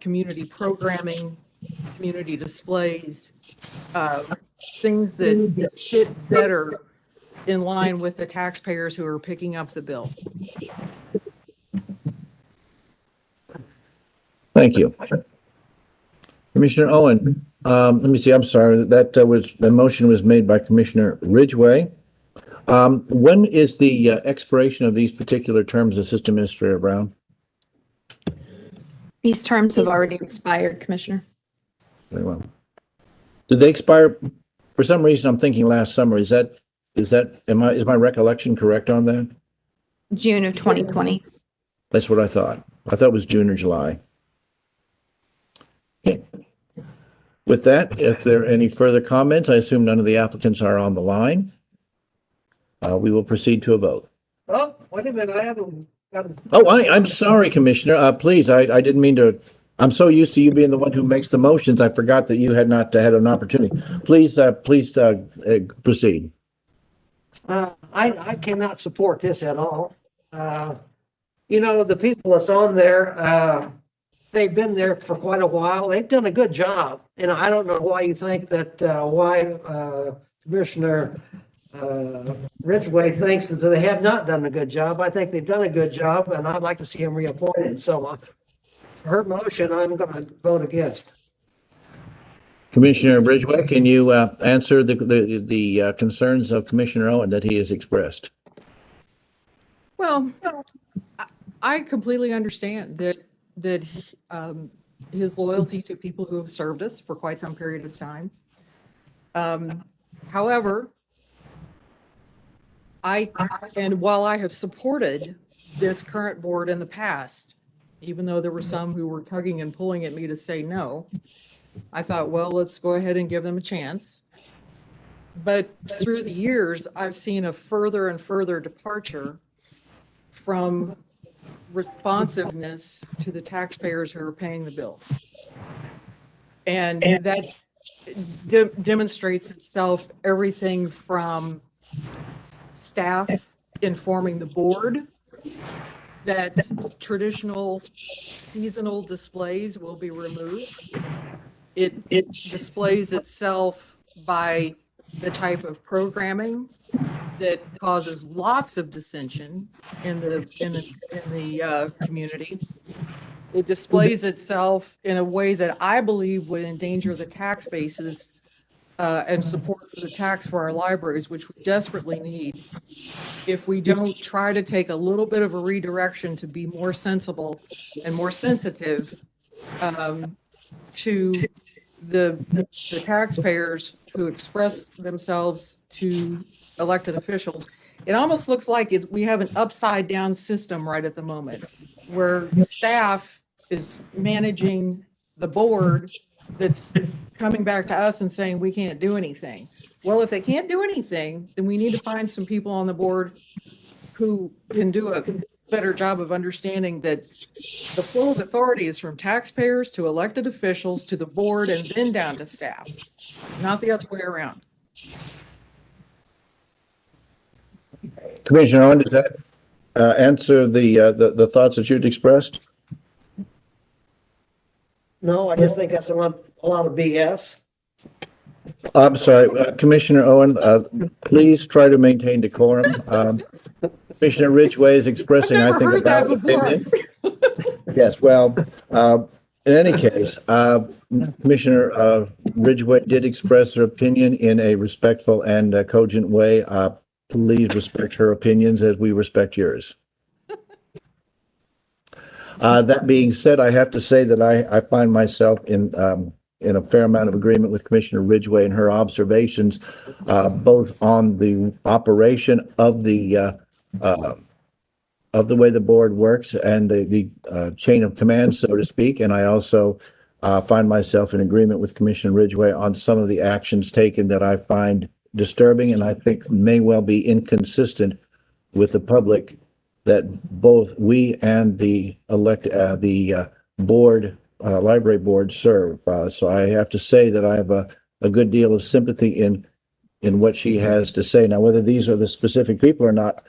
community programming, community displays, things that fit better in line with the taxpayers who are picking up the bill. Thank you. Commissioner Owen, let me see, I'm sorry, the motion was made by Commissioner Ridgway. When is the expiration of these particular terms, Assistant Administrator Brown? These terms have already expired, Commissioner. Very well. Did they expire? For some reason, I'm thinking last summer. Is my recollection correct on that? June of 2020. That's what I thought. I thought it was June or July. Okay. With that, if there are any further comments, I assume none of the applicants are on the line. We will proceed to a vote. Oh, wait a minute, I haven't got. Oh, I'm sorry, Commissioner. Please, I didn't mean to. I'm so used to you being the one who makes the motions. I forgot that you had not had an opportunity. Please proceed. I cannot support this at all. The people that's on there, they've been there for quite a while. They've done a good job. And I don't know why you think that, Commissioner Ridgway thinks that they have not done a good job. I think they've done a good job, and I'd like to see them reappointed. So for her motion, I'm going to vote against. Commissioner Ridgway, can you answer the concerns of Commissioner Owen that he has expressed? Well, I completely understand that his loyalty to people who have served us for quite some period of time. However, while I have supported this current board in the past, even though there were some who were tugging and pulling at me to say no, I thought, well, let's go ahead and give them a chance. But through the years, I've seen a further and further departure from responsiveness to the taxpayers who are paying the bill. And that demonstrates itself everything from staff informing the board that traditional seasonal displays will be removed. It displays itself by the type of programming that causes lots of dissension in the community. It displays itself in a way that I believe would endanger the tax bases and support for the tax for our libraries, which we desperately need. If we don't try to take a little bit of a redirection to be more sensible and more sensitive to the taxpayers who express themselves to elected officials, it almost looks like we have an upside down system right at the moment where staff is managing the board that's coming back to us and saying we can't do anything. Well, if they can't do anything, then we need to find some people on the board who can do a better job of understanding that the flow of authority is from taxpayers to elected officials to the board and then down to staff, not the other way around. Commissioner Owen, does that answer the thoughts that you'd expressed? No, I just think that's a lot of BS. I'm sorry, Commissioner Owen, please try to maintain decorum. Commissioner Ridgway is expressing, I think, a valid opinion. Yes, well, in any case, Commissioner Ridgway did express her opinion in a respectful and cogent way. Please respect her opinions as we respect yours. That being said, I have to say that I find myself in a fair amount of agreement with Commissioner Ridgway and her observations, both on the operation of the way the board works and the chain of command, so to speak. And I also find myself in agreement with Commissioner Ridgway on some of the actions taken that I find disturbing and I think may well be inconsistent with the public that both we and the board, library board serve. So I have to say that I have a good deal of sympathy in what she has to say. Now, whether these are the specific people or not,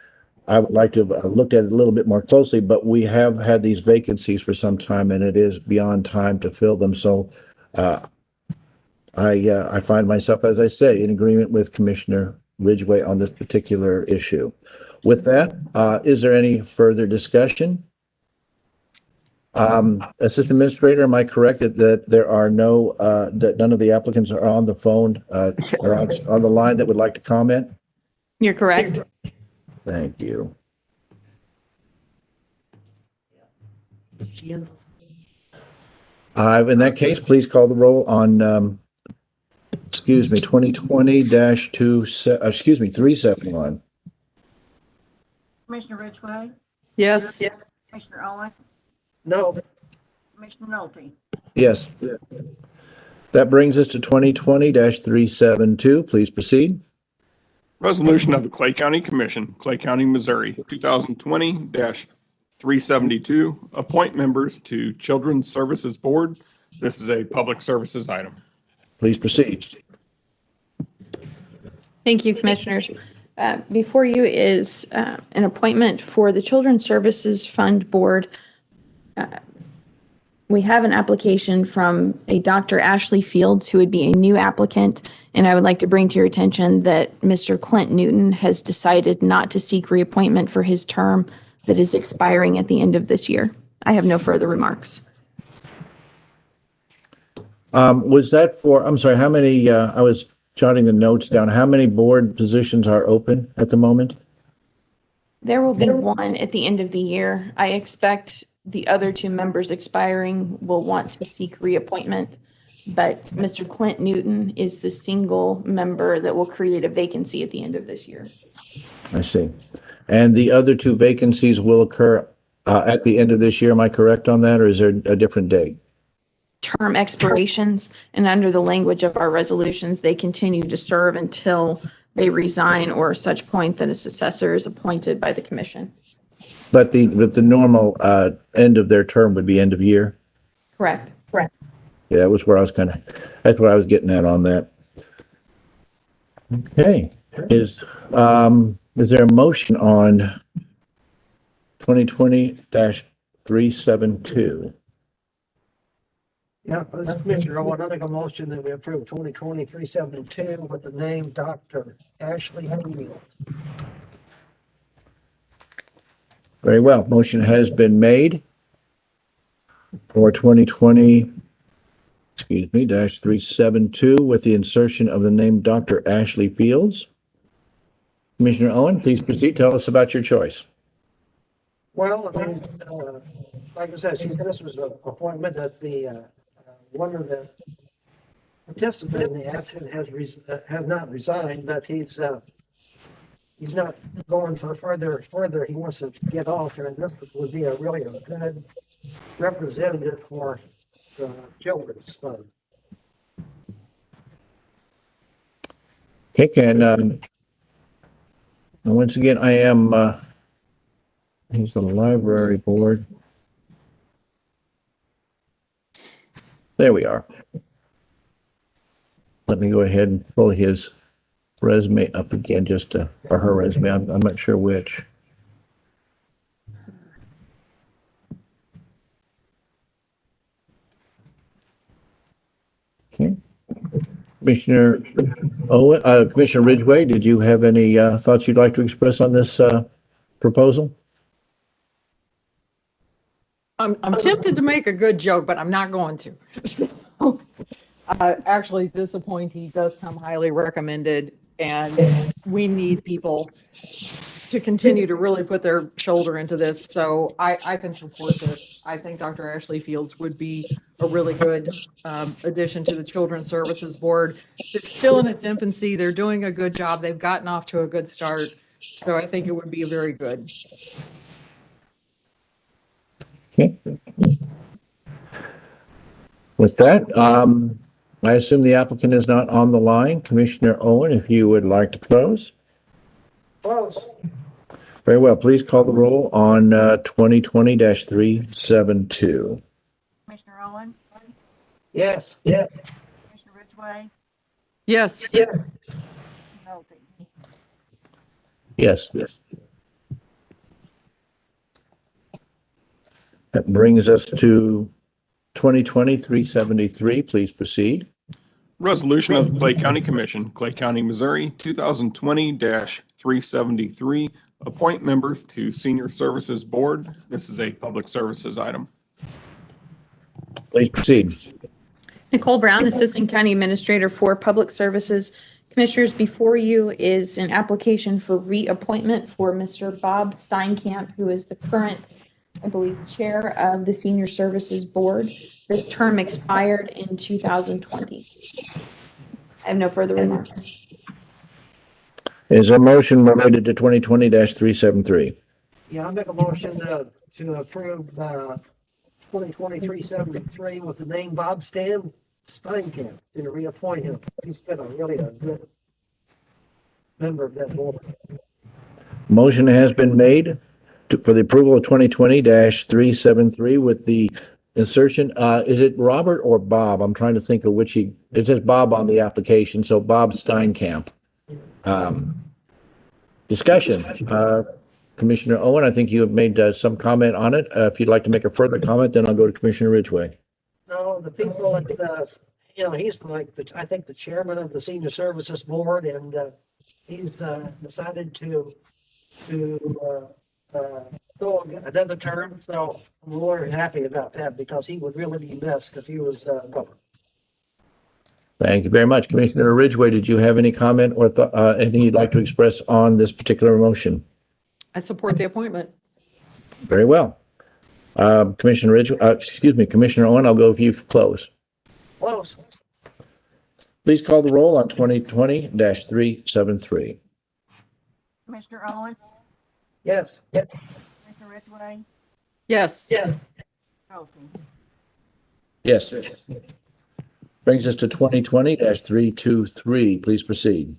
I would like to have looked at it a little bit more closely, but we have had these vacancies for some time and it is beyond time to fill them. So I find myself, as I say, in agreement with Commissioner Ridgway on this particular issue. With that, is there any further discussion? Assistant Administrator, am I correct that there are that none of the applicants are on the phone or on the line that would like to comment? You're correct. Thank you. In that case, please call the roll on 2020-371. Commissioner Ridgway, Yes. Commissioner Owen, No. Commissioner Nolte. Yes. That brings us to 2020-372. Please proceed. Resolution of the Clay County Commission, Clay County, Missouri, 2020-372, appoint members to Children's Services Board. This is a public services item. Please proceed. Thank you, Commissioners. Before you is an appointment for the Children's Services Fund Board. We have an application from a Dr. Ashley Fields, who would be a new applicant, and I would like to bring to your attention that Mr. Clint Newton has decided not to seek reappointment for his term that is expiring at the end of this year. I have no further remarks. Was that for, I'm sorry, how many, I was jotting the notes down. How many board positions are open at the moment? There will be one at the end of the year. I expect the other two members expiring will want to seek reappointment, but Mr. Clint Newton is the single member that will create a vacancy at the end of this year. I see. And the other two vacancies will occur at the end of this year. Am I correct on that, or is there a different date? Term expirations, and under the language of our resolutions, they continue to serve until they resign or such point that a successor is appointed by the commission. But the normal end of their term would be end of year? Correct. Yeah, that was where I was that's what I was getting at on that. Okay. Is there a motion on 2020-372? Yeah, this is Commissioner Owen. I make a motion that we approve 2020-372 with the name Dr. Ashley Fields. Very well. Motion has been made for 2020-372 with the insertion of the name Dr. Ashley Fields. Commissioner Owen, please proceed. Tell us about your choice. Well, I mean, like I said, this was an appointment that the one of the participants in the accident has not resigned, but he's not going for further. He wants to get off, and this would be really a good representative for the Children's Fund. Okay, and once again, I am, here's the library board. There we are. Let me go ahead and pull his resume up again, or her resume. I'm not sure which. Okay. Commissioner Owen, Commissioner Ridgway, did you have any thoughts you'd like to express on this proposal? I'm tempted to make a good joke, but I'm not going to. So, actually, this appointee does come highly recommended, and we need people to continue to really put their shoulder into this. So I can support this. I think Dr. Ashley Fields would be a really good addition to the Children's Services Board. It's still in its infancy. They're doing a good job. They've gotten off to a good start. So I think it would be very good. Okay. With that, I assume the applicant is not on the line. Commissioner Owen, if you would like to close. Close. Very well. Please call the roll on 2020-372. Commissioner Owen, Yes. Commissioner Ridgway, Yes. Commissioner Nolte. Yes. That brings us to 2020-373. Please proceed. Resolution of the Clay County Commission, Clay County, Missouri, 2020-373, appoint members to Senior Services Board. This is a public services item. Please proceed. Nicole Brown, Assistant County Administrator for Public Services. Commissioners, before you is an application for reappointment for Mr. Bob Steinkamp, who is the current, I believe, Chair of the Senior Services Board. This term expired in 2020. I have no further remarks. Is there a motion related to 2020-373? Yeah, I make a motion to approve 2023-73 with the name Bob Steinkamp to reappoint him. He's been really a good member of that board. Motion has been made for the approval of 2020-373 with the insertion. Is it Robert or Bob? I'm trying to think of which it says Bob on the application, so Bob Steinkamp. Discussion. Commissioner Owen, I think you have made some comment on it. If you'd like to make a further comment, then I'll go to Commissioner Ridgway. No, the people at he's like I think the chairman of the Senior Services Board, and he's decided to go another term. So we're happy about that because he would really be missed if he was governor. Thank you very much. Commissioner Ridgway, did you have any comment or anything you'd like to express on this particular motion? I support the appointment. Very well. Commissioner Commissioner Owen, I'll go with you for close. Close. Please call the roll on 2020-373. Commissioner Owen, Yes. Commissioner Ridgway, Yes. Nolte. Yes. Brings us to 2020-323. Please proceed.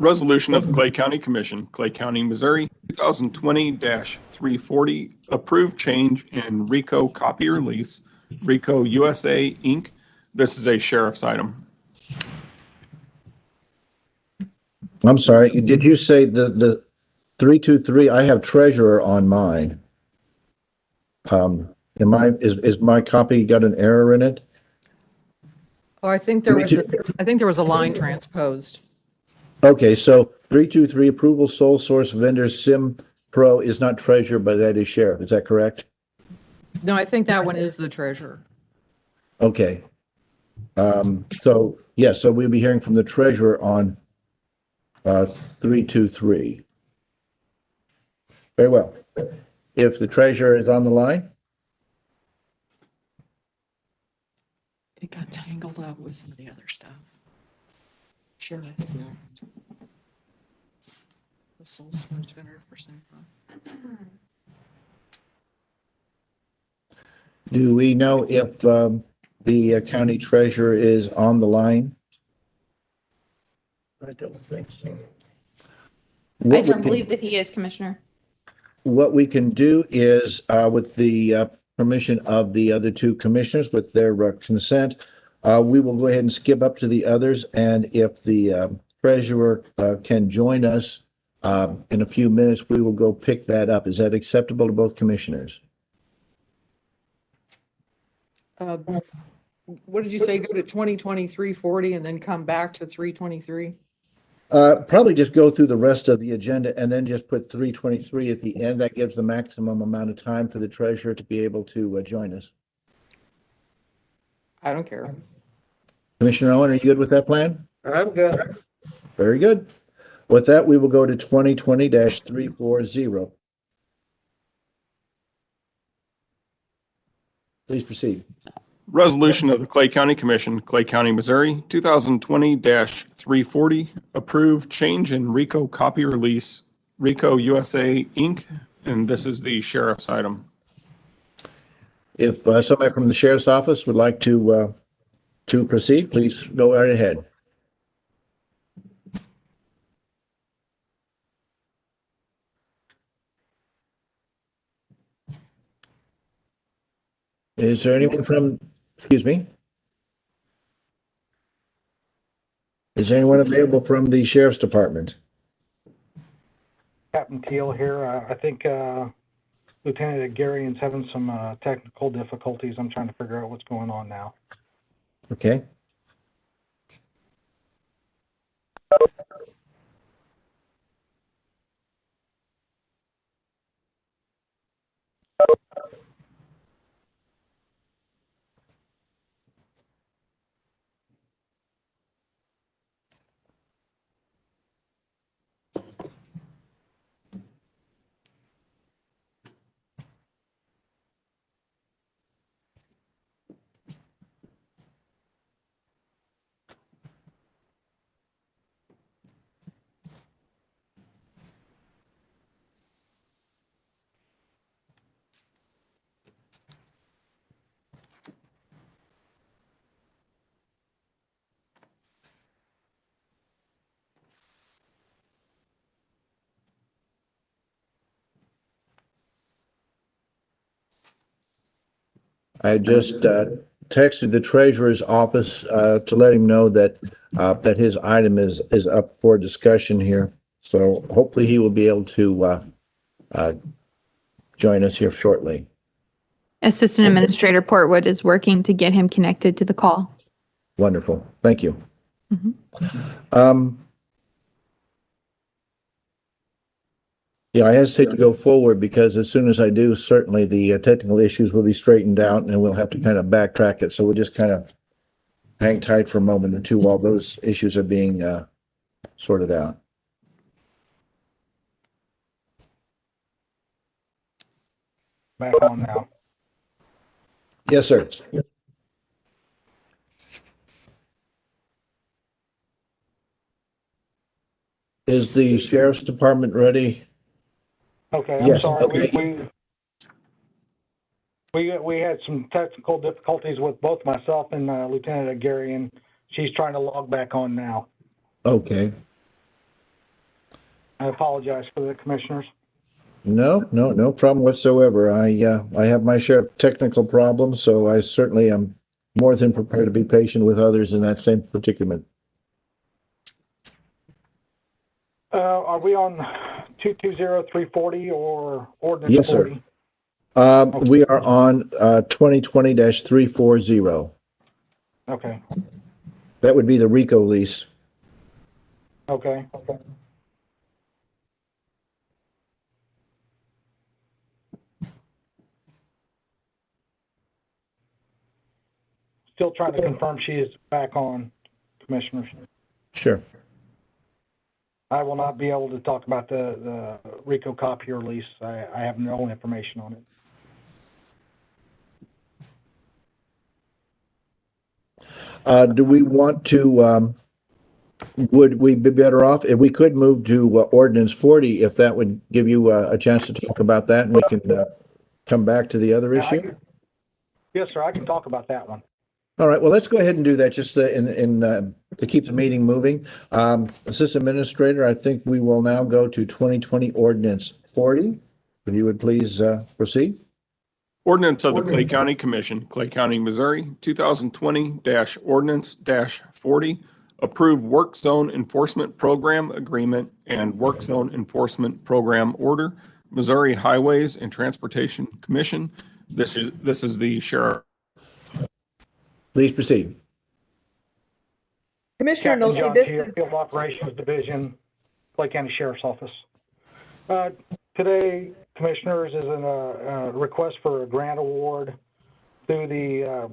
Resolution of the Clay County Commission, Clay County, Missouri, 2020-340, approved change in Rico copier lease, Rico USA, Inc. This is a sheriff's item. I'm sorry, did you say the 323? I have treasurer on mine. Is my copy got an error in it? Oh, I think there was a line transposed. Okay, so 323 approval sole source vendor Sim Pro is not treasurer, but that is sheriff. Is that correct? No, I think that one is the treasurer. Okay. So yes, so we'll be hearing from the treasurer on 323. Very well. If the treasurer is on the line. It got tangled up with some of the other stuff. Sheriff is next. The sole source vendor for Sim Pro. Do we know if the county treasurer is on the line? I don't think so. I don't believe that he is, Commissioner. What we can do is, with the permission of the other two commissioners, with their consent, we will go ahead and skip up to the others. And if the treasurer can join us in a few minutes, we will go pick that up. Is that acceptable to both commissioners? What did you say? Go to 2023-40 and then come back to 323? Probably just go through the rest of the agenda and then just put 323 at the end. That gives the maximum amount of time for the treasurer to be able to join us. I don't care. Commissioner Owen, are you good with that plan? I'm good. Very good. With that, we will go to 2020-340. Please proceed. Resolution of the Clay County Commission, Clay County, Missouri, 2020-340, approved change in Rico copier lease, Rico USA, Inc. And this is the sheriff's item. If somebody from the sheriff's office would like to proceed, please go right ahead. Is there anyone from, excuse me? Is anyone available from the sheriff's department? Captain Teal here. I think Lieutenant Garion's having some technical difficulties. I'm trying to figure out what's going on now. Okay. I just texted the treasurer's office to let him know that that his item is up for discussion here. So hopefully he will be able to join us here shortly. Assistant Administrator Portwood is working to get him connected to the call. Wonderful. Thank you. Mhm. Yeah, I hesitate to go forward because as soon as I do, certainly the technical issues will be straightened out and we'll have to kind of backtrack it. So we'll just kind of hang tight for a moment or two while those issues are being sorted out. Back on now. Yes, sir. Is the sheriff's department ready? Okay, I'm Yes, sorry. okay. We had some technical difficulties with both myself and Lieutenant Agarian. She's trying to log back on now. Okay. I apologize for the commissioners. No problem whatsoever. I have my share of technical problems, so I certainly am more than prepared to be patient with others in that same predicament. Are we on 220340 or ordinance Yes, sir. 40? We are on 2020-340. Okay. That would be the RICO lease. Okay. Still trying to confirm she is back on, commissioners. Sure. I will not be able to talk about the RICO copier lease. I have no information on it. Do we want to, would we be better off if we could move to ordinance 40, if that would give you a chance to talk about that and we can come back to the other issue? Yes, sir. I can talk about that one. All right, well, let's go ahead and do that just to keep the meeting moving. Assistant Administrator, I think we will now go to 2020 Ordinance 40. If you would please proceed. Ordinance of the Clay County Commission, Clay County, Missouri, 2020-Ordinance-40, approve Work Zone Enforcement Program Agreement and Work Zone Enforcement Program Order, Missouri Highways and Transportation Commission. This is the sheriff. Please proceed. Commissioner Captain Nolte, John this Chia, is, Field Operations Division, Clay County Sheriff's Office. Today, commissioners, is a request for a grant award through the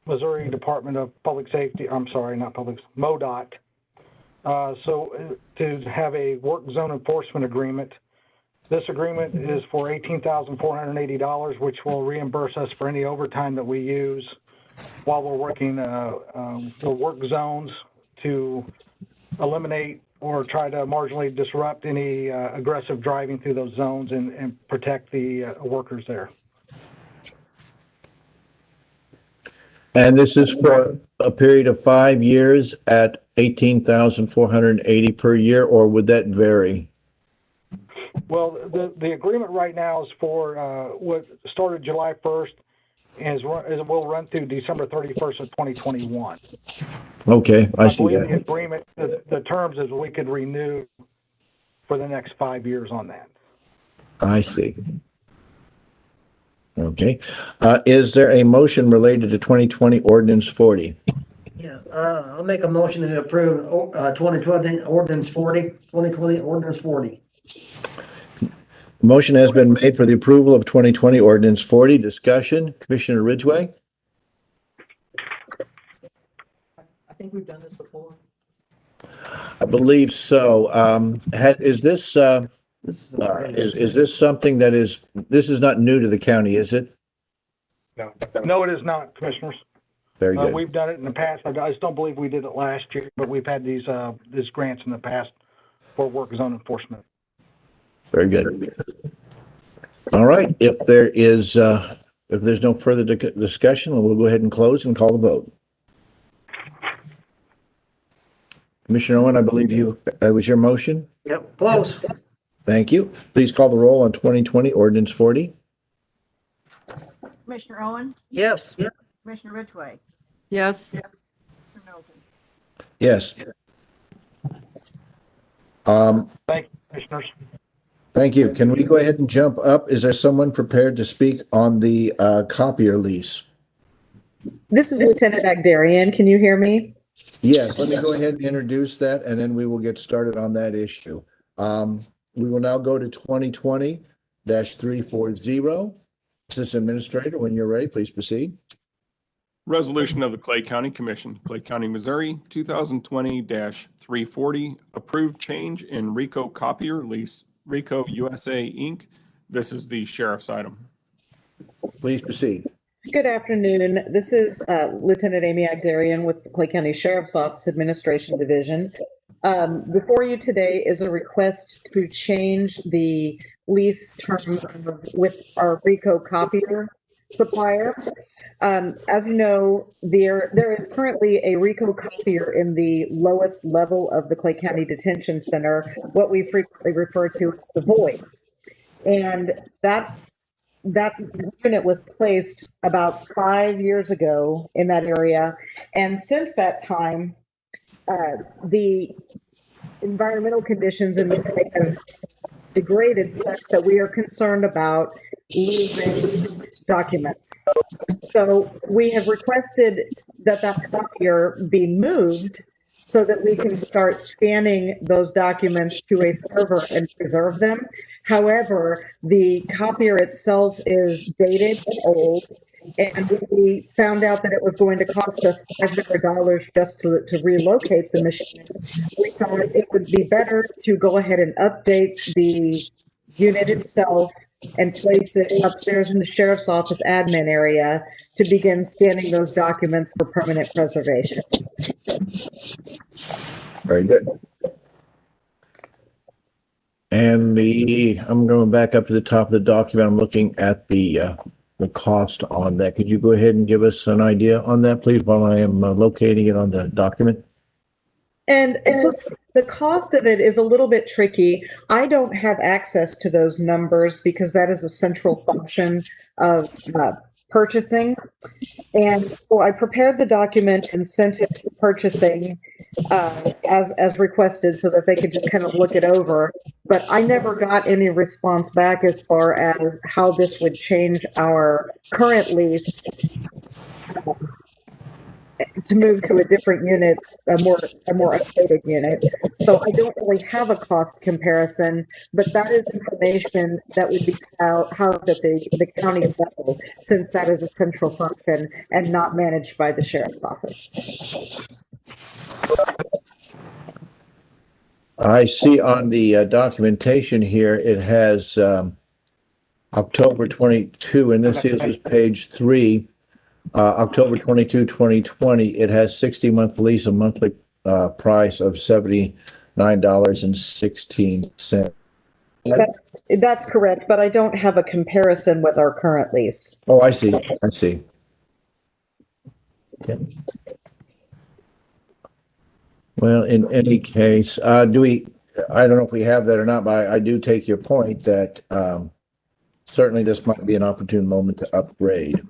Missouri Department of Public Safety. I'm sorry, not public, MoDOT. So to have a work zone enforcement agreement. This agreement is for $18,480, which will reimburse us for any overtime that we use while we're working the work zones to eliminate or try to marginally disrupt any aggressive driving through those zones and protect the workers there. And this is for a period of 5 years at $18,480 per year, or would that vary? Well, the agreement right now is for what started July 1st and will run through December 31st of 2021. Okay, I see believe that. the agreement, the terms is we could renew for the next 5 years on that. I see. Okay. Is there a motion related to 2020 Ordinance 40? Yeah, I'll make a motion to approve 2020 Ordinance 40. Motion has been made for the approval of 2020 Ordinance 40. Discussion, Commissioner Ridgway? I think we've done this before. I believe so. Is this something that this is not new to the county, is it? No, it is not, commissioners. Very good. We've done it in the past. I just don't believe we did it last year, but we've had these grants in the past for work zone enforcement. Very good. All right. If there's no further discussion, we'll go ahead and close and call the vote. Commissioner Owen, I believe that was your motion? Yep, close. Thank you. Please call the roll on 2020 Ordinance 40. Commissioner Owen, Yes. Commissioner Ridgway, Yes. Commissioner Middleton. Yes. Thank you, commissioners. Thank you. Can we go ahead and jump up? Is there someone prepared to speak on the copier lease? This is Lieutenant Agdarian. Can you hear me? Yes, let me go ahead and introduce that, and then we will get started on that issue. We will now go to 2020-340. Assistant Administrator, when you're ready, please proceed. Resolution of the Clay County Commission, Clay County, Missouri, 2020-340, approved change in Rico copier lease, Rico USA, Inc. This is the sheriff's item. Please proceed. Good afternoon. This is Lieutenant Amy Agdarian with the Clay County Sheriff's Office Administration Division. Before you today is a request to change the lease terms with our Rico copier supplier. As you know, there is currently a Rico copier in the lowest level of the Clay County Detention Center, what we frequently refer to as the void. And that unit was placed about 5 years ago in that area. And since that time, the environmental conditions in the unit have degraded such that we are concerned about losing documents. So we have requested that copier be moved so that we can start scanning those documents to a server and preserve them. However, the copier itself is dated and old, and we found out that it was going to cost us $500 just to relocate the machine. We thought it would be better to go ahead and update the unit itself and place it upstairs in the sheriff's office admin area to begin scanning those documents for permanent preservation. Very good. And I'm going back up to the top of the document. I'm looking at the cost on that. Could you go ahead and give us an idea on that, please, while I am locating it on the document? And so the cost of it is a little bit tricky. I don't have access to those numbers because that is a central function of purchasing. And so I prepared the document and sent it to purchasing as requested so that they could just kind of look it over. But I never got any response back as far as how this would change our current lease to move to a different unit, a more updated unit. So I don't really have a cost comparison, but that is information that would be housed at the county level, since that is a central function and not managed by the sheriff's office. I see on the documentation here, it has October 22, and this is page 3. October 22, 2020, it has 60-month lease, a monthly price of $79.16. That's correct, but I don't have a comparison with our current lease. Oh, I see. I see. Okay. Well, in any case, I don't know if we have that or not, but I do take your point that certainly this might be an opportune moment to upgrade.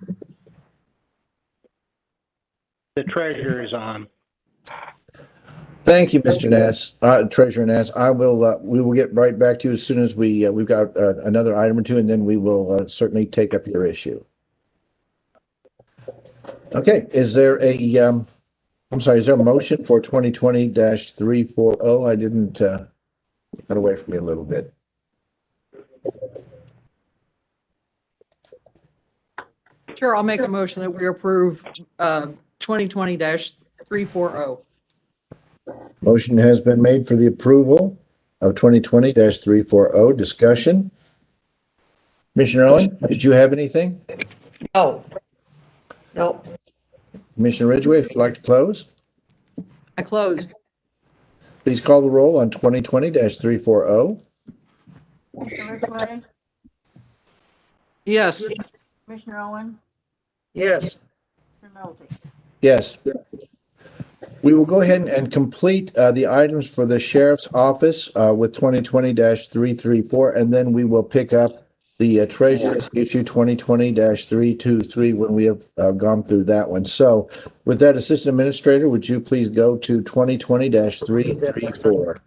The treasurer is on. Thank you, Mr. Nass, Treasurer Nass. We will get right back to you as soon as we've got another item or two, and then we will certainly take up your issue. Okay, is there a motion for 2020-340? I didn't, got away from me a little bit. Sure, I'll make a motion that we approve 2020-340. Motion has been made for the approval of 2020-340. Discussion. Commissioner Owen, did you have anything? No. No. Commissioner Ridgway, if you'd like to close. I close. Please call the roll on 2020-340. Commissioner Ridgway, Yes. Commissioner Owen, Yes. Commissioner Middleton. Yes. We will go ahead and complete the items for the sheriff's office with 2020-334, and then we will pick up the treasurer's issue 2020-323 when we have gone through that one. So with that, Assistant Administrator, would you please go to 2020-334?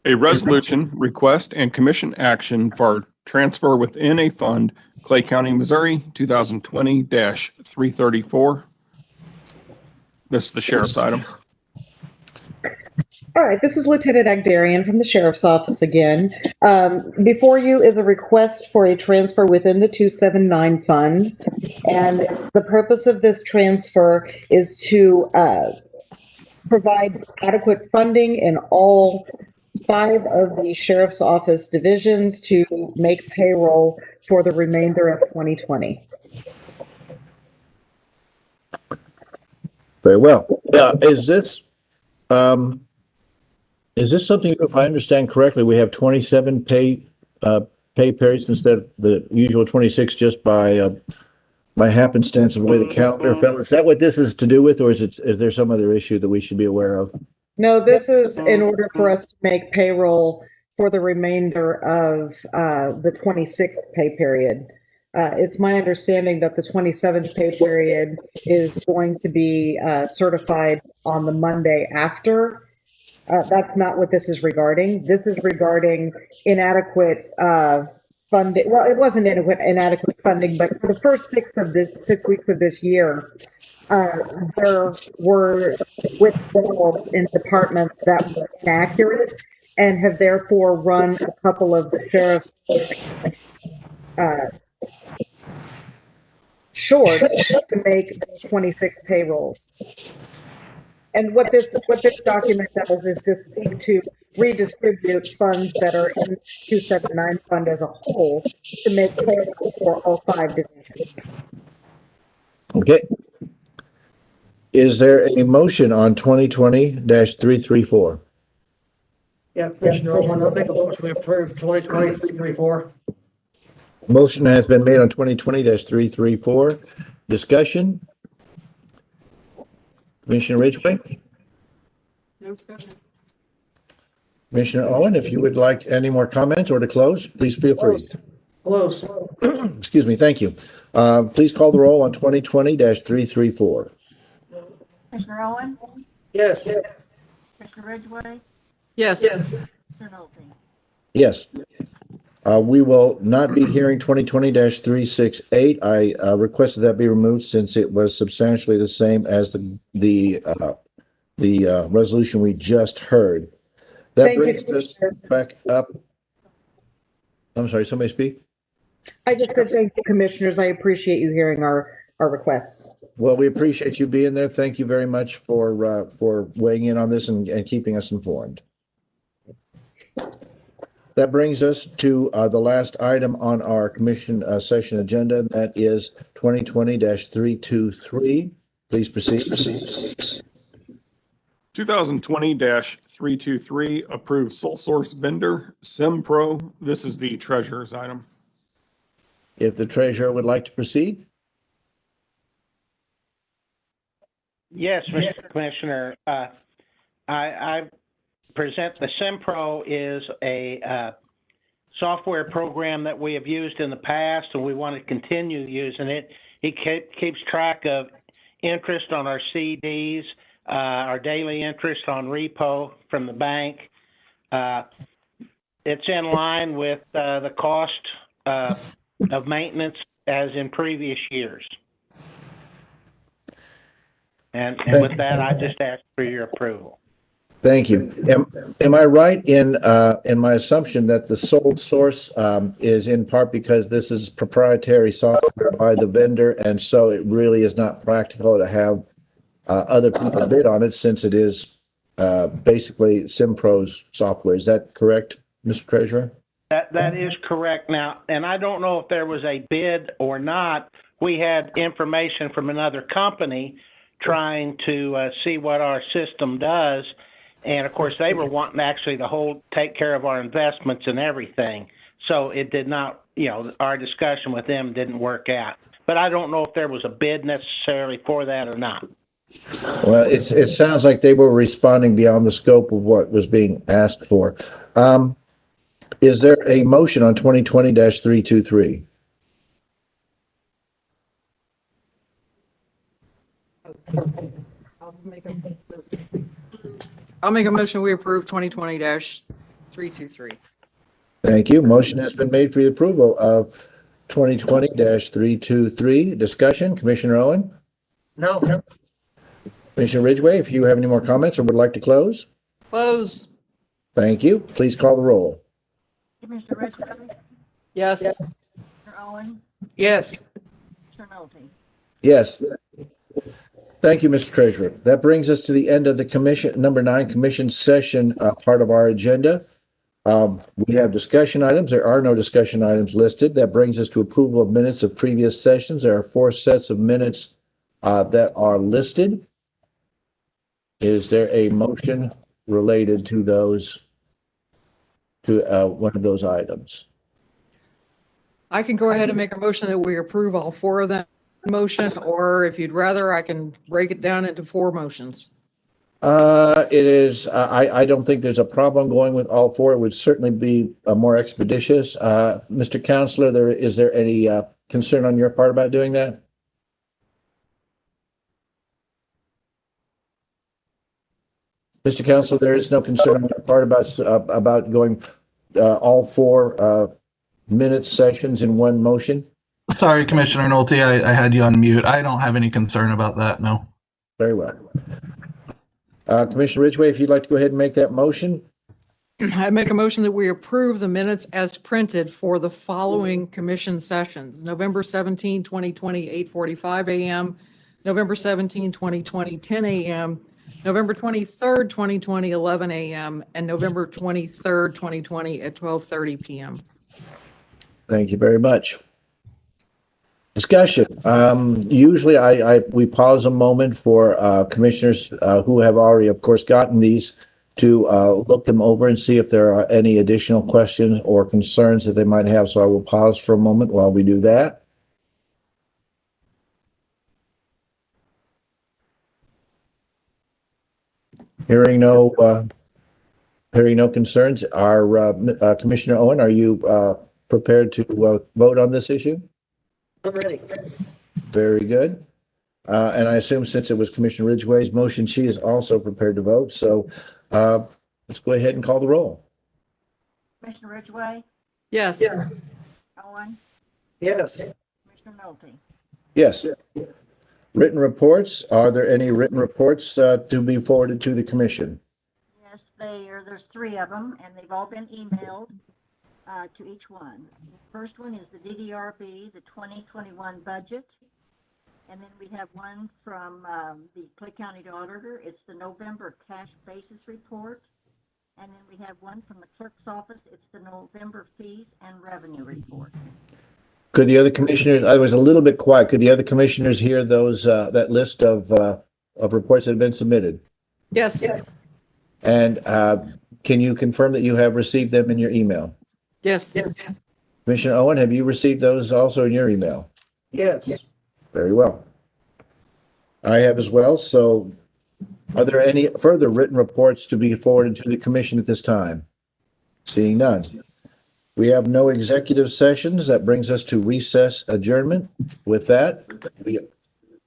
A resolution, request, and commission action for transfer within a fund, Clay County, Missouri, 2020-334. This is the sheriff's item. All right, this is Lieutenant Agdarian from the Sheriff's Office again. Before you is a request for a transfer within the 279 fund. And the purpose of this transfer is to provide adequate funding in all 5 of the Sheriff's Office divisions to make payroll for the remainder of 2020. Very well. Is this something, if I understand correctly, we have 27 pay periods instead of the usual 26 just by happenstance of the way the calendar fell? Is that what this is to do with, or is there some other issue that we should be aware of? No, this is in order for us to make payroll for the remainder of the 26th pay period. It's my understanding that the 27th pay period is going to be certified on the Monday after. That's not what this is regarding. This is regarding inadequate funding. Well, it wasn't inadequate funding, but for the first 6 weeks of this year, there were withdrawals in departments that were inaccurate and have therefore run a couple of the sheriff's short to make 26 payrolls. And what this document does is to seek to redistribute funds that are in 279 fund as a whole to make payroll for all 5 divisions. Okay. Is there a motion on 2020-334? Yeah, Commissioner Owen, I'll make a motion to approve 2020-334. Motion has been made on 2020-334. Discussion? Commissioner Ridgway? No discussion. Commissioner Owen, if you would like any more comments or to close, please feel free. Close. Excuse me, thank you. Please call the roll on 2020-334. Commissioner Owen? Yes. Commissioner Ridgway? Yes. Commissioner Nolte? Yes. We will not be hearing 2020-368. I requested that be removed since it was substantially the same as the resolution we just heard. That brings us back up. I'm sorry, somebody speak? I just said thank you, commissioners. I appreciate you hearing our requests. Well, we appreciate you being there. Thank you very much for weighing in on this and keeping us informed. That brings us to the last item on our commission session agenda, and that is 2020-323. Please proceed. 2020-323, approved sole source vendor, SimPro. This is the treasurer's item. If the treasurer would like to proceed. Yes, Mr. Commissioner. I present the SimPro is a software program that we have used in the past, and we want to continue using it. It keeps track of interest on our CDs, our daily interest on repo from the bank. It's in line with the cost of maintenance as in previous years. And with that, I just ask for your approval. Thank you. Am I right in my assumption that the sole source is in part because this is proprietary software by the vendor, and so it really is not practical to have other people bid on it since it is basically SimPro's software? Is that correct, Mr. Treasurer? That is correct now, and I don't know if there was a bid or not. We had information from another company trying to see what our system does. And of course, they were wanting actually to take care of our investments and everything. So it did not, our discussion with them didn't work out. But I don't know if there was a bid necessarily for that or not. Well, it sounds like they were responding beyond the scope of what was being asked for. Is there a motion on 2020-323? I'll make a motion, we approve 2020-323. Thank you. Motion has been made for the approval of 2020-323. Discussion, Commissioner Owen? No. Commissioner Ridgway, if you have any more comments or would like to close? Close. Thank you. Please call the roll. Commissioner Ridgway, Yes. Commissioner Owen, Yes. Commissioner Nolte. Yes. Thank you, Mr. Treasurer. That brings us to the end of the commission, number 9 commission session part of our agenda. We have discussion items. There are no discussion items listed. That brings us to approval of minutes of previous sessions. There are 4 sets of minutes that are listed. Is there a motion related to those, to one of those items? I can go ahead and make a motion that we approve all 4 of them motion, or if you'd rather, I can break it down into 4 motions. It is, I don't think there's a problem going with all 4. It would certainly be more expeditious. Mr. Counselor, is there any concern on your part about doing that? Mr. Counselor, there is no concern on your part about going all 4 minute sessions in one motion? Sorry, Commissioner Nolte, I had you on mute. I don't have any concern about that, no. Very well. Commissioner Ridgway, if you'd like to go ahead and make that motion. I make a motion that we approve the minutes as printed for the following commission sessions: November 17, 2020, 8:45 a.m., November 17, 2020, 10 a.m., November 23rd, 2020, 11 a.m., and November 23rd, 2020 at 12:30 p.m. Thank you very much. Discussion. Usually we pause a moment for commissioners who have already, of course, gotten these to look them over and see if there are any additional questions or concerns that they might have. So I will pause for a moment while we do that. Hearing no concerns, Commissioner Owen, are you prepared to vote on this issue? Ready. Very good. And I assume since it was Commissioner Ridgway's motion, she is also prepared to vote. So let's go ahead and call the roll. Commissioner Ridgway, Yes. Owen, Yes. Commissioner Nolte. Yes. Written reports. Are there any written reports to be forwarded to the commission? Yes, there's 3 of them, and they've all been emailed to each one. The first one is the DDRB, the 2021 budget. And then we have one from the Clay County Auditor. It's the November cash basis report. And then we have one from the clerk's office. It's the November fees and revenue report. Could the other commissioners, I was a little bit quiet, could the other commissioners hear those, that list of reports that have been submitted? Yes. And can you confirm that you have received them in your email? Yes. Commissioner Owen, have you received those also in your email? Yes. Very well. I have as well. So are there any further written reports to be forwarded to the commission at this time? Seeing none. We have no executive sessions. That brings us to recess adjournment. With that,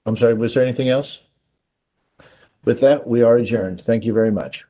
I'm sorry, was there anything else? With that, we are adjourned. Thank you very much.